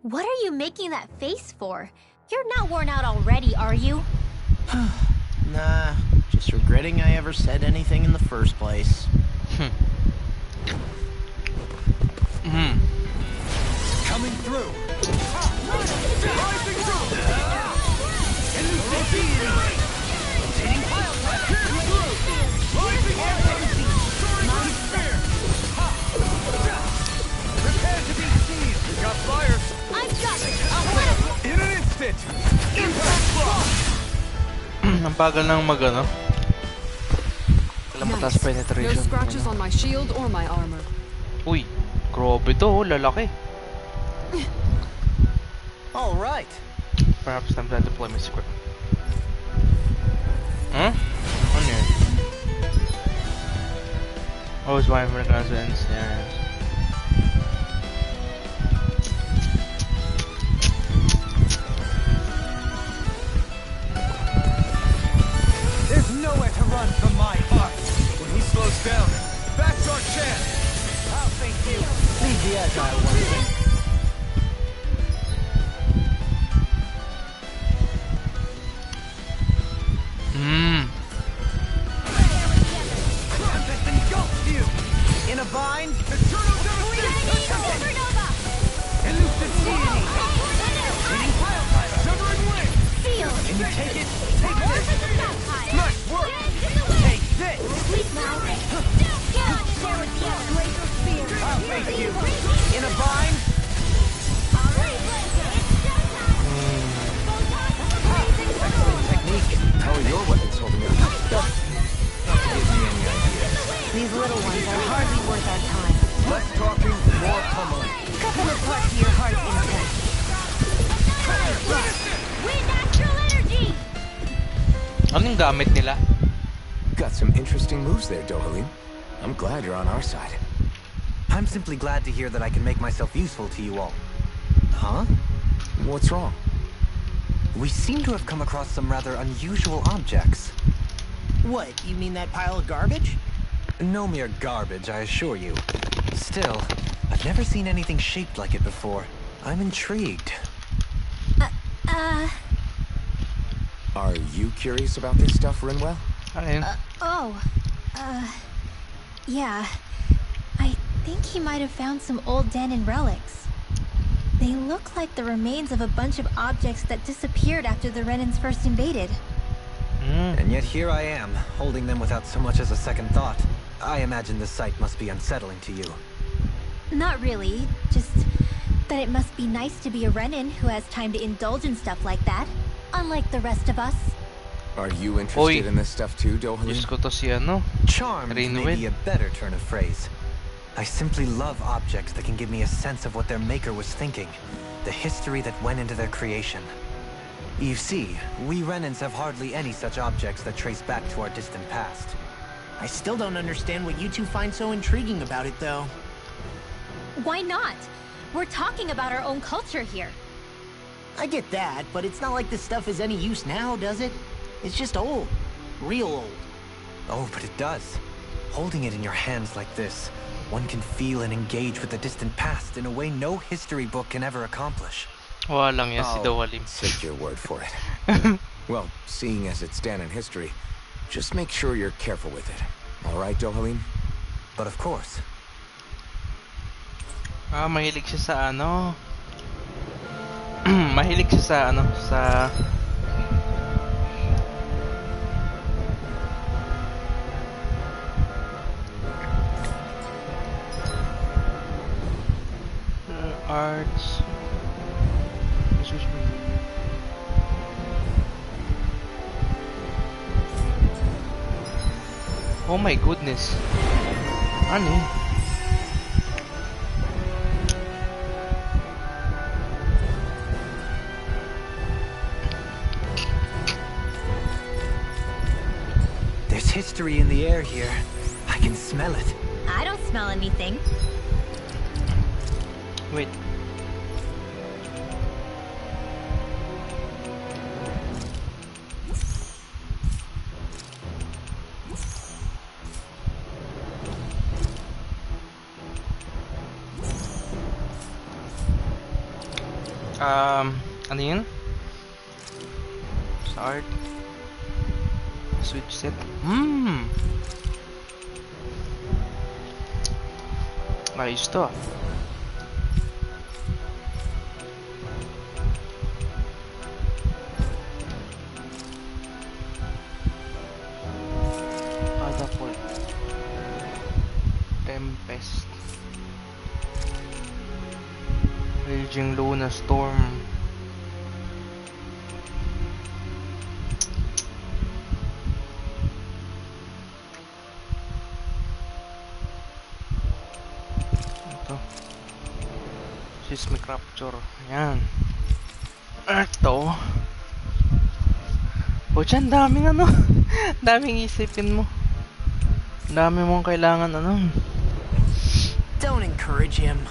What are you making that face for? You're not worn out already, are you? Nah, just regretting I ever said anything in the first place. Coming through! Rising through! Elucidity! Rotating pile drive! Pierce through! Rising arrow! Soaring spear! Ha! Prepare to be seized! We got fires! I've got it! In an instant! Impact block! Ang bagal ng Kailan mataas No penetration. scratches on my shield or my armor. Uy, grabe to, lalaki. All right. Perhaps time to deploy my script. Huh? Ano yun? Always vying for the guns and snares. There's nowhere to run from my heart. When he slows down, that's our chance. I'll thank you. Leave the agile ones. In a bind? Eternal devastation! Supernova! Elucidity! Hitting pile driver! Severing wing! Seal! Can you take it? Take Over this! the sapphire! Nice work! Take Take this! Sleep now! Get on in there with the laser spear! I'll face you! In a bind? Excellent technique. How are your weapons holding up? Not to give me any ideas. These little ones are hardly worth our time. Less talking, more pummeling. Cut them apart to your heart's intent. Wind astral energy! Anong gamit nila? Got some interesting moves there, Dohalim. I'm glad you're on our side. I'm simply glad to hear that I can make myself useful to you all. Huh? What's wrong? We seem to have come across some rather unusual objects. What, you mean that pile of garbage? No mere garbage, I assure you. Still, I've never seen anything shaped like it before. I'm intrigued. Are you curious about this stuff, Rinwell? Yeah. I think he might have found some old Dahnan relics. They look like the remains of a bunch of objects that disappeared after the Renans first invaded. And yet here I am, holding them without so much as a second thought. I imagine the sight must be unsettling to you. Not really, just that it must be nice to be a Renan who has time to indulge in stuff like that, unlike the rest of us. Are you interested in this stuff too, Dohalim? Diyos ko to si ano? Charmed may Renan. be a better turn of phrase. I simply love objects that can give me a sense of what their maker was thinking, the history that went into their creation. You see, we Renans have hardly any such objects that trace back to our distant past. I still don't understand what you two find so intriguing about it, though. Why not? We're talking about our own culture here. I get that, but it's not like this stuff is any use now, does it? It's just old. Real old. Oh, but it does. Holding it in your hands like this, one can feel and engage with the distant past in a way no history book can ever accomplish. Walang yan si Dohalim. Take your word for it. Well, seeing as it's Dahnan history, just make sure you're careful with it. All right, Dohalim? But of course. Mahilig siya sa ano. Mahilig siya sa ano, sa arts. Excuse me. Oh my goodness. Ano eh? There's history in the air here. I can smell it. I don't smell anything. Wait. Ano yun? Start. Switch set. Ayos to. Catapult. Tempest. Raging Luna Storm. Ito. Seismic Rapture. Ayan. Ito. O dyan, daming ano. Daming isipin mo. Dami mong kailangan ano. Don't encourage him.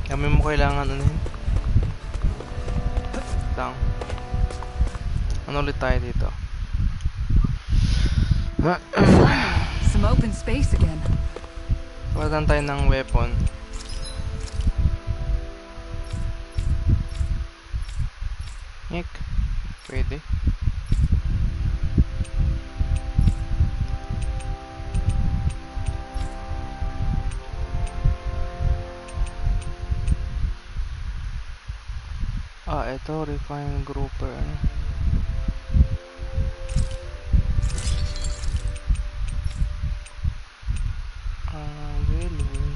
Dami mo kailangan ano yun. Lang. Ano ulit tayo dito? Some open space again. Pagkatan tayo ng weapon. Nick. Pwede. Ito, refine grouper. Really?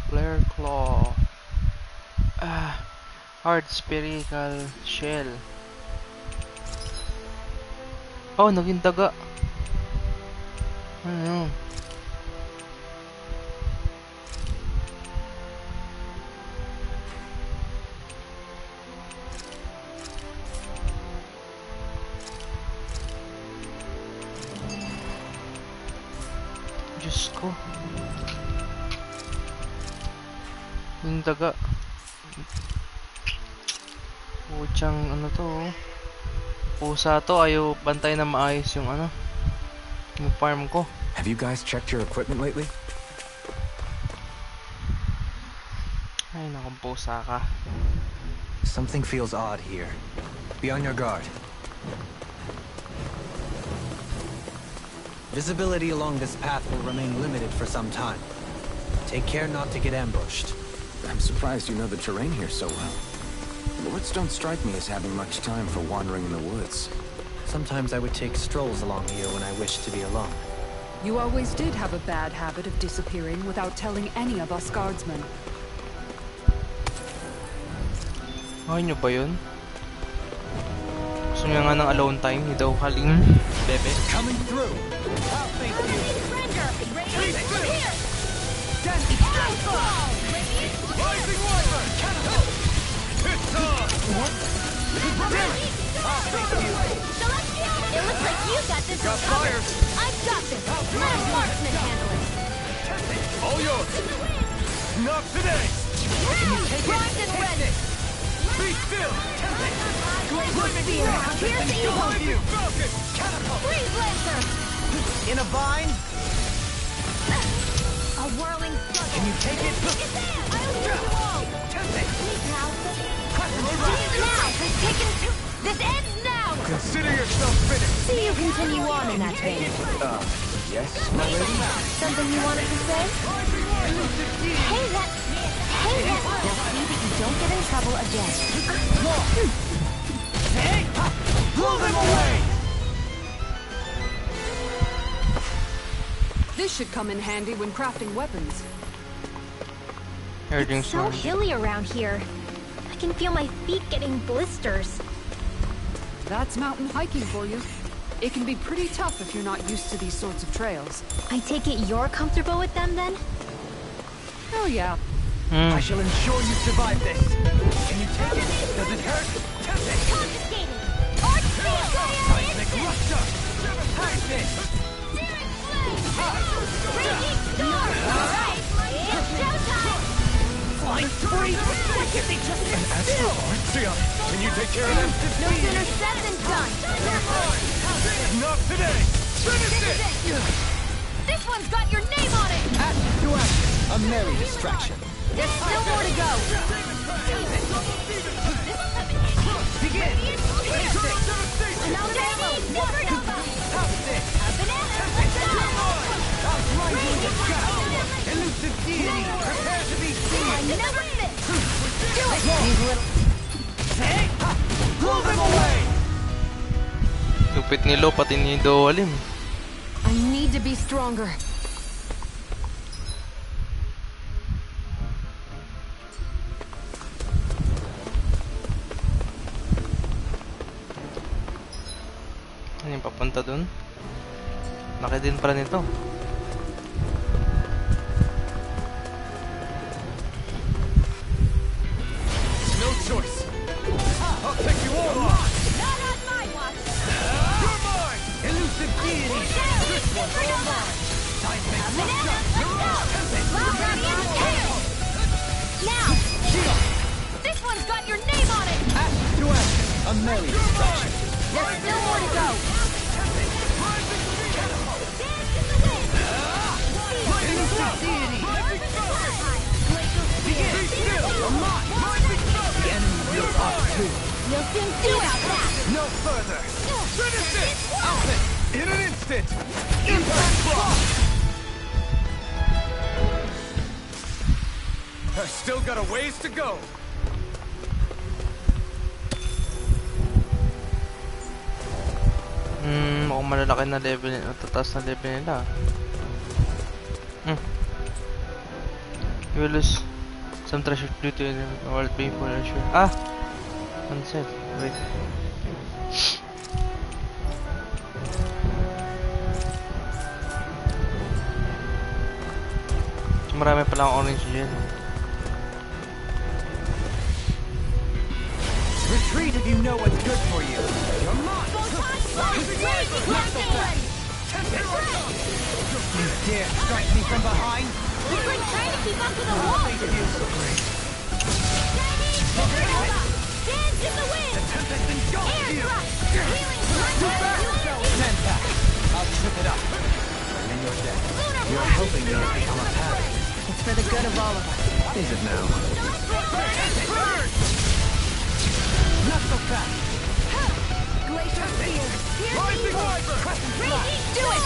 Flare claw. Hard spherical shell. Oh, naging daga. Ano? Diyos ko. Yung daga. Putsang ano to. Pusa to. Ayaw bantay na maayos yung ano. Yung farm ko. Have you guys checked your equipment lately? Ay nakong pusa ka. Something feels odd here. Be on your guard. Visibility along this path will remain limited for some time. Take care not to get ambushed. I'm surprised you know the terrain here so well. Lords don't strike me as having much time for wandering in the woods. Sometimes I would take strolls along here when I wished to be alone. You always did have a bad habit of disappearing without telling any of us guardsmen. Ay nyo ba yun? Gusto niya nga ng alone time, hindi daw kaling bebe. Coming through. I'll face you. Here. Rising Wyvern. It's on. I'll face you. It looks like you got this. Got fire. I've got this. Let a marksman handle it. All yours. Not today. Primed and ready. Be still. Glacial spear. Here's evil. Behind you. Falcon. Catapult. Freeze lancer. In a bind? A whirling struggle. Can you take it? It's there. I'll do you all. Now. This ends now. Consider yourself finished. See you continue on in that vein. Yes, my lady? Something you wanted to say? Hey, that. Just see that you don't get in trouble again. Blow them away. This should come in handy when crafting weapons. Everything's So hilly around here. I can feel my feet getting blisters. That's mountain hiking for you. It can be pretty tough if you're not used to these sorts of trails. I take it you're comfortable with them then? Oh yeah. I shall ensure you survive this. Can you take it? Does it hurt? Test it. Confiscated. Arch field Seismic rupture. Pass it. Raging storm. All right. It's showtime. Flying free. Why can't they just sit still? Xion, can you take care of them? No sooner said than done. Not today. Finish it. This one's got your name on it. Action to action. A merry distraction. There's still more to go. Begin. Another ammo. Supernova. A banana. I'll grind you into dust. Elusive deity, prepare to be seen. I never miss. Do it. Hey! Blow them away! Lupit ni Lo, pati ni Dolim. I need to be stronger. Ano yung papunta dun? Laki din pala nito. No choice. I'll take you all on. Not on my watch. You're mine! Elusive deity! This one's all mine! Seismic rupture! Well, Guardian, tail. Now. This one's got your name on it. Action to action. A merry distraction. There's still more to go. Elusive deity! Be still! You're mine! The enemy wheels off too. You'll soon see about that. No further! Finish it! Outfit! In an instant! Impact block! I've still got a ways to go! Mukhang malalaki na level nila, tataas na level nila. You will lose some treasure due to the world being for sure. Ah! Unsaid. Wait. Marami palang orange dyan. Retreat if you know what's good for you! You're mine! You dare strike me from behind? You've been trying to keep up to the wall. Dance in the wind. Air thrust. Healing Stand back. I'll trip it up. And then you're dead. You're helping me become a pattern. It's for the good of all of us. Is it now? Not so fast! Glacial spear. Rising Wyvern! Do it.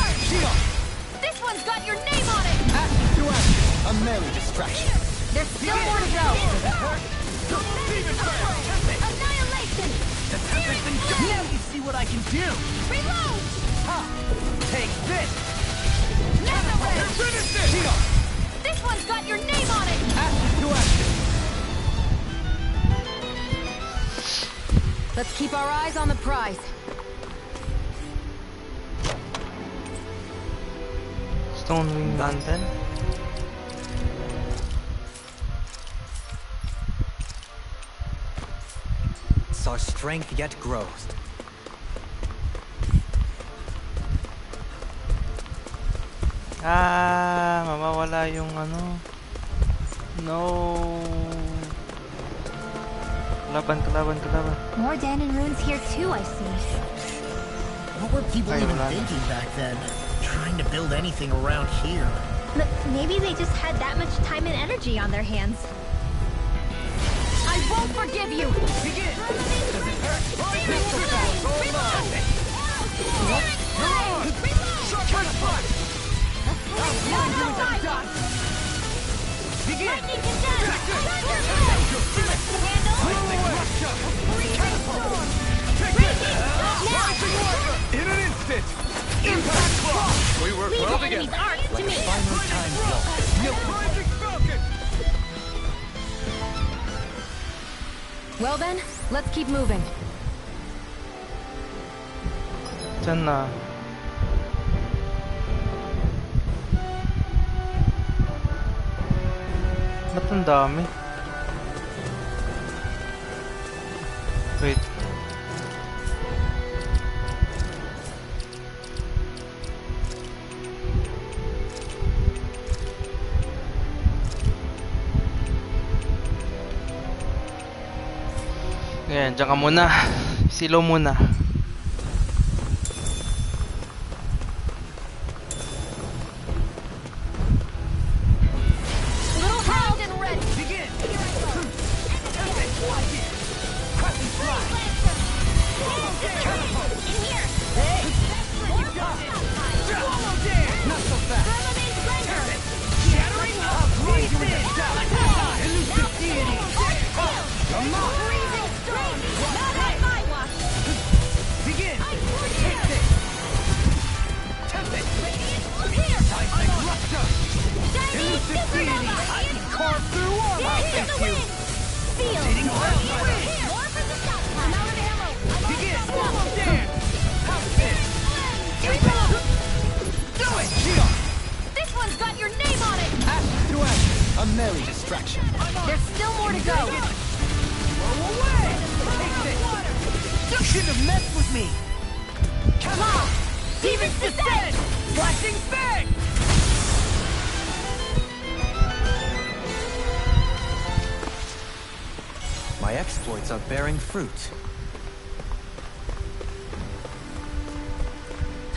This one's got your name on it. Action to action. A merry distraction. There's still more to go. Annihilation! Now you see what I can do! Reload! Ha! Take this! Finish this! This one's got your name on it! Ashes to ashes! Let's keep our eyes on the prize. Stone Wing Lantern. Our strength yet grows. Mawawala yung ano. No. Kalaban. More Dahnan runes here too, I see. What were people even thinking back then? Trying to build anything around here. Maybe they just had that much time and energy on their hands. I won't forgive you! Begin! In an instant! Impact block! We work well together. Like final time block. Project Falcon! Well then, let's keep moving. Saan na? Ba't ang dami? Wait. Ayan, dyan ka muna. Silo muna. Little hound and ready! Begin! Not so fast! Shattering! Breathe in! Elusive deity! Come on! Begin! Take this! Tempt it! Seismic rupture! Elusive deity! I can carve through all my thank you! Hitting hard fire! Begin! Dance! House this! Do it! Shield! This one's got your name on it! Ashes to ashes! A merry distraction. There's still more to go! Blow away! Take this! You shouldn't have messed with me! Come on! Demons descend! Flashing fang! My exploits are bearing fruit.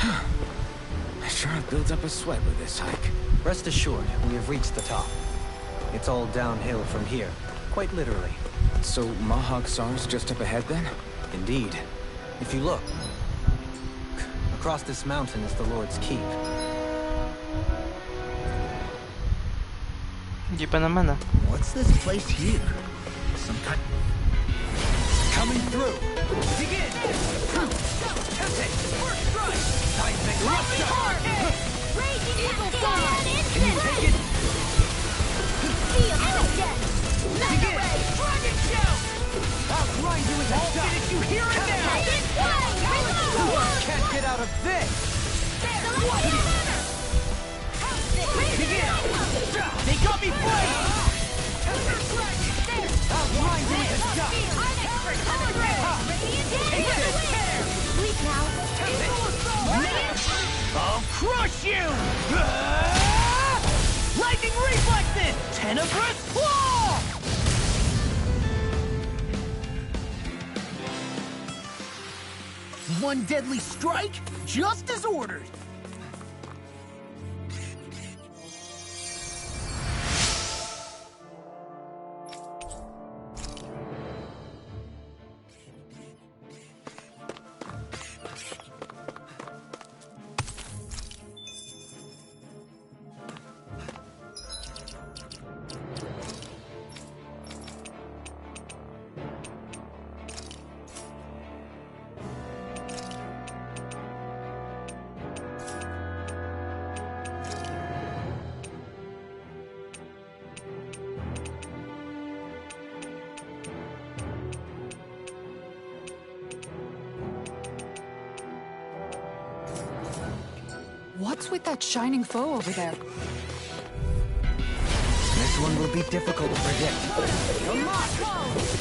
I sure have built up a sweat with this hike. Rest assured, we have reached the top. It's all downhill from here, quite literally. So Mahak Sar's just up ahead then? Indeed. If you look, across this mountain is the Lord's Keep. Hindi pa naman ah. What's this place here? Some kind... Coming through! Begin! Tempt it! First strike! Seismic rupture! Raging evil Can you take it? Begin! Dragon shout! I'll grind you with the dust! Did you hear it now? Can't get out of this! Begin! They got me playing! I'll grind you with the dust! Take this! Sleep now. I'll crush you! Lightning reflexes! Tenebrous claw! One deadly strike, just as ordered. What's with that shining foe over there? This one will be difficult to predict. Come on!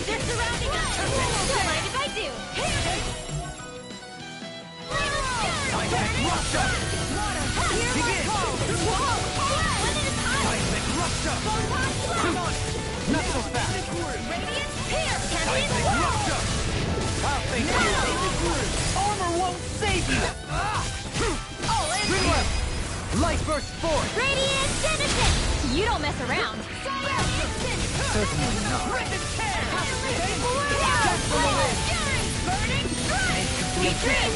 They're surrounding us! Don't mind if I do! Seismic rupture! Begin! Seismic rupture! Come on! Not so fast! Radiance here! Seismic rupture! I'll thank you! Armor won't save you! All in! Swing left! Light burst forth! Radiant Genesis! You don't mess around! Certainly not. Burning strike! We dream!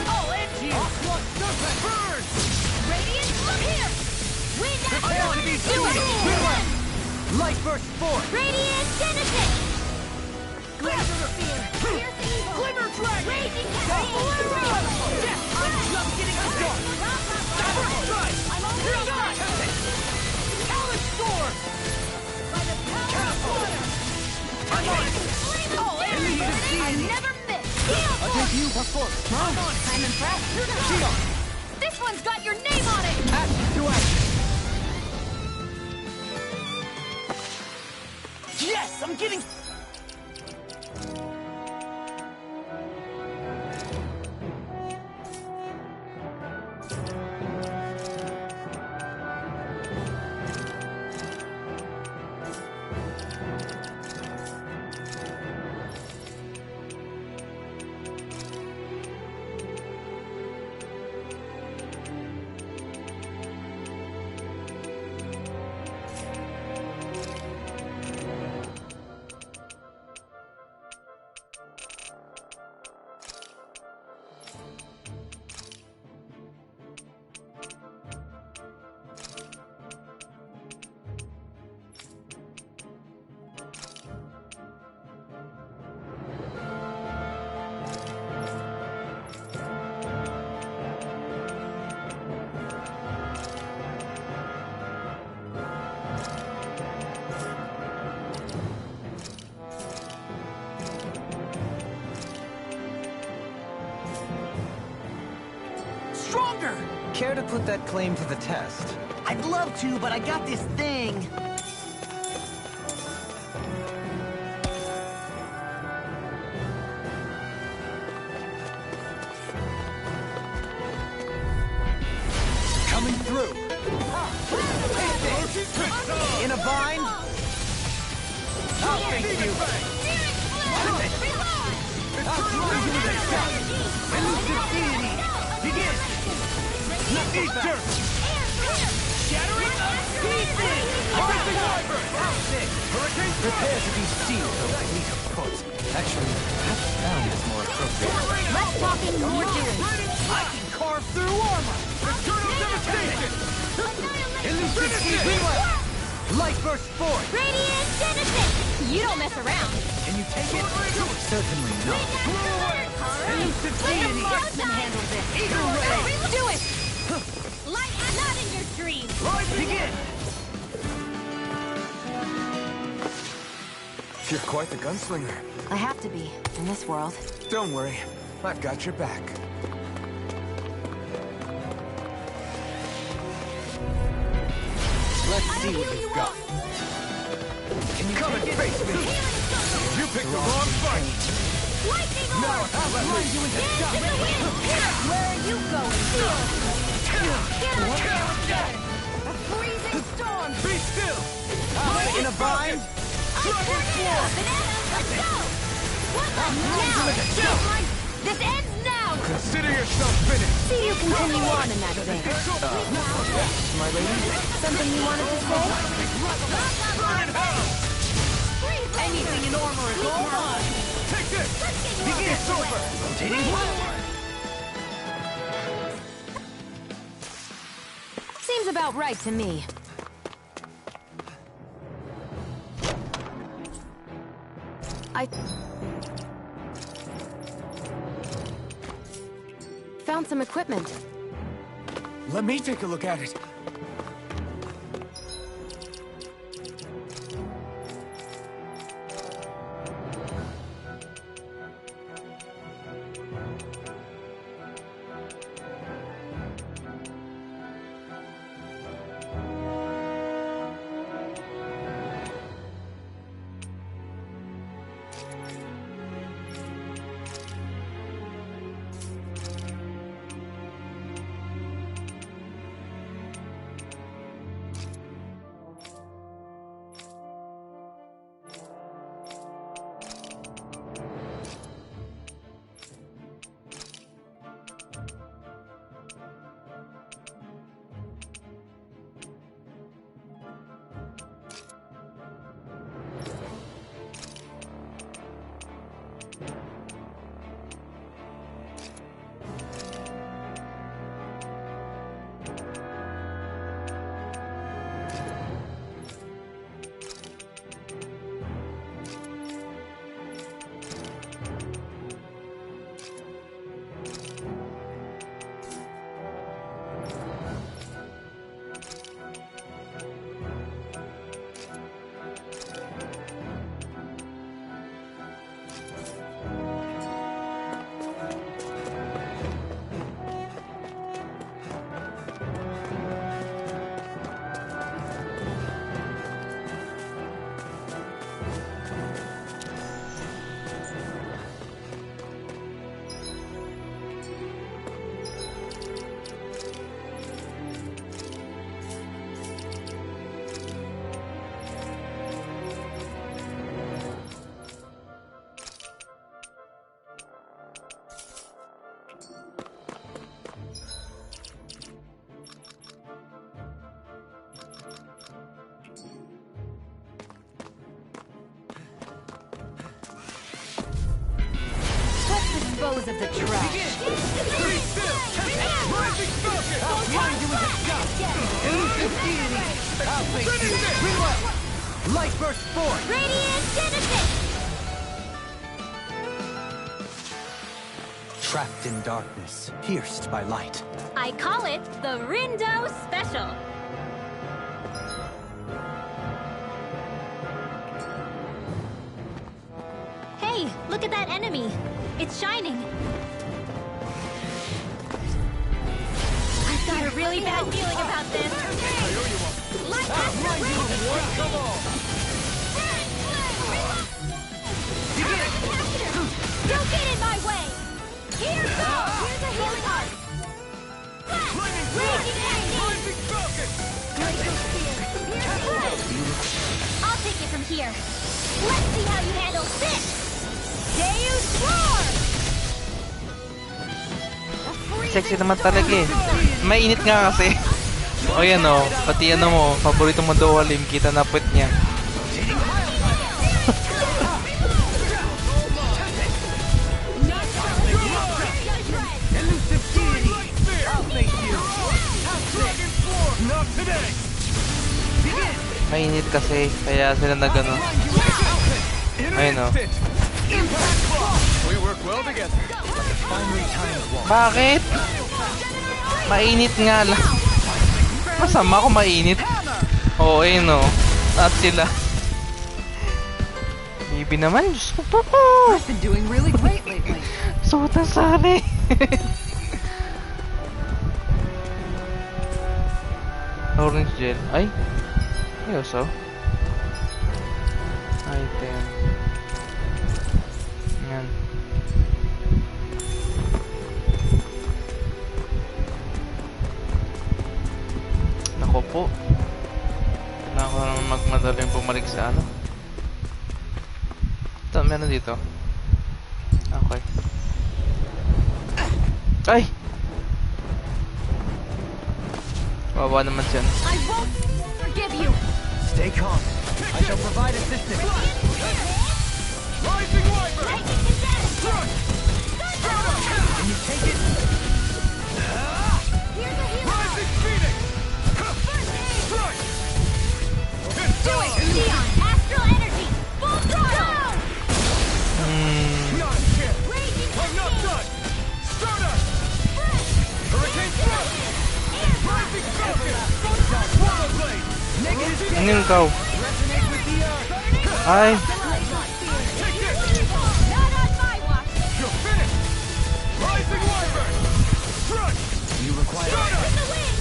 All in! Onslaught serpent! Burn! Radiant, look here! Wind Prepare to be do it! Swing left! Light burst forth! Radiant Genesis! Glimmer Sphere! Pierce evil! Glimmer dragon! Raging Death! I'm just getting started! Cyber strike! I'm almost done! Talon storm! By the power of water! I'm on! All in! I never miss! Against you, of course! I'm on! I'm impressed! Shield! This one's got your name on it! Action to action! Yes! I'm getting... Stronger! Care to put that claim to the test? I'd love to, but I got this thing. Coming through. In a bind? I'll thank you. I'll throw you with a shot. Elusive deity. Begin. Eat dirt. Shattering of pieces. Rising Wyvern. Outfit. Hurricane. Prepare to be sealed or fleet of foot. Actually, that sound is more appropriate. Less talking, more doing! I can carve through armor. Eternal devastation. Elusive deity. Light burst forth. Radiant Genesis! You don't mess around! Can you take it? Certainly not. Elusive Let the deity. Guardsman handle this! Eagle ray. Do it! Light not in your dreams! Begin. You're quite the gunslinger. I have to be, in this world. Don't worry, I've got your back. Let's see what you've got. Can you come and face me? You picked the wrong fight. Lightning Now orb! I'll plunge you into Dance in the wind! Where are you going, Phil? Get on here together! A freezing storm! Be still. In a bind? Tornado! Banana! Let's go! One last now! This ends now! Consider yourself finished. See you continue on in that vein. My lady? Something you wanted to say? Burn in hell. Anything in armor is all mine! Take this. Begin. It's over. Rotating forward. Seems about right to me. I found some equipment. Let me take a look at it. dispose of the trash. I'll grind you into dust! Elusive deity! I'll face you! Reload! Light burst forth! Radiant Genesis! Trapped in darkness, pierced by light. I call it the Rindo Special. Hey, look at that enemy. It's shining. I've got a really bad feeling about this. Light Master Don't get in my way! Here goes! Here's a healing heart! I'll take it from here. Let's see how you handle this! Deus Roar! Sexy naman talaga eh. Mainit nga kasi. O yan o, pati ano mo, paborito mo daw Halim, kita na puwet niya. Mainit kasi, kaya sila nagano. Ayun o. Bakit? Mainit nga lang. Masama ko mainit. Oo, ayun o. At sila. Bibi naman, Diyos ko po. I've been doing really great lately. Suta sari. Orange gel. Ay. Ayos o. Item. Yan. Nako po. Kailangan ko naman magmadaling bumalik sa ano. Ito, meron dito. Okay. Ay! Wawa naman dyan. I won't forgive you! Stay calm. I shall provide assistance. Rising Wyvern! Can you take it? Here's a healing heart! Rising Phoenix! Strike! Do it! Neon! Astral Energy! Full throttle! Not a chance! Raging I'm not Cascade! done! Stardust! Hurricane Thrust! Rising Falcon! Swallow Blade! Negative Ano yung ikaw? resonate with the earth! Ay! Take this! Not on my watch! You're finished! Rising Wyvern! Strike! You require With the wind!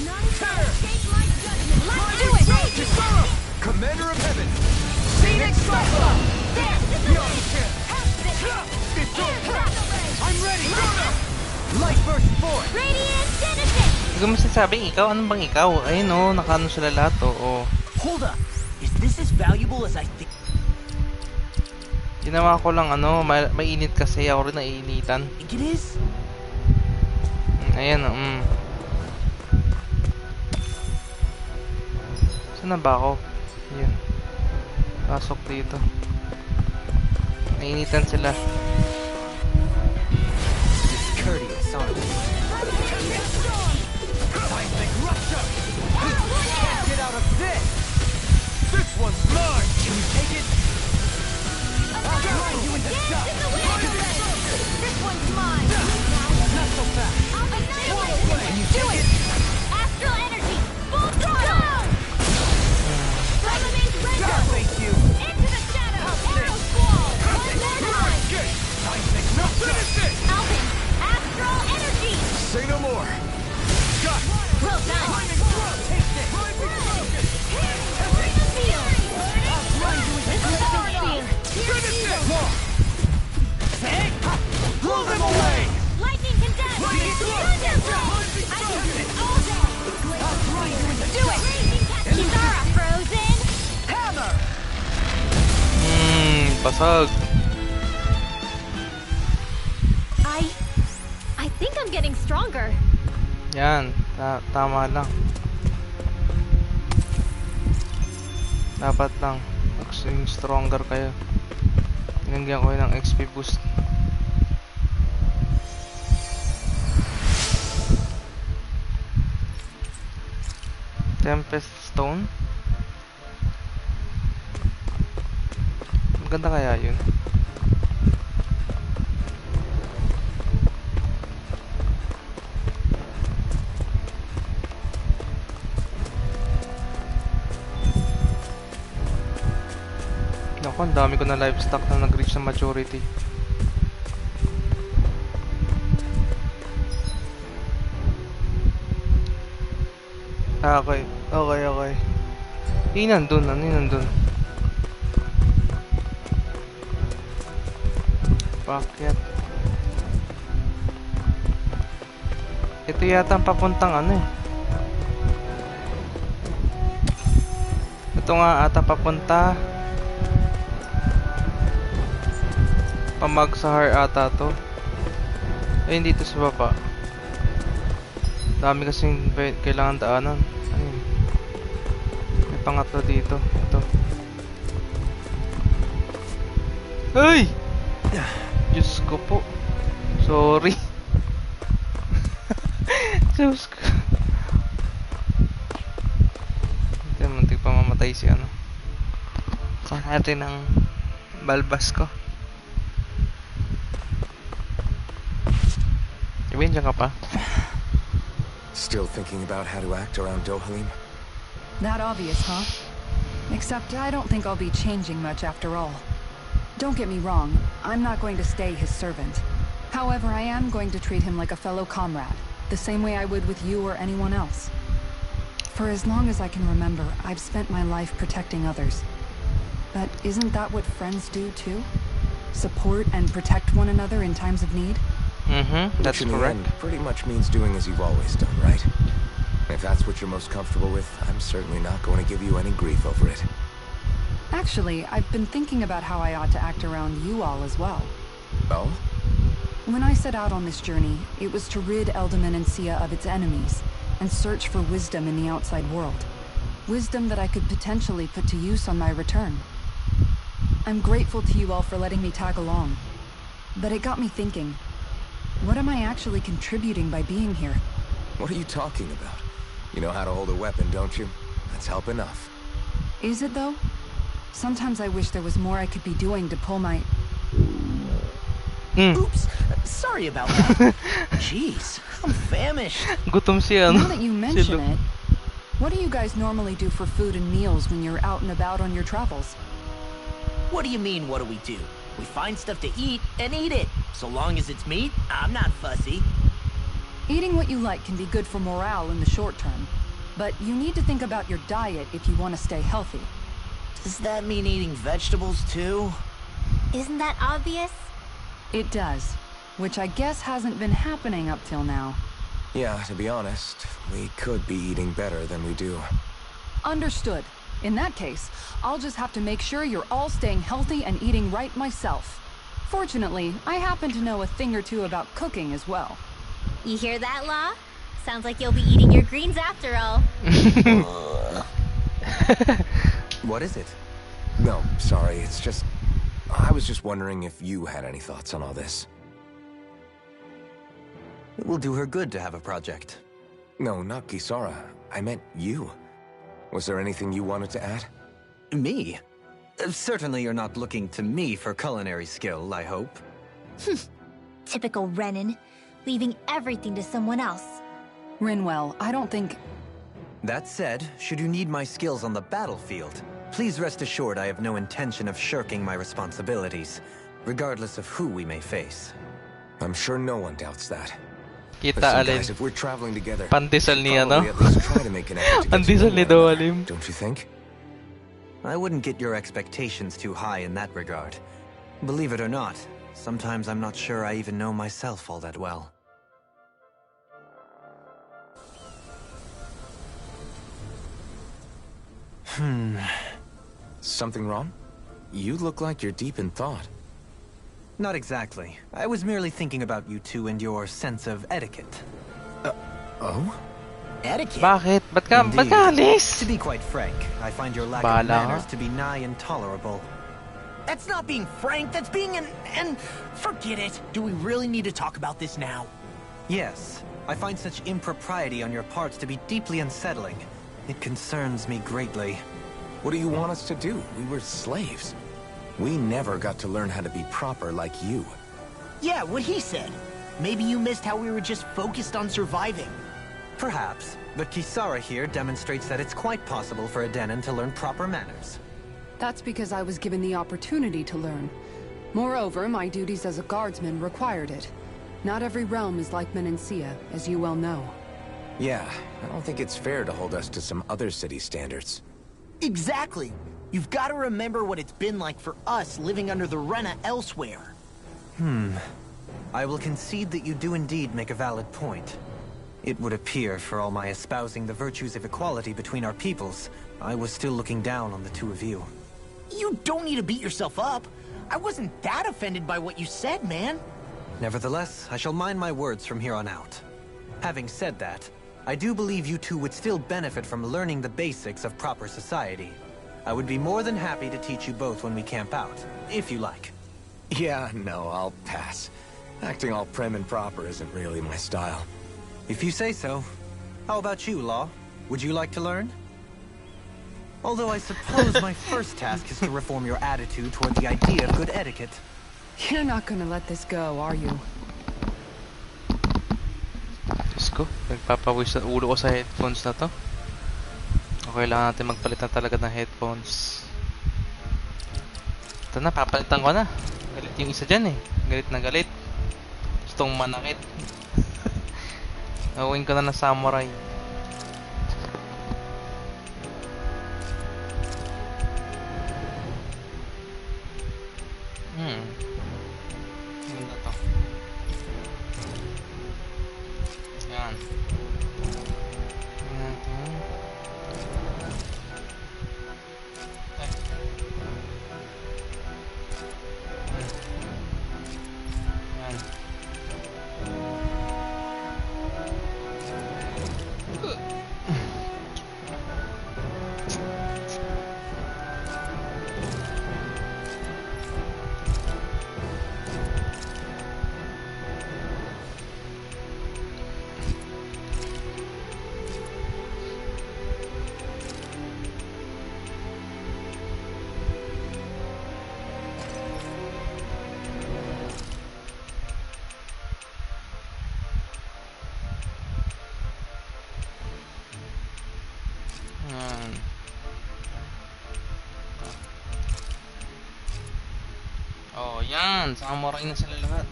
None Tear! escape my judgment! Let's do it! Kisara! Commander of Heaven! Phoenix Cyclone! There! Not a chance! It's over! I'm ready! Light burst forth! Radiant Genesis! Hindi ko masasabing ikaw. Anong bang ikaw? Ayun o, nakano sila lahat o. Oh. Hold up. Is this as valuable as I think? Ginawa ko lang ano, mainit kasi ako rin naiinitan. Think it is? Ayan o, Saan na ba ako? Ayan. Pasok dito. Nainitan sila. Discourteous, aren't you? Seismic rupture! Get out of this! This one's mine! Can you take it? I'll grind you into dust! This one's mine! Not so fast! I'll annihilate it! Can you Do take it! Astral Energy! Full throttle! Flaming God, Render! thank you! Into the shadow! Arrow Squall! One more time! Seismic rupture! Finish it! Alvin! Astral Energy! Say no more! Got it! Well done! Lightning Throw! Take this! Bring the field! I'll grind you into This is dust! our field! Finish it! Blow them away! Lightning Condense! Thunderblade! I can do it all day! Do it! Kisara Frozen! Hammer! Pasag. I think I'm getting stronger. Yan, tama lang. Dapat lang maging stronger kayo. Tinagyan ko yun ng XP boost. Tempest Stone? Maganda kaya yun? Naku, ang dami ko na livestock na nag-reach na maturity. Okay. Yung nandun. Pakyat. Ito yata ang papuntang ano eh. Ito nga ata papunta Pamagsahar ata to. Ayun dito sa baba. Dami kasing kailangan daanan. Ayun. May pangatlo dito. Ito. Ay! Diyos ko po. Sorry. Diyos ko. Hindi, muntik pa mamatay si ano. Kuha natin ang balbas ko. Iwin, dyan ka pa. Still thinking about how to act around Dohalim? That obvious, huh? Except I don't think I'll be changing much after all. Don't get me wrong, I'm not going to stay his servant. However, I am going to treat him like a fellow comrade, the same way I would with you or anyone else. For as long as I can remember, I've spent my life protecting others. But isn't that what friends do too? Support and protect one another in times of need? That's Which in correct. the end pretty much means doing as you've always done, right? If that's what you're most comfortable with, I'm certainly not going to give you any grief over it. Actually, I've been thinking about how I ought to act around you all as well. Oh? When I set out on this journey, it was to rid Eldaman and Sia of its enemies, and search for wisdom in the outside world. Wisdom that I could potentially put to use on my return. I'm grateful to you all for letting me tag along. But it got me thinking, what am I actually contributing by being here? What are you talking about? You know how to hold a weapon, don't you? That's help enough. Is it though? Sometimes I wish there was more I could be doing to pull my... Oops, sorry about that. Jeez, I'm famished. Gutom siya, Now that you mention it, what do you guys normally do for food and meals when you're out and about on your travels? What do you mean, what do we do? We find stuff to eat and eat it. So long as it's meat, I'm not fussy. Eating what you like can be good for morale in the short term, but you need to think about your diet if you want to stay healthy. Does that mean eating vegetables too? Isn't that obvious? It does, which I guess hasn't been happening up till now. Yeah, to be honest, we could be eating better than we do. Understood. In that case, I'll just have to make sure you're all staying healthy and eating right myself. Fortunately, I happen to know a thing or two about cooking as well. You hear that, Law? Sounds like you'll be eating your greens after all. What is it? No, sorry, it's just... I was just wondering if you had any thoughts on all this. It will do her good to have a project. No, not Gisara. I meant you. Was there anything you wanted to add? Me? Certainly you're not looking to me for culinary skill, I hope. Typical Renan, leaving everything to someone else. Rinwell, I don't think... That said, should you need my skills on the battlefield, please rest assured I have no intention of shirking my responsibilities, regardless of who we may face. I'm sure no one doubts that. Kita Listen, alin. guys, if we're traveling together, Pandesal we niya, should no? probably at least try to make an effort to get to Pandesal know ni one another, Doalim. don't you think? I wouldn't get your expectations too high in that regard. Believe it or not, sometimes I'm not sure I even know myself all that well. Something wrong? You look like you're deep in thought. Not exactly. I was merely thinking about you two and your sense of etiquette. Oh? Etiquette? Bakit? Ba't ka Indeed. alis? To be quite frank, I find your lack Bahala of ka. manners to be nigh intolerable. That's not being frank, that's being an... Forget it. Do we really need to talk about this now? Yes, I find such impropriety on your parts to be deeply unsettling. It concerns me greatly. What do you want us to do? We were slaves. We never got to learn how to be proper like you. Yeah, what he said. Maybe you missed how we were just focused on surviving. Perhaps, but Kisara here demonstrates that it's quite possible for a Dahnan to learn proper manners. That's because I was given the opportunity to learn. Moreover, my duties as a guardsman required it. Not every realm is like Menancia, as you well know. Yeah, I don't think it's fair to hold us to some other city standards. Exactly. You've got to remember what it's been like for us living under the Rena elsewhere. I will concede that you do indeed make a valid point. It would appear, for all my espousing the virtues of equality between our peoples, I was still looking down on the two of you. You don't need to beat yourself up. I wasn't that offended by what you said, man. Nevertheless, I shall mind my words from here on out. Having said that, I do believe you two would still benefit from learning the basics of proper society. I would be more than happy to teach you both when we camp out, if you like. Yeah, no, I'll pass. Acting all prim and proper isn't really my style. If you say so. How about you, Law? Would you like to learn? Although I suppose my first task is to reform your attitude toward the idea of good etiquette. You're not gonna let this go, are you? Diyos ko, nagpapawis sa ulo ko sa headphones na to. Okay lang natin magpalit na talaga ng headphones. Ito na, papalitan ko na. Galit yung isa dyan eh. Galit na galit. Gustong manakit. Gawin ko na ng samurai. Ganda to. Yan. Yan. Oh, yan. Samurai na sila lahat.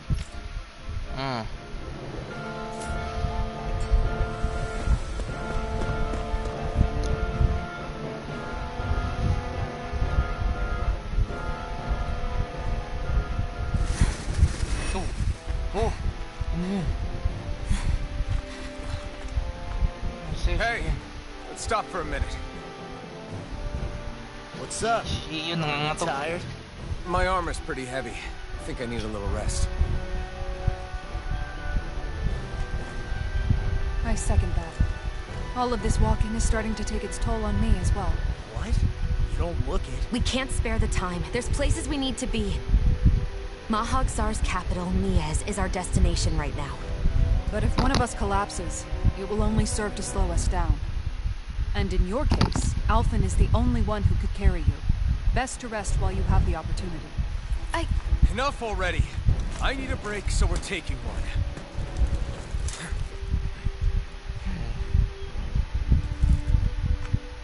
Hey, let's stop for a minute. What's up? Yun, nangangatok. Tired? My armor's pretty heavy. I think I need a little rest. I second that. All of this walking is starting to take its toll on me as well. What? You don't look it. We can't spare the time. There's places we need to be. Mahag Sar's capital, Niez, is our destination right now. But if one of us collapses, it will only serve to slow us down. And in your case, Alphen is the only one who could carry you. Best to rest while you have the opportunity. Enough already. I need a break, so we're taking one.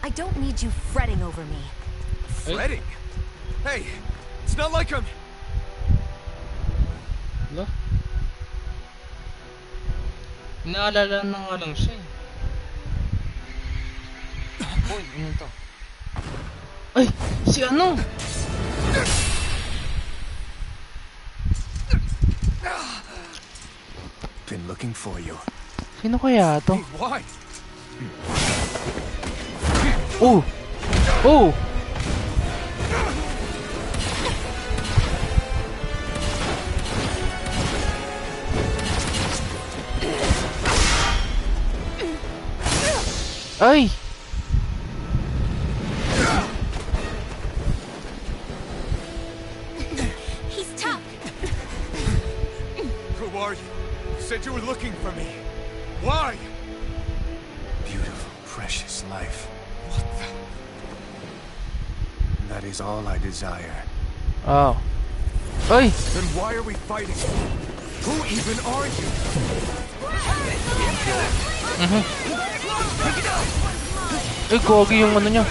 I don't need you fretting over me. Fretting? Hey, it's not like I'm... Hello? Naalala na nga lang siya eh. Uy, ano to? Ay! Si ano? Been looking for you. Sino kaya to? Hey, why? Oh! Oh! Ay! He's tough. Who are you? You said you were looking for me. Why? Beautiful, precious life. That is all I desire. Oh. Oy! Then why are we fighting? Who even are you? Ay, gogi yung ano niya.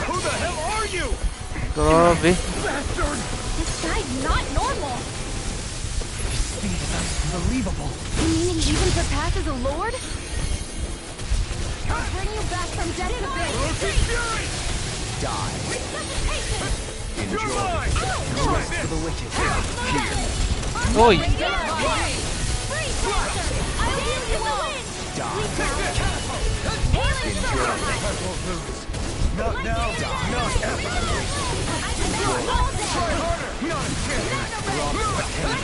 Who the hell are you? Grabe. Bastard! This guy's not normal. Unbelievable. You mean he even surpasses a lord? I'll bring you back from death to Fury! Die. resuscitation. You're mine! No rest for the wicked. Here. Oy! Freeze, Master! I'll heal you all. Healing sword. Not now, not ever. Try harder! Not a chance!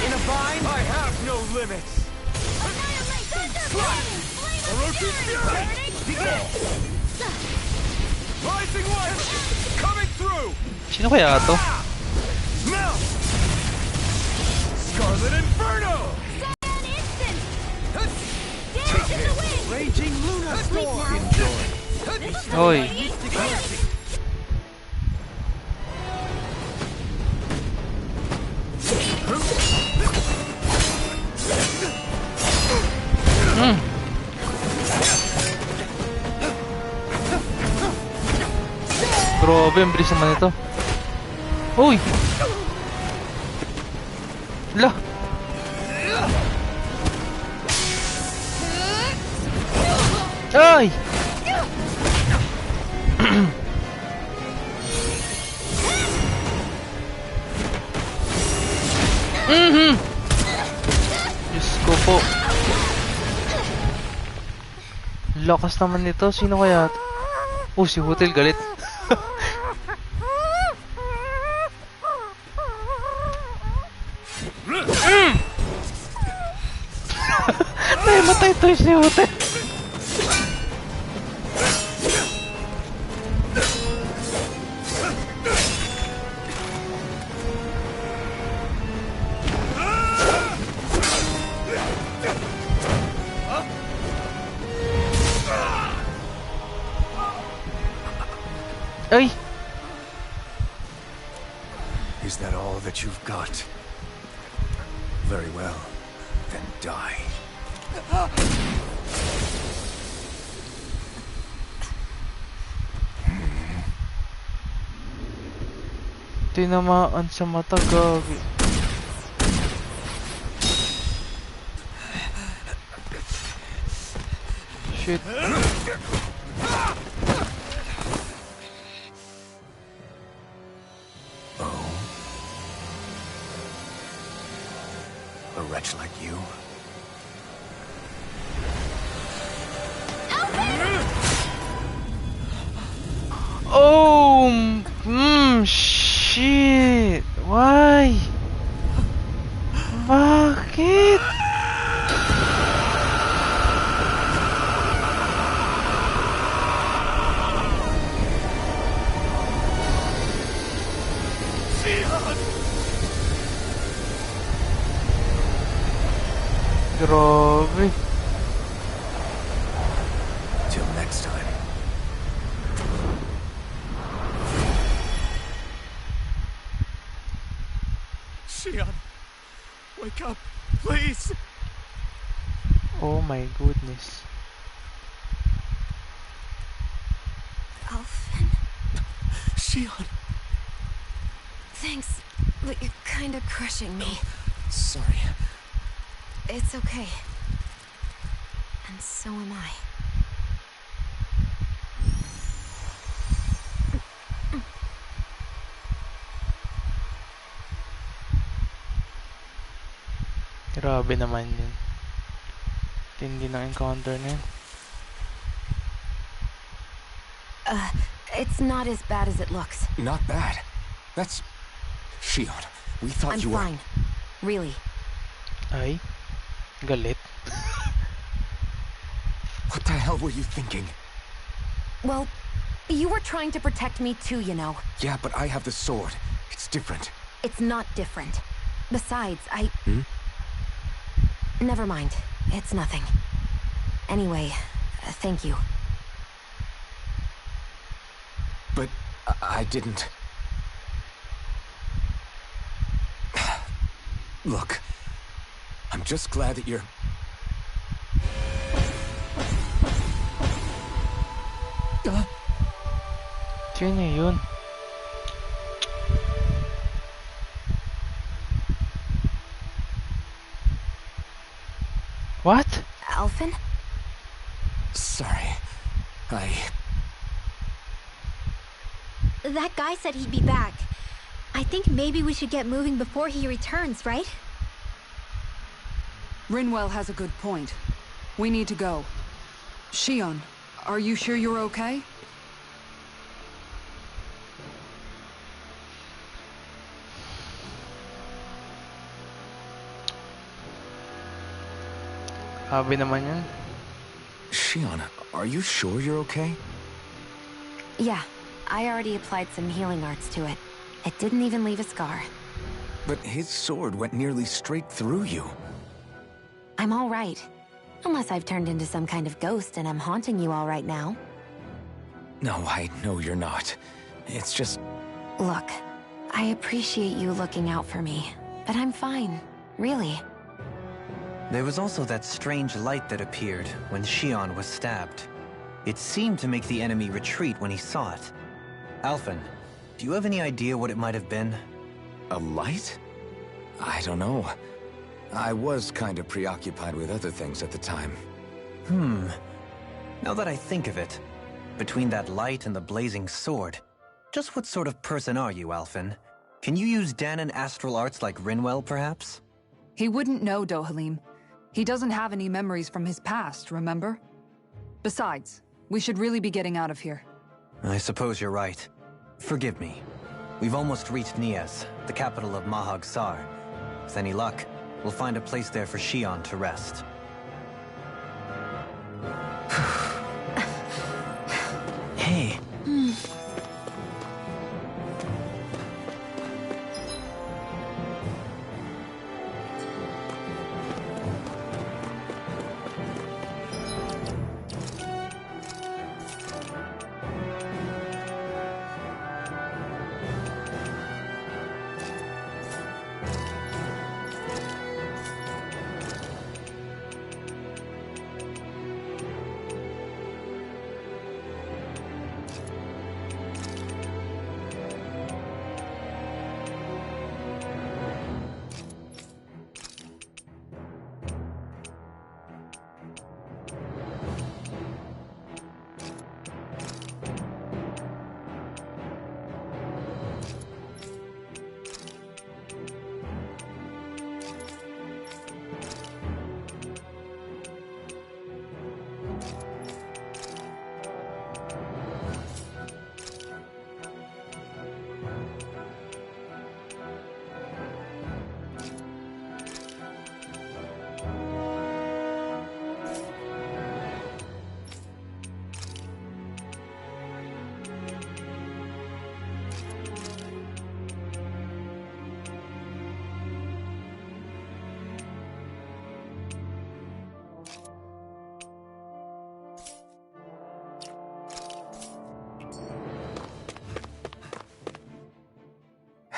In a bind? I have no limits! Orochi Fury! Rising one! Coming through! Sino kaya to? Now! Scarlet Inferno! Dance in the wind! Raging Luna Storm! Enjoy. Oy! Grabe, ang bilis naman ito. Uy! La! Ay! Diyos ko po. Lakas naman nito. Sino kaya? Oh, si Hotel galit. Namatay to si Hotel. Ay! Is that all that you've got? Very well. Then die. Tinamaan sa mata, gagi. Shit. A wretch like you? Oh! Shit! Why? Bakit? Grabe. Till next time. Shion, wake up, please. Oh my goodness. Alphen, Shion. thanks, but you're kinda crushing me. Sorry. It's okay. And so am I. Grabe naman yun. Tindi ng encounter na yun. It's not as bad as it looks. Not bad. That's... Shion, we thought I'm you were... fine. Really. Ay? Galit? What the hell were you thinking? Well, you were trying to protect me too, you know. Yeah, but I have the sword. It's different. It's not different. Besides, Hmm? Never mind. It's nothing. Anyway, thank you. I didn't... Look, I'm just glad that you're... Sino yun? What? Alphen? Sorry. That guy said he'd be back. I think maybe we should get moving before he returns, right? Rinwell has a good point. We need to go. Shion, are you sure you're okay? Sabi naman yun. Shion, are you sure you're okay? Yeah, I already applied some healing arts to it. It didn't even leave a scar. But his sword went nearly straight through you. I'm all right. Unless I've turned into some kind of ghost and I'm haunting you all right now. No, I know you're not. It's just... Look, I appreciate you looking out for me, but I'm fine, really. There was also that strange light that appeared when Shion was stabbed. It seemed to make the enemy retreat when he saw it. Alphen, do you have any idea what it might have been? A light? I don't know. I was kind of preoccupied with other things at the time. Now that I think of it, between that light and the blazing sword, just what sort of person are you, Alphen? Can you use Dahnan astral arts like Rinwell, perhaps? He wouldn't know, Dohalim. He doesn't have any memories from his past, remember? Besides, we should really be getting out of here. I suppose you're right. Forgive me. We've almost reached Nias, the capital of Mahag Sar. With any luck, we'll find a place there for Shion to rest. Hey.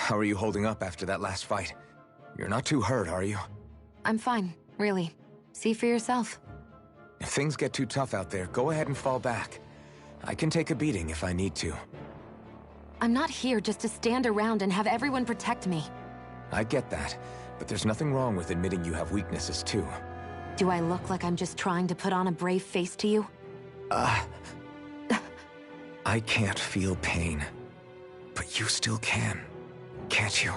How are you holding up after that last fight? You're not too hurt, are you? I'm fine, really. See for yourself. If things get too tough out there, go ahead and fall back. I can take a beating if I need to. I'm not here just to stand around and have everyone protect me. I get that, but there's nothing wrong with admitting you have weaknesses too. Do I look like I'm just trying to put on a brave face to you? I can't feel pain. But you still can, can't you?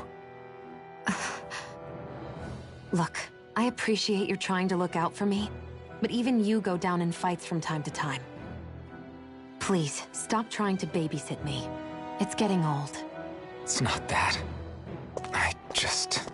Look, I appreciate you're trying to look out for me, but even you go down in fights from time to time. Please, stop trying to babysit me. It's getting old. It's not that. I just...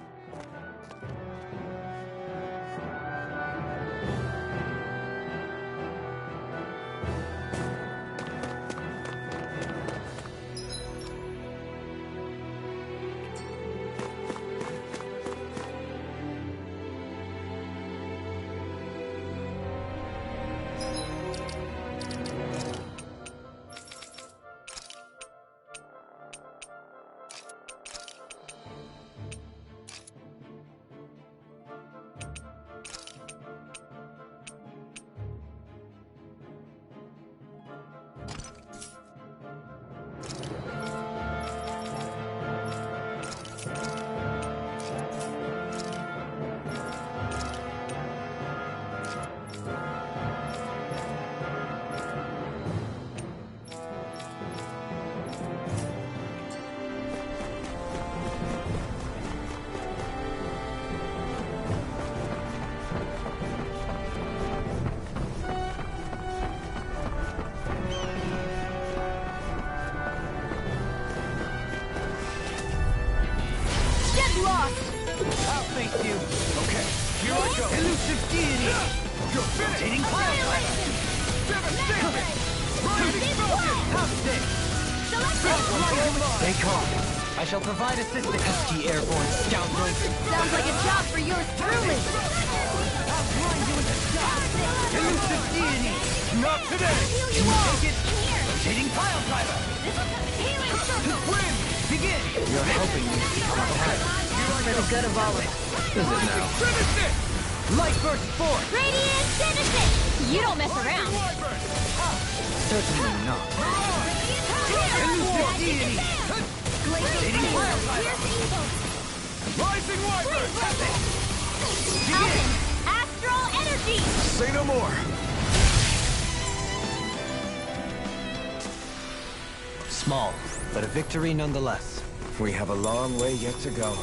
face you. Okay, here I go. Elusive deity. You're finished. Rotating pile driver. Devastation. Rising Falcon. Top stick. Stay calm. I shall provide assistance. Pesky airborne scoundrels. Sounds like a job for yours truly. I'll grind you into dust. Elusive deity. Not today. Heal Can you you all. take it? Here. Rotating pile driver. Healing circle. Win. Begin. You're helping me become a pattern. For the good of all of us. Is it now? Finish it. Light burst forth. Radiant finish it. You don't mess around. Wyvern. Certainly not. Elusive deity. Blazing pile driver. Here's evil. Rising Wyvern. Alvin. Astral energy. Say no more. Small, but a victory nonetheless. We have a long way yet to go.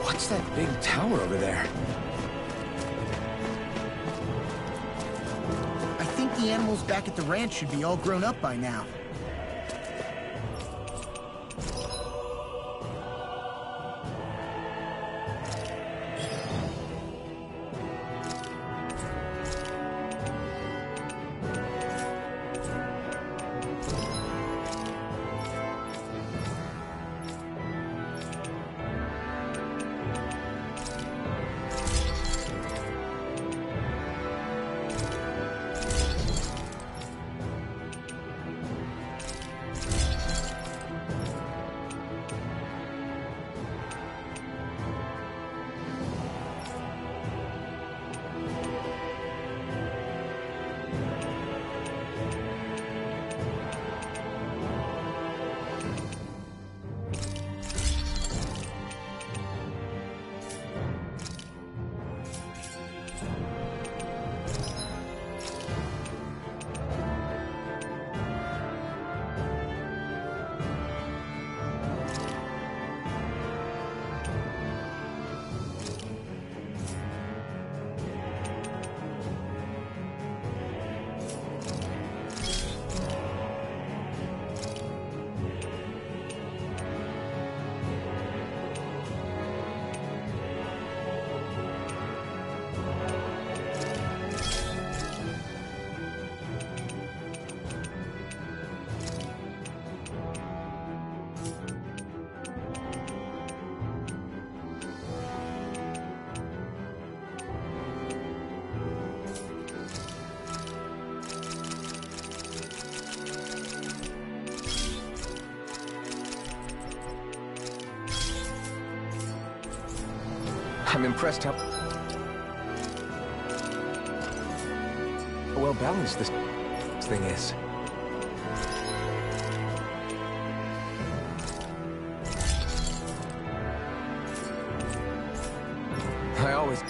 What's that big tower over there? I think the animals back at the ranch should be all grown up by now. I'm impressed how well balanced this thing is. I always...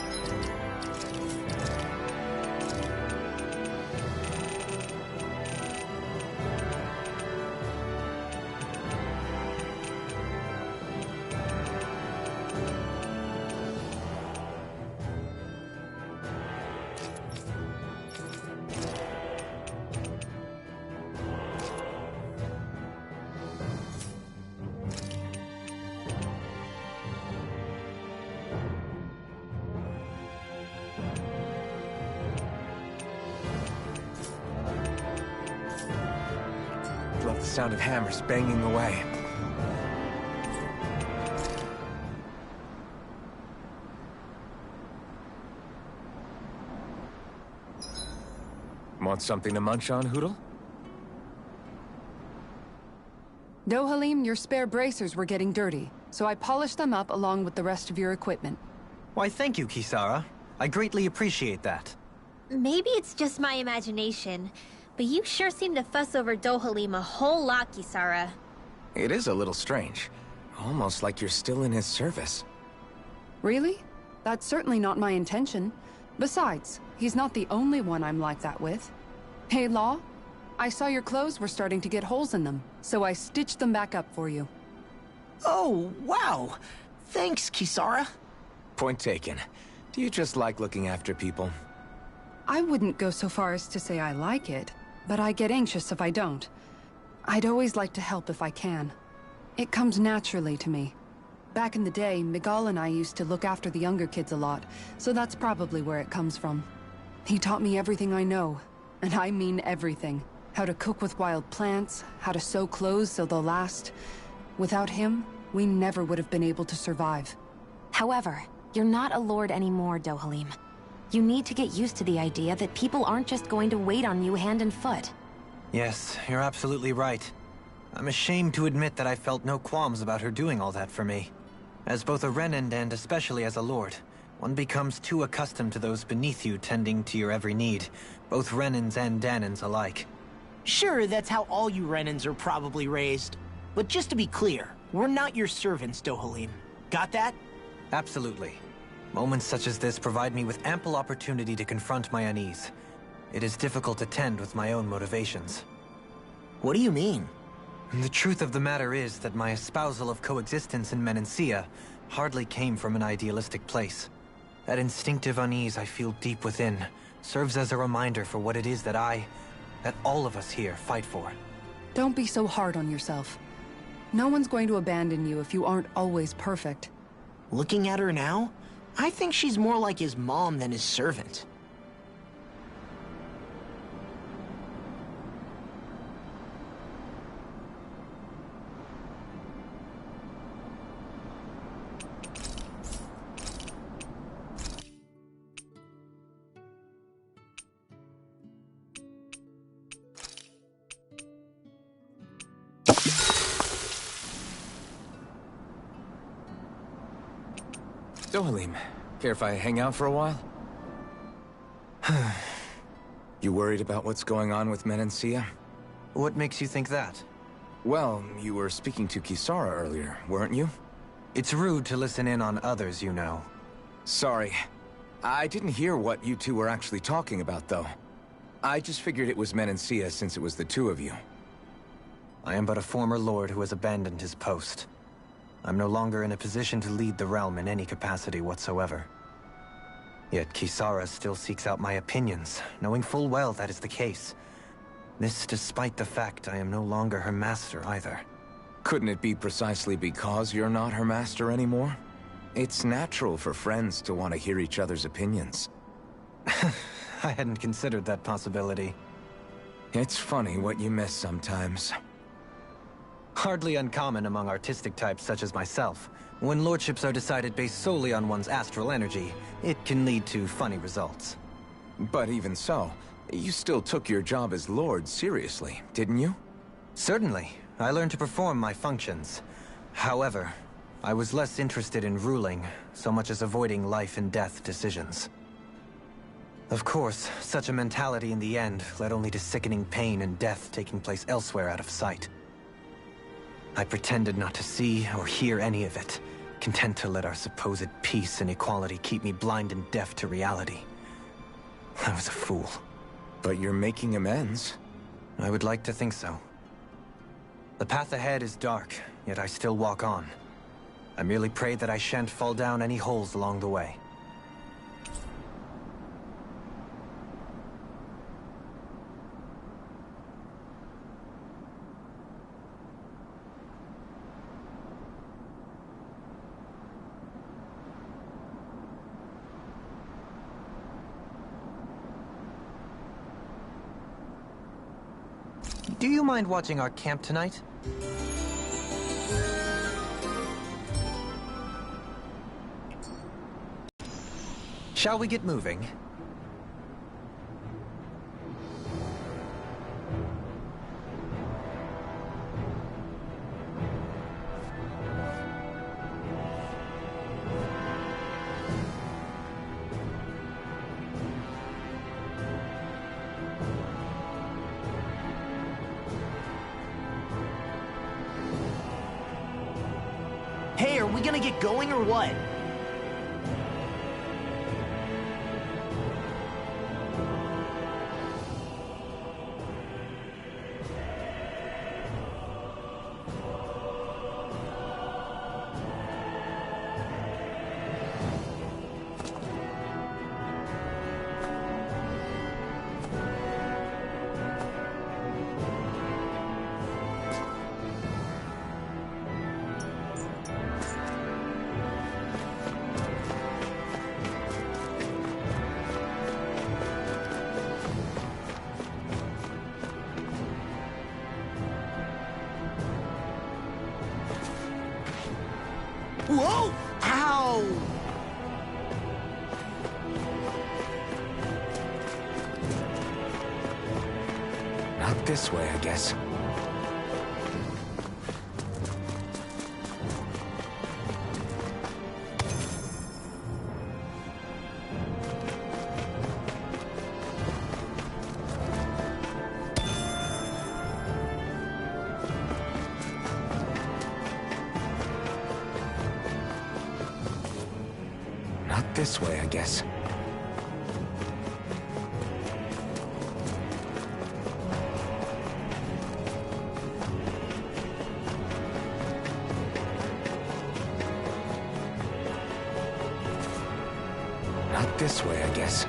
sound of hammers banging away. Want something to munch on, Hoodle? Dohalim, your spare bracers were getting dirty, so I polished them up along with the rest of your equipment. Why, thank you, Kisara. I greatly appreciate that. Maybe it's just my imagination, but you sure seem to fuss over Dohalim a whole lot, Kisara. It is a little strange. Almost like you're still in his service. Really? That's certainly not my intention. Besides, he's not the only one I'm like that with. Hey, Law, I saw your clothes were starting to get holes in them, so I stitched them back up for you. Oh, wow. Thanks, Kisara. Point taken. Do you just like looking after people? I wouldn't go so far as to say I like it, but I get anxious if I don't. I'd always like to help if I can. It comes naturally to me. Back in the day, Miguel and I used to look after the younger kids a lot, so that's probably where it comes from. He taught me everything I know, and I mean everything. How to cook with wild plants, how to sew clothes so they'll last. Without him, we never would have been able to survive. However, you're not a lord anymore, Dohalim. You need to get used to the idea that people aren't just going to wait on you hand and foot. Yes, you're absolutely right. I'm ashamed to admit that I felt no qualms about her doing all that for me. As both a Renan and especially as a lord, one becomes too accustomed to those beneath you tending to your every need, both Renans and Dahnans alike. Sure, that's how all you Renans are probably raised. But just to be clear, we're not your servants, Dohalim. Got that? Absolutely. Moments such as this provide me with ample opportunity to confront my unease. It is difficult to tend with my own motivations. What do you mean? The truth of the matter is that my espousal of coexistence in Menancia hardly came from an idealistic place. That instinctive unease I feel deep within serves as a reminder for what it is that all of us here fight for. Don't be so hard on yourself. No one's going to abandon you if you aren't always perfect. Looking at her now, I think she's more like his mom than his servant. Dohalim, care if I hang out for a while? You worried about what's going on with Menancia? What makes you think that? Well, you were speaking to Kisara earlier, weren't you? It's rude to listen in on others, you know. Sorry. I didn't hear what you two were actually talking about, though. I just figured it was Menancia since it was the two of you. I am but a former lord who has abandoned his post. I'm no longer in a position to lead the realm in any capacity whatsoever. Yet Kisara still seeks out my opinions, knowing full well that is the case. This despite the fact I am no longer her master either. Couldn't it be precisely because you're not her master anymore? It's natural for friends to want to hear each other's opinions. I hadn't considered that possibility. It's funny what you miss sometimes. Hardly uncommon among artistic types such as myself. When lordships are decided based solely on one's astral energy, it can lead to funny results. But even so, you still took your job as lord seriously, didn't you? Certainly. I learned to perform my functions. However, I was less interested in ruling, so much as avoiding life and death decisions. Of course, such a mentality in the end led only to sickening pain and death taking place elsewhere out of sight. I pretended not to see or hear any of it, content to let our supposed peace and equality keep me blind and deaf to reality. I was a fool. But you're making amends. I would like to think so. The path ahead is dark, yet I still walk on. I merely pray that I shan't fall down any holes along the way. Do you mind watching our camp tonight? Shall we get moving? Hey, are we gonna get going or what? Whoa! Ow! Not this way, I guess. Not this way, I guess. Not this way, I guess.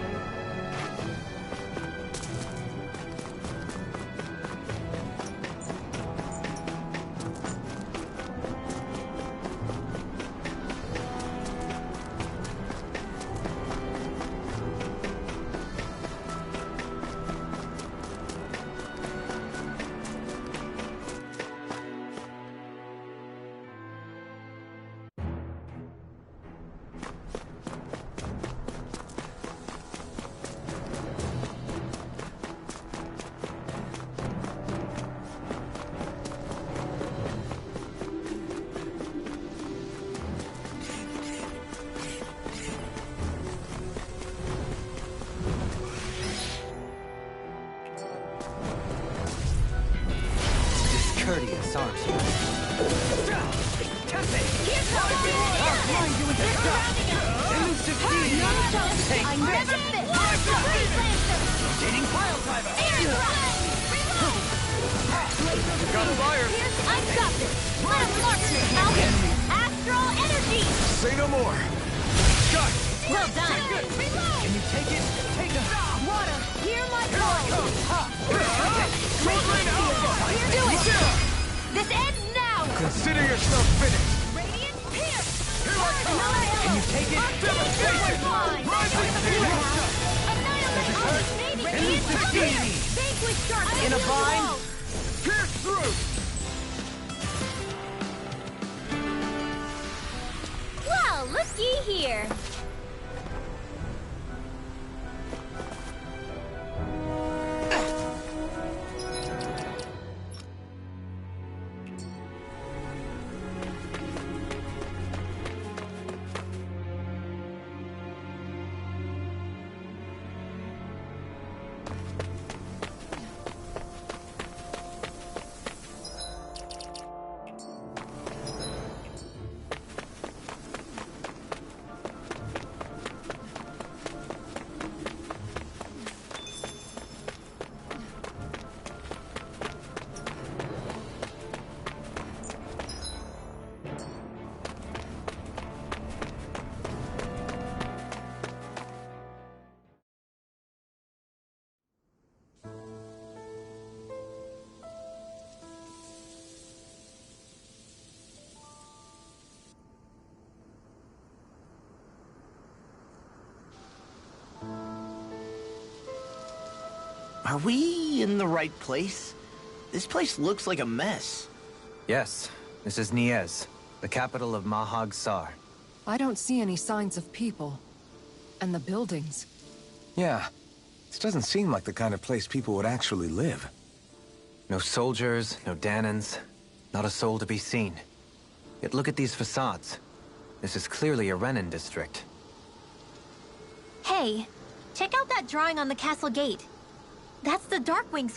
Courteous, aren't you? Elusive being! I never fit! Freeze Lancer! Gaining pile driver! Air thrust! Got fire! I've got this! Let him march it! Alchemy! Astral energy! Say no more. Got it. Well done! Reload! Can you take it? Take a... Water, hear my call! Sword Rain Alpha! Do it! This ends now! Consider yourself finished. Radiant Pierce! Here I come. Can you take it? Devastation! Rising Phoenix! Annihilate! Radiant Pierce! Vanquish Dark! In a bind? Pierce through! Well, looky here! Are we in the right place? This place looks like a mess. Yes, this is Niez, the capital of Mahag Sar. I don't see any signs of people. And the buildings. Yeah. This doesn't seem like the kind of place people would actually live. No soldiers, no Dahnans, not a soul to be seen. Yet look at these facades. This is clearly a Renan district. Hey, check out that drawing on the castle gate. That's the Darkwing's